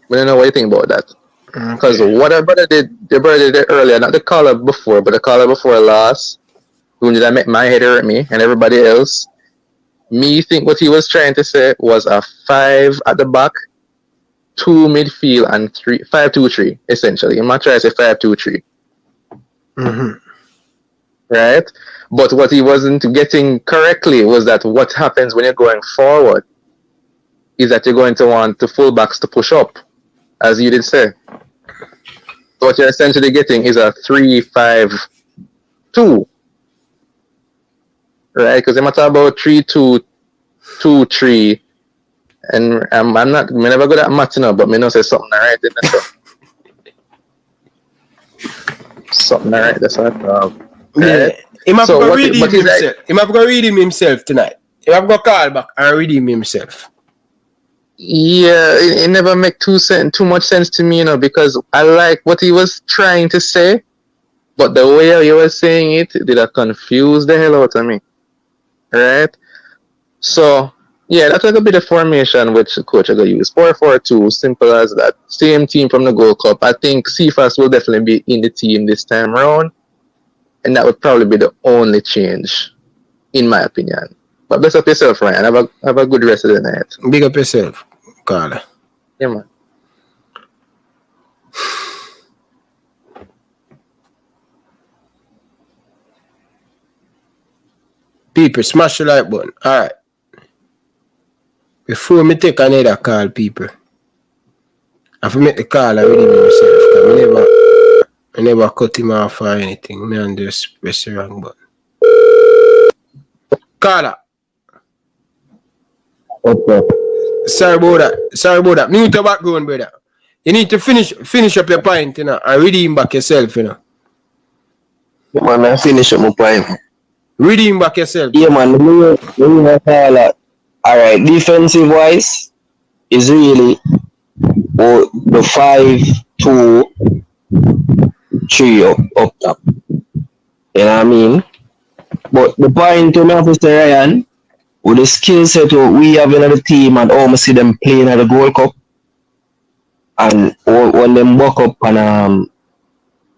We don't know what you think about that. Because what our brother did earlier, not the caller before, but the caller before last, who did I make my head hurt me and everybody else. Me think what he was trying to say was a 5 at the back, 2 midfield, and 5-2-3, essentially. I'm not trying to say 5-2-3. Mm-hmm. Right? But what he wasn't getting correctly was that what happens when you're going forward is that you're going to want the fullbacks to push up, as you did say. So what you're essentially getting is a 3-5-2. Right? Because I'm talking about 3-2-2-3. And I'm never good at math, but I know say something right in that. Something right, that's what I thought. Right? He might go redeem himself. He might go redeem himself tonight. He might go call back and redeem himself. Yeah, it never make too much sense to me, because I like what he was trying to say, but the way he was saying it did confuse the hell out of me. Right? So yeah, that's like a bit of formation which the coach is going to use. 4-4-2, simple as that. Same team from the Gold Cup. I think CFAS will definitely be in the team this time around. And that would probably be the only change, in my opinion. But bless up yourself, Ryan. Have a good rest of the night. Big up yourself, Carla. Yeah, man. People, smash the like button. Alright. Before me take another call, people, I have to make the call already myself. I never cut him off or anything. Me and just press the wrong button. Caller. Okay. Sorry about that. Mute your background, brother. You need to finish up your point, you know, and redeem back yourself, you know. Man, I finish up my point. Redeem back yourself. Yeah, man. Alright, defensive wise is really the 5-2-3 up top. You know what I mean? But the point to me, Mr. Ryan, with the skill set we have in the team and how I see them playing at the Gold Cup, and when them buck up and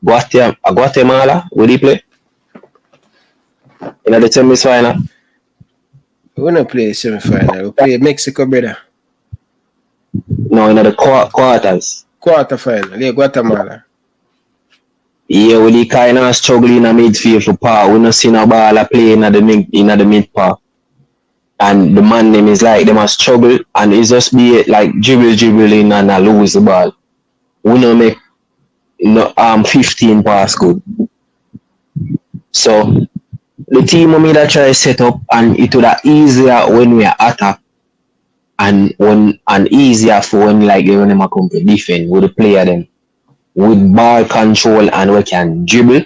Guatemala, would he play? In the semi-final? We don't play the semi-final. We play Mexico, brother. No, in the quarters. Quarter-final. Yeah, Guatemala. Yeah, we the kind of struggling in the midfield for power. We don't see no ball playing in the mid part. And the man name is like them a struggle and it's just be like dribbling and I lose the ball. We don't make 15 pass good. So the team me that try to set up and it would have easier when we attack and easier for when like when them come to defend with the player them with ball control and we can dribble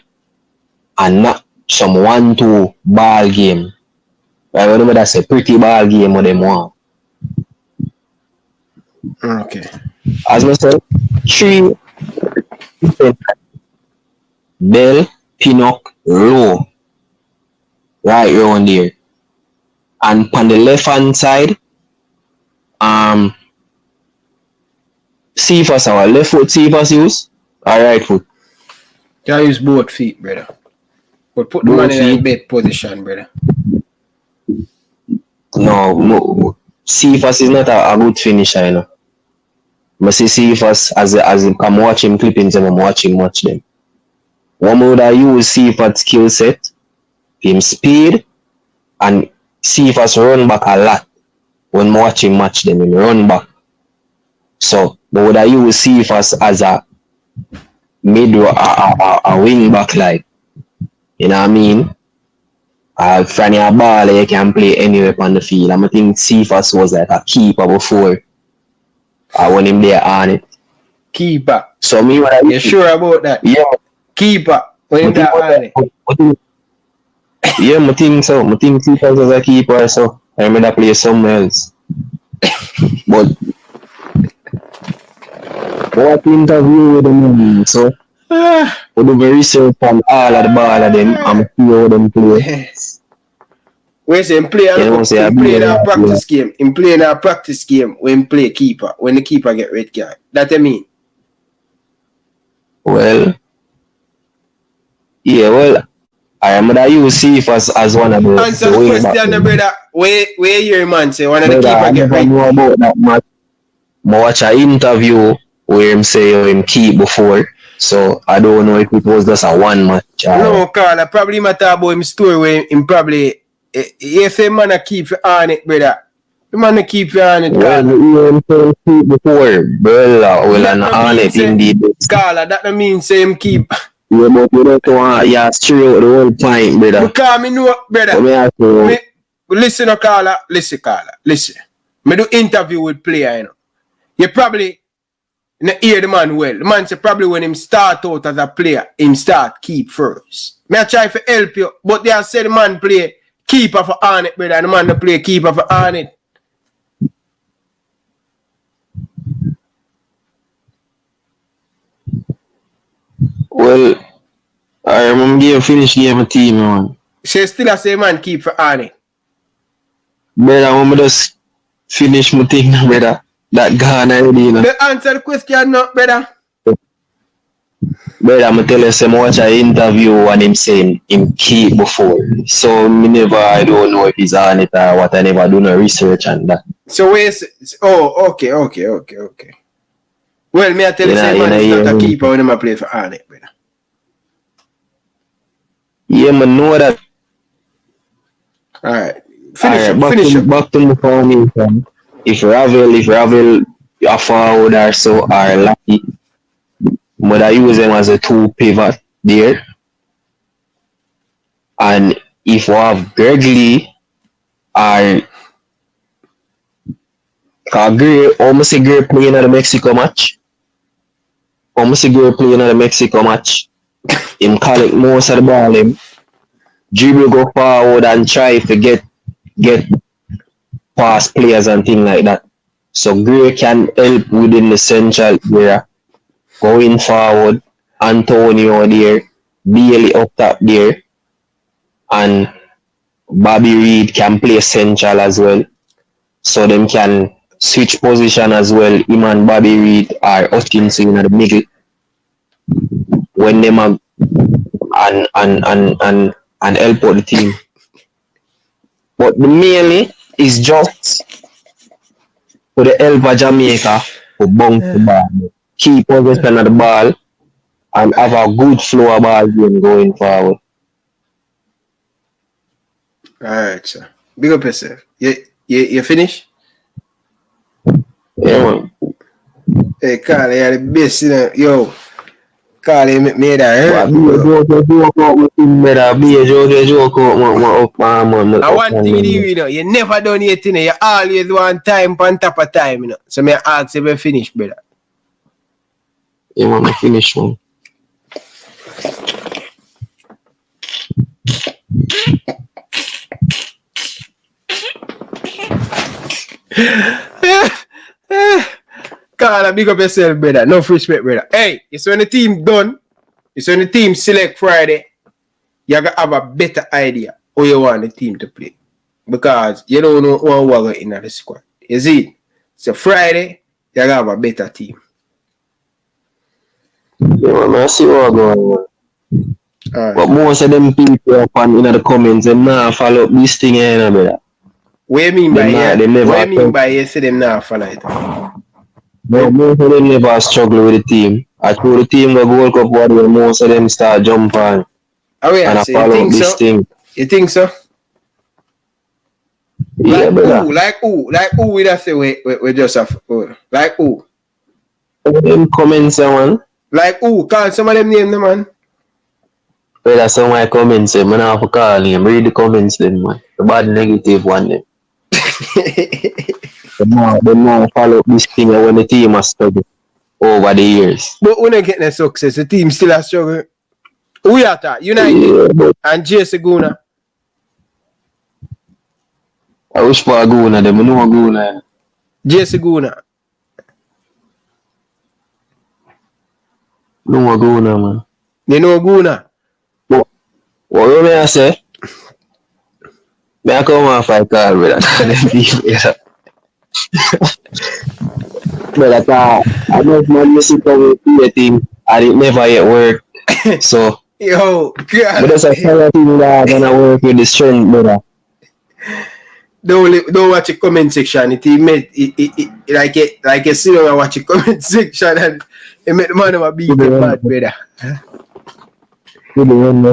and not some 1-2 ball game. I remember that's a pretty ball game what them want. Okay. As I said, 3 Bell, Pinnock, Low. Right around there. And on the left hand side, Cephas, our left foot Cephas use, or right foot? Can use both feet, brother. But put the man in a bed position, brother. No, Cephas is not a good finisher, you know. I see Cephas as I'm watching clippings and I'm watching watch them. One would I use Cephas skill set, him speed, and Cephas run back a lot. When I'm watching match them, he run back. So, but would I use Cephas as a mid a wing back like, you know what I mean? From your ball, you can play anywhere on the field. I think Cephas was like a keeper before. I want him there on it. Keeper. So me, what you sure about that? Yeah. Keeper. When him there on it. Yeah, I think so. I think Cephas was a keeper, so I remember play somewhere else. But what interview with them, so we do the research on all of the ball of them and see how them play. Yes. We say him play in a practice game. Him play in a practice game when play keeper. When the keeper get red card. That I mean. Well, yeah, well, I am gonna use Cephas as one of the. Answer the question, brother. Where your man say one of the keeper get red card? I know about that match. I watch an interview where him say him keep before. So I don't know if it was just a one match. No, Carl, I probably matter about him story where him probably if a man keep on it, brother. The man keep on it, Carl. Well, him keep before, brother. Well, and on it indeed. Carl, that don't mean say him keep. Yeah, but you don't want straight out the whole point, brother. Because me know, brother. Listen, Carl. Listen, Carl. Listen. Me do interview with player, you know. You probably hear the man well. The man say probably when him start out as a player, him start keep first. Me I try to help you, but they say the man play keeper for on it, brother, and the man play keeper for on it. Well, I remember game finish game of team, man. She still a say man keep for on it. Brother, when I just finish my thing, brother. That gone already, you know. The answer the question now, brother. Brother, I'm tell you, I watch an interview and him saying him keep before. So I don't know if he's on it or what. I never do no research on that. So where's okay. Well, me I tell you, man is not a keeper when I play for on it, brother. Yeah, man, know that. Alright. Finish up. Back to the formation. If Ravel a forward or so or lucky. But I use them as a two pivot there. And if we have Gregory or Gray, almost a Gray playing at the Mexico match. Almost a Gray playing at the Mexico match. Him collect most of the ball, him dribble go forward and try to get past players and things like that. So Gray can help within the central area. Going forward, Antonio there, Bailey up top there, and Bobby Reed can play central as well. So them can switch position as well. Him and Bobby Reed are Hutchinson in the middle. When them are and help out the team. But the mainly is just for the help of Jamaica to bounce the ball. Keep possession of the ball and have a good flow of ball game going forward. Alright, sir. Big up yourself. You finish? Yeah, man. Hey, Carl, you're the best, you know. Yo, Carl, you make me that hurt. I want thing you know, you never done anything, you always want time on top of time, you know. So me ask if you finish, brother. Yeah, man, I finish one. Carl, big up yourself, brother. No respect, brother. Hey, it's when the team done, it's when the team select Friday, you gotta have a better idea how you want the team to play. Because you don't know who will in the squad. You see? So Friday, you gotta have a better team. Yeah, man, I see what going on. But most of them people up in the comments, they not follow up this thing, brother. What you mean by that? What you mean by you say them not follow it? No, most of them never struggle with the team. I told the team the World Cup whatever, most of them start jump on. Oh yeah, and I so follow you think this so? thing. You think so? Yeah, brother. Like who we just say we just have like who? Them comments, man. Like who? Call some of them name them, man. Brother, some of my comments, man, I have to call him. Read the comments then, man. The bad negative one then. They now follow up this thing when the team has struggled over the years. But when they get the success, the team still has struggle. Who you at? United and J Seguna. I wish for Aguna, them know Aguna. J Seguna. No Aguna, man. You know Aguna? What may I say? May I come off I call, brother? But I know my music with the team and it never yet worked. So yo, God. But that's a fire thing that gonna work with the strength, brother. Don't watch the comment section. It like you see when I watch the comment section and it make the man of a beat bad, brother. But when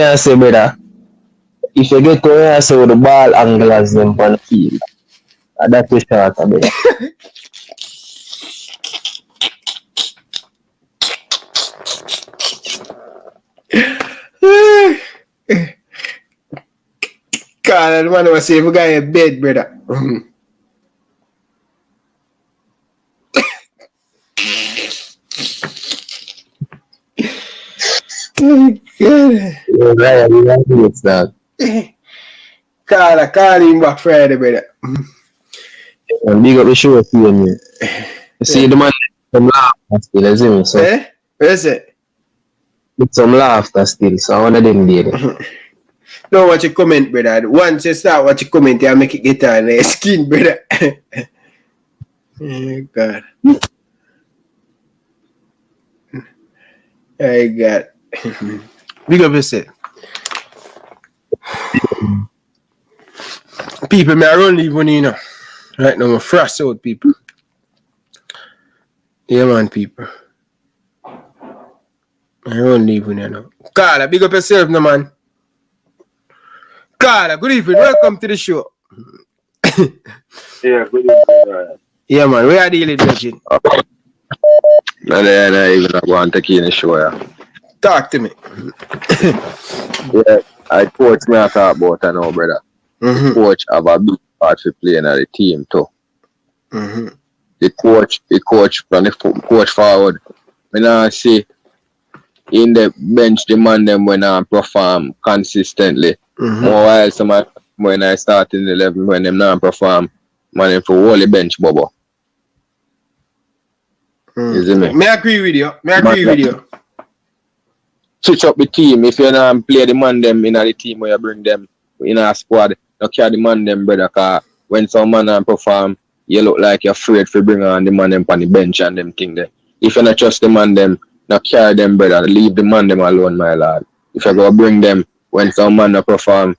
I say, brother, if you get to where I say with the ball anglers them on the field, that's a shot, brother. God, the man was saying, if a guy in bed, brother. Call him back Friday, brother. And big up the show for you, man. You see the man some laughter still, you see me? So what is it? With some laughter still, so one of them did it. Don't watch a comment, brother. Once you start watch a comment, you make it get on your skin, brother. Oh, God. Oh, God. Big up yourself. People, may I run leave one, you know. Right now, I'm frost out, people. Yeah, man, people. I run leave one, you know. Carla, big up yourself, no, man. Carla, good evening. Welcome to the show. Yeah, good evening, Ryan. Yeah, man. We are dealing with it. No, even I want to take in the show, yeah. Talk to me. Yeah, I coach me I talk about I know, brother. The coach have a big part to play in the team too. The coach from the coach forward. When I see in the bench the man them when I perform consistently. More while some when I start in the 11 when them not perform, man them for whole the bench bubble. You see me? Me agree with you. Switch up the team. If you not play the man them in the team where you bring them in a squad, you carry the man them, brother, cause when some man and perform, you look like you're afraid to bring on the man them on the bench and them thing there. If you not trust the man them, not carry them, brother, leave the man them alone, my lord. If you go bring them when some man not perform,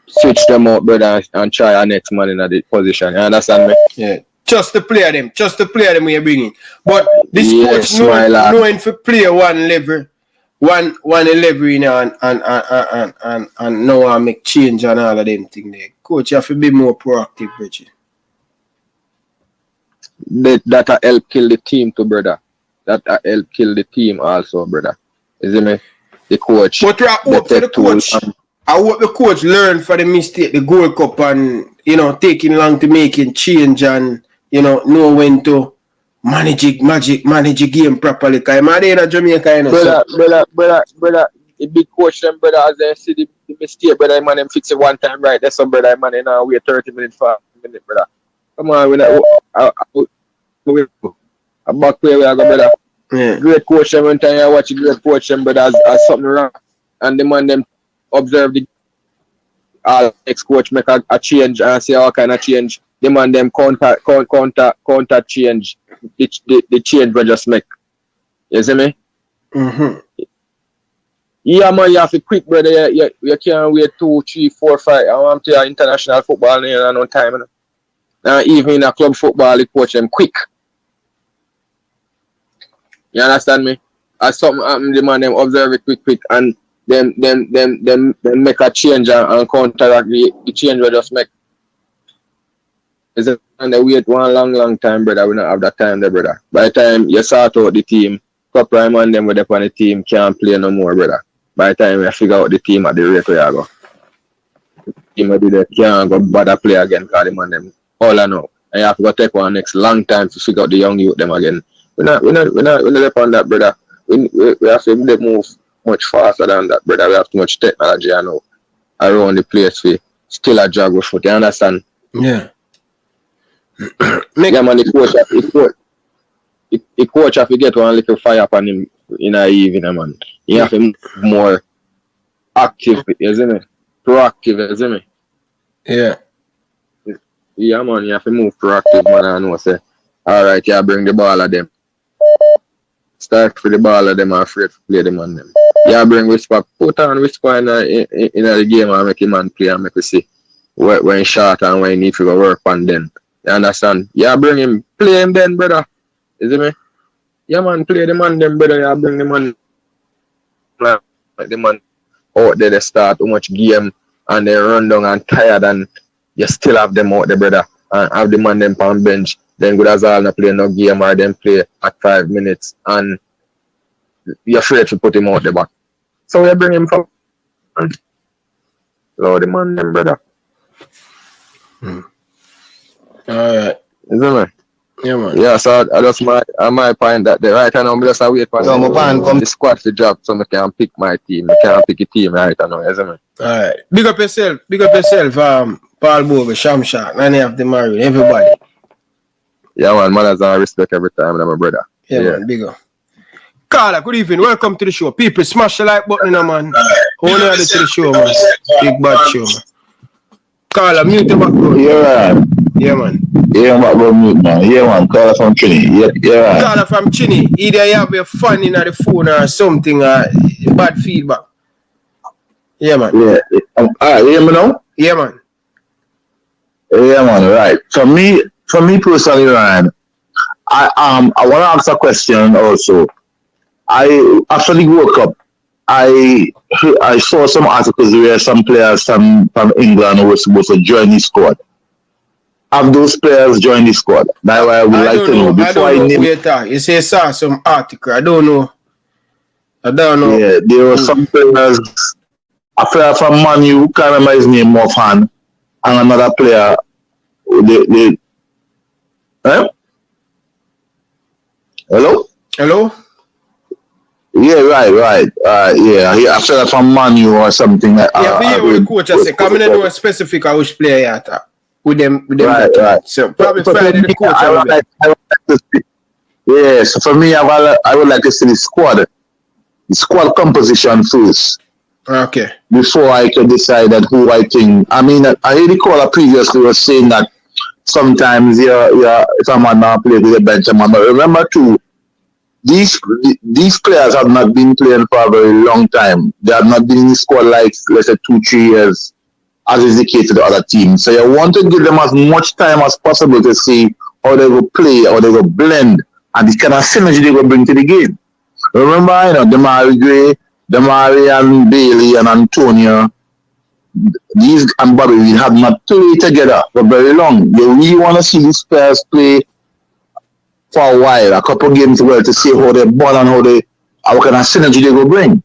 switch them out, brother, and try our next man in the position. You understand me? Yeah. Just to play them when you bring in. But this coach knowing to play one level in and now I make change and all of them things there. Coach, you have to be more proactive, Richie. That help kill the team too, brother. That help kill the team also, brother. Isn't it? The coach. But I hope for the coach. I hope the coach learn for the mistake, the Gold Cup, and taking long to making change and know when to manage a game properly. Cause I'm in Jamaica, brother, the big coach them, brother, as they see the mistake, brother, man, them fix it one time right. That's some brother, man, now wait 30 minutes, 5 minutes, brother. Come on, I'm back where we are, brother. Yeah. Great coach them, one time I watch a great coach them, brother, as something wrong, and the man them observe the ex-coach make a change and say all kind of change. The man them counter change. The change we just make. You see me? Yeah, man, you have to quick, brother. You can't wait 2, 3, 4, 5. I want to play international football in no time. Even in a club football, the coach them quick. You understand me? As something happen, the man them observe it quick, and them make a change and counteract the change we just make. And they wait one long time, brother. We don't have that time there, brother. By the time you sort out the team, couple of man them with up on the team can't play no more, brother. By the time you figure out the team at the rate where you go. The team will be there, can't go bother play again because the man them all I know. And you have to go take one next long time to figure out the young youth them again. We're not up on that, brother. We have to move much faster than that, brother. We have too much technology I know around the place for still a jog with foot. You understand? Yeah. Yeah, man, the coach have to get one little fire upon him in the evening, man. You have to be more active, isn't it? Proactive, isn't it? Yeah. Yeah, man, you have to move proactive, man. I know, say, all right, yeah, bring the ball at them. Start for the ball at them, I'm afraid to play them on them. Yeah, bring whisper, put on whisper in the game and make him man play and make you see when short and when he need to go work on them. You understand? Yeah, bring him, play him then, brother. You see me? Yeah, man, play the man then, brother. Yeah, bring the man. Like the man out there, they start too much game and they run down and tired and you still have them out there, brother. And have the man them on bench. Then good as all not play no game or them play at 5 minutes and you're afraid to put him out the back. So we bring him from. Lord, the man them, brother. Alright. Isn't it? Yeah, man. Yeah, so I just my point that the right now I'm just wait for the squad to drop so I can pick my team. I can pick a team right now, isn't it? Alright. Big up yourself, Paul Bobe, Shamsha, Nanny of the Marine, everybody. Yeah, man, has I respect every time, my brother. Yeah, man, big up. Carla, good evening. Welcome to the show. People, smash the like button, man. Hold on to the show, man. Big bad show, man. Carla, mute the background. Yeah, right. Yeah, man. Yeah, background mute, man. Yeah, man. Carla from Chini. Yeah, right. Carla from Chini. Either you have your phone in the phone or something, bad feedback. Yeah, man. Yeah. Alright, you hear me now? Yeah, man. Yeah, man. Right. For me personally, Ryan, I want to ask a question also. I after the World Cup, I saw some articles where some players from England were supposed to join the squad. have those players joined the squad? That's why I would like to know. I don't know. Wait, you say saw some article. I don't know. Yeah, there were some players. A player from Man U, can't remember his name offhand, and another player. Hello? Yeah, right. Yeah, a player from Man U or something. Yeah, for you, what the coach I say, come in and know a specific which player you attack. With them. Right. So probably Friday the coach. I would like to see. Yeah, so for me, I would like to see the squad composition first. Okay. Before I can decide that who I think. I mean, I heard the caller previously was saying that sometimes if a man not play with the bench, but remember too, these players have not been playing for a very long time. They have not been in the squad like, let's say, 2-3 years, as is the case with the other teams. So you want to give them as much time as possible to see how they will play, how they will blend, and the kind of synergy they will bring to the game. Remember, Demari Gray, Demari and Bailey and Antonio, these and Bobby, we have not played together for very long. You really want to see these players play for a while, a couple games well, to see how they ball and how kind of synergy they will bring.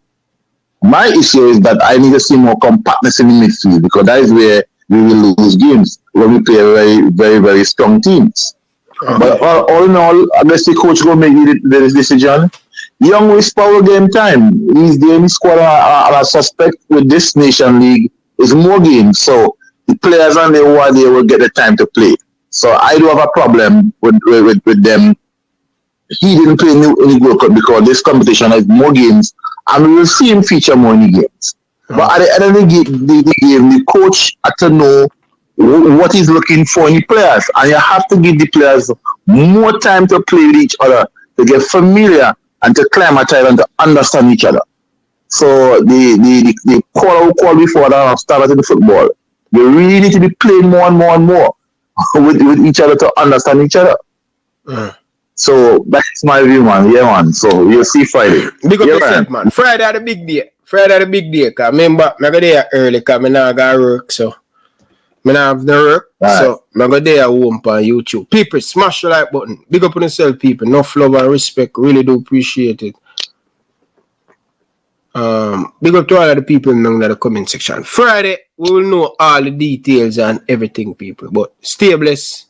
My issue is that I need to see more compactness in the midfield, because that is where we will lose games when we play very, very, very strong teams. But all in all, I guess the coach will make the decision. Young with power game time. He's the only squad I suspect with this Nation League is more games. So the players and the one they will get the time to play. So I do have a problem with them. He didn't play in the World Cup because this competition has more games, and we will see him feature more in the games. But at the end of the game, the coach had to know what he's looking for in the players, and you have to give the players more time to play with each other, to get familiar and to climatize and to understand each other. So the call before that started in the football, they really need to be playing more and more and more with each other to understand each other. So that's my view, man. Yeah, man. So you'll see Friday. Big up yourself, man. Friday the big day. Cause remember, I go there early cause I now got work, so I don't have no work. Right. So I go there home on YouTube. People, smash the like button. Big up on yourself, people. Enough love and respect. Really do appreciate it. Big up to all of the people in the comment section. Friday, we will know all the details and everything, people. But stay blessed.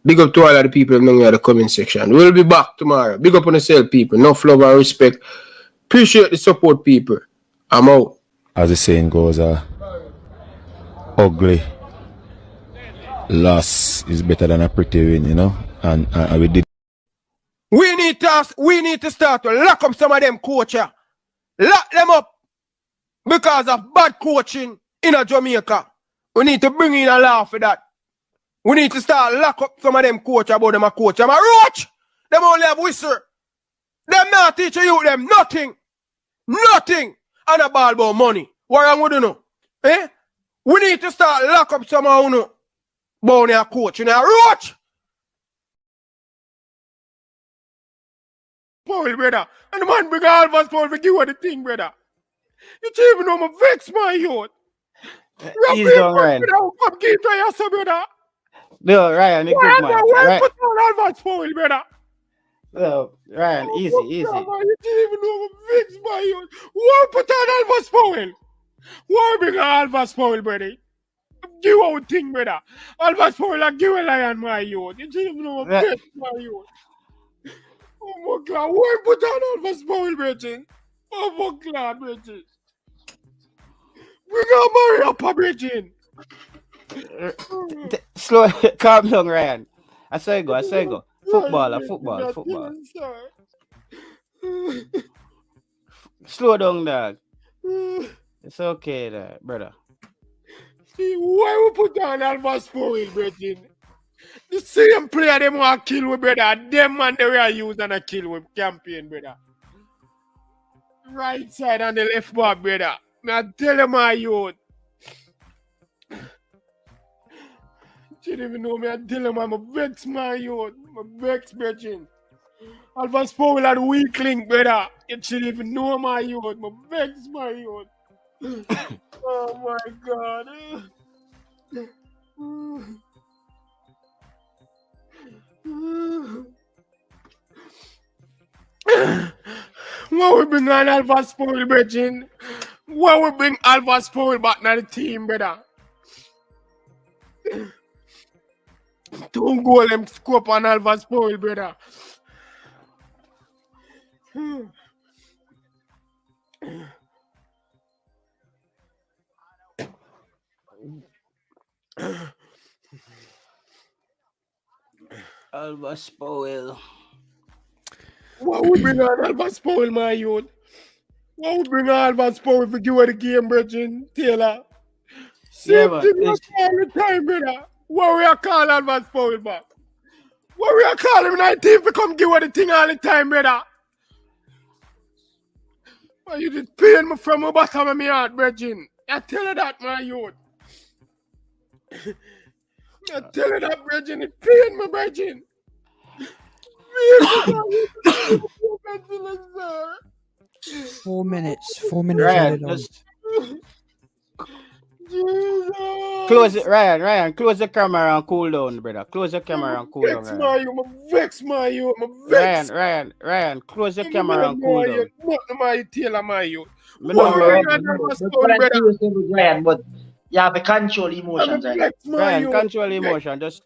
Big up to all of the people in the comment section. We'll be back tomorrow. Big up on yourself, people. Enough love and respect. Appreciate the support, people. I'm out. As the saying goes, ugly loss is better than a pretty win, you know. And we did. We need to start to lock up some of them coaches. Lock them up because of bad coaching in Jamaica. We need to bring in a law for that. We need to start lock up some of them coaches about them a coach. I'm a roach. Them only have whistle. Them not teaching you them nothing. Nothing. And a ball about money. What wrong with you know? Eh? We need to start lock up some of you about a coach. You know, a roach. Paul, brother. And the man bring all of us Paul for give her the thing, brother. You don't even know my vex, my youth. He's done, Ryan. Come give to yourself, brother. No, Ryan, it's good, man. Why put on all of us Paul, brother? No, Ryan, easy. You don't even know my vex, my youth. Why put on all of us Paul? Why bring all of us Paul, brother? Give out thing, brother. All of us Paul, like give a lion, my youth. You don't even know my vex, my youth. Oh my God, why put on all of us Paul, Bridget? Oh my God, Bridget. We got marry up, Bridget. Slow, calm down, Ryan. I say go. Football. Slow down, dog. It's okay, brother. See, why we put on all of us Paul, Bridget? The same player them want to kill with, brother. Them man they were used and a kill with campaign, brother. Right side and the left back, brother. I tell them my youth. You don't even know me. I tell them I'm a vex, my youth. I'm a vex, brethren. Alphonse Powell had a weak link, brother. You shouldn't even know my youth. I'm a vex, my youth. Oh my God. What we bring on Alpha Spoil, Virgin? What we bring Alpha Spoil back to the team, brother? Don't go them scope on Alpha Spoil, brother. Alva spoil. What we bring on Alpha Spoil, my youth? What we bring on Alpha Spoil for give away the game, Virgin? Taylor. Yeah, Same man. thing all the time, brother. What we are calling Alpha Spoil back? What we are calling him 19 to come give away the thing all the time, brother? Well, you just pain me from the bottom of my heart, Virgin. I tell you that, my youth. I tell you that, Virgin. It pain me, Virgin. 4 minutes. 4 minutes Ryan, added on. just close it, Ryan, close the camera and cool down, brother. Close the camera and cool down, Vex my youth, vex. Ryan, close the camera and cool down. Not my Taylor, my youth. Ryan, but you have to control emotions, right? Ryan, control emotion. Just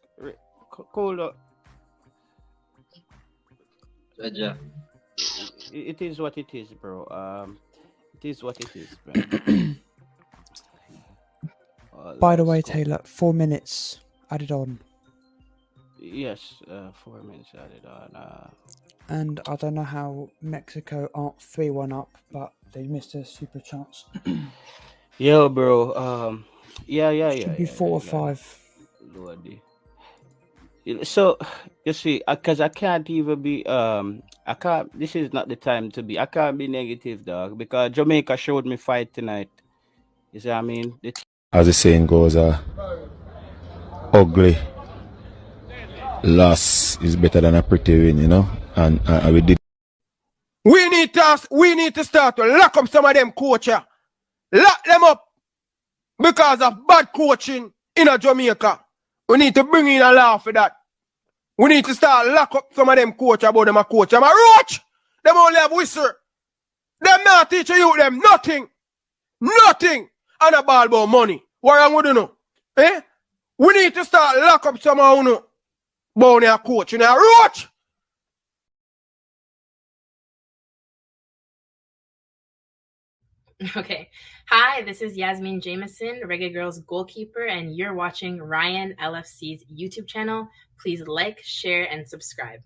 cool down. It is what it is, bro. It is what it is, bro. By the way, Taylor, 4 minutes added on. Yes, 4 minutes added on. And I don't know how Mexico aren't 3-1 up, but they missed a super chance. Yo, bro. Yeah. Should be 4 or 5. Lordy. So you see, because I can't even be I can't. This is not the time to be. I can't be negative, dog, because Jamaica showed me fight tonight. You see what I mean? As the saying goes, ugly loss is better than a pretty win, you know. And we did. We need to start to lock up some of them coaches. Lock them up because of bad coaching in Jamaica. We need to bring in a law for that. We need to start lock up some of them coaches about them a coach. I'm a roach. Them only have whistle. Them not teach you them nothing. Nothing. And a ball about money. What wrong with you know? Eh? We need to start lock up some of you about a coach. You know, a roach. Okay. Hi, this is Yasmin Jameson, Reggae Girlz goalkeeper, and you're watching Ryan LFC's YouTube channel. Please like, share, and subscribe.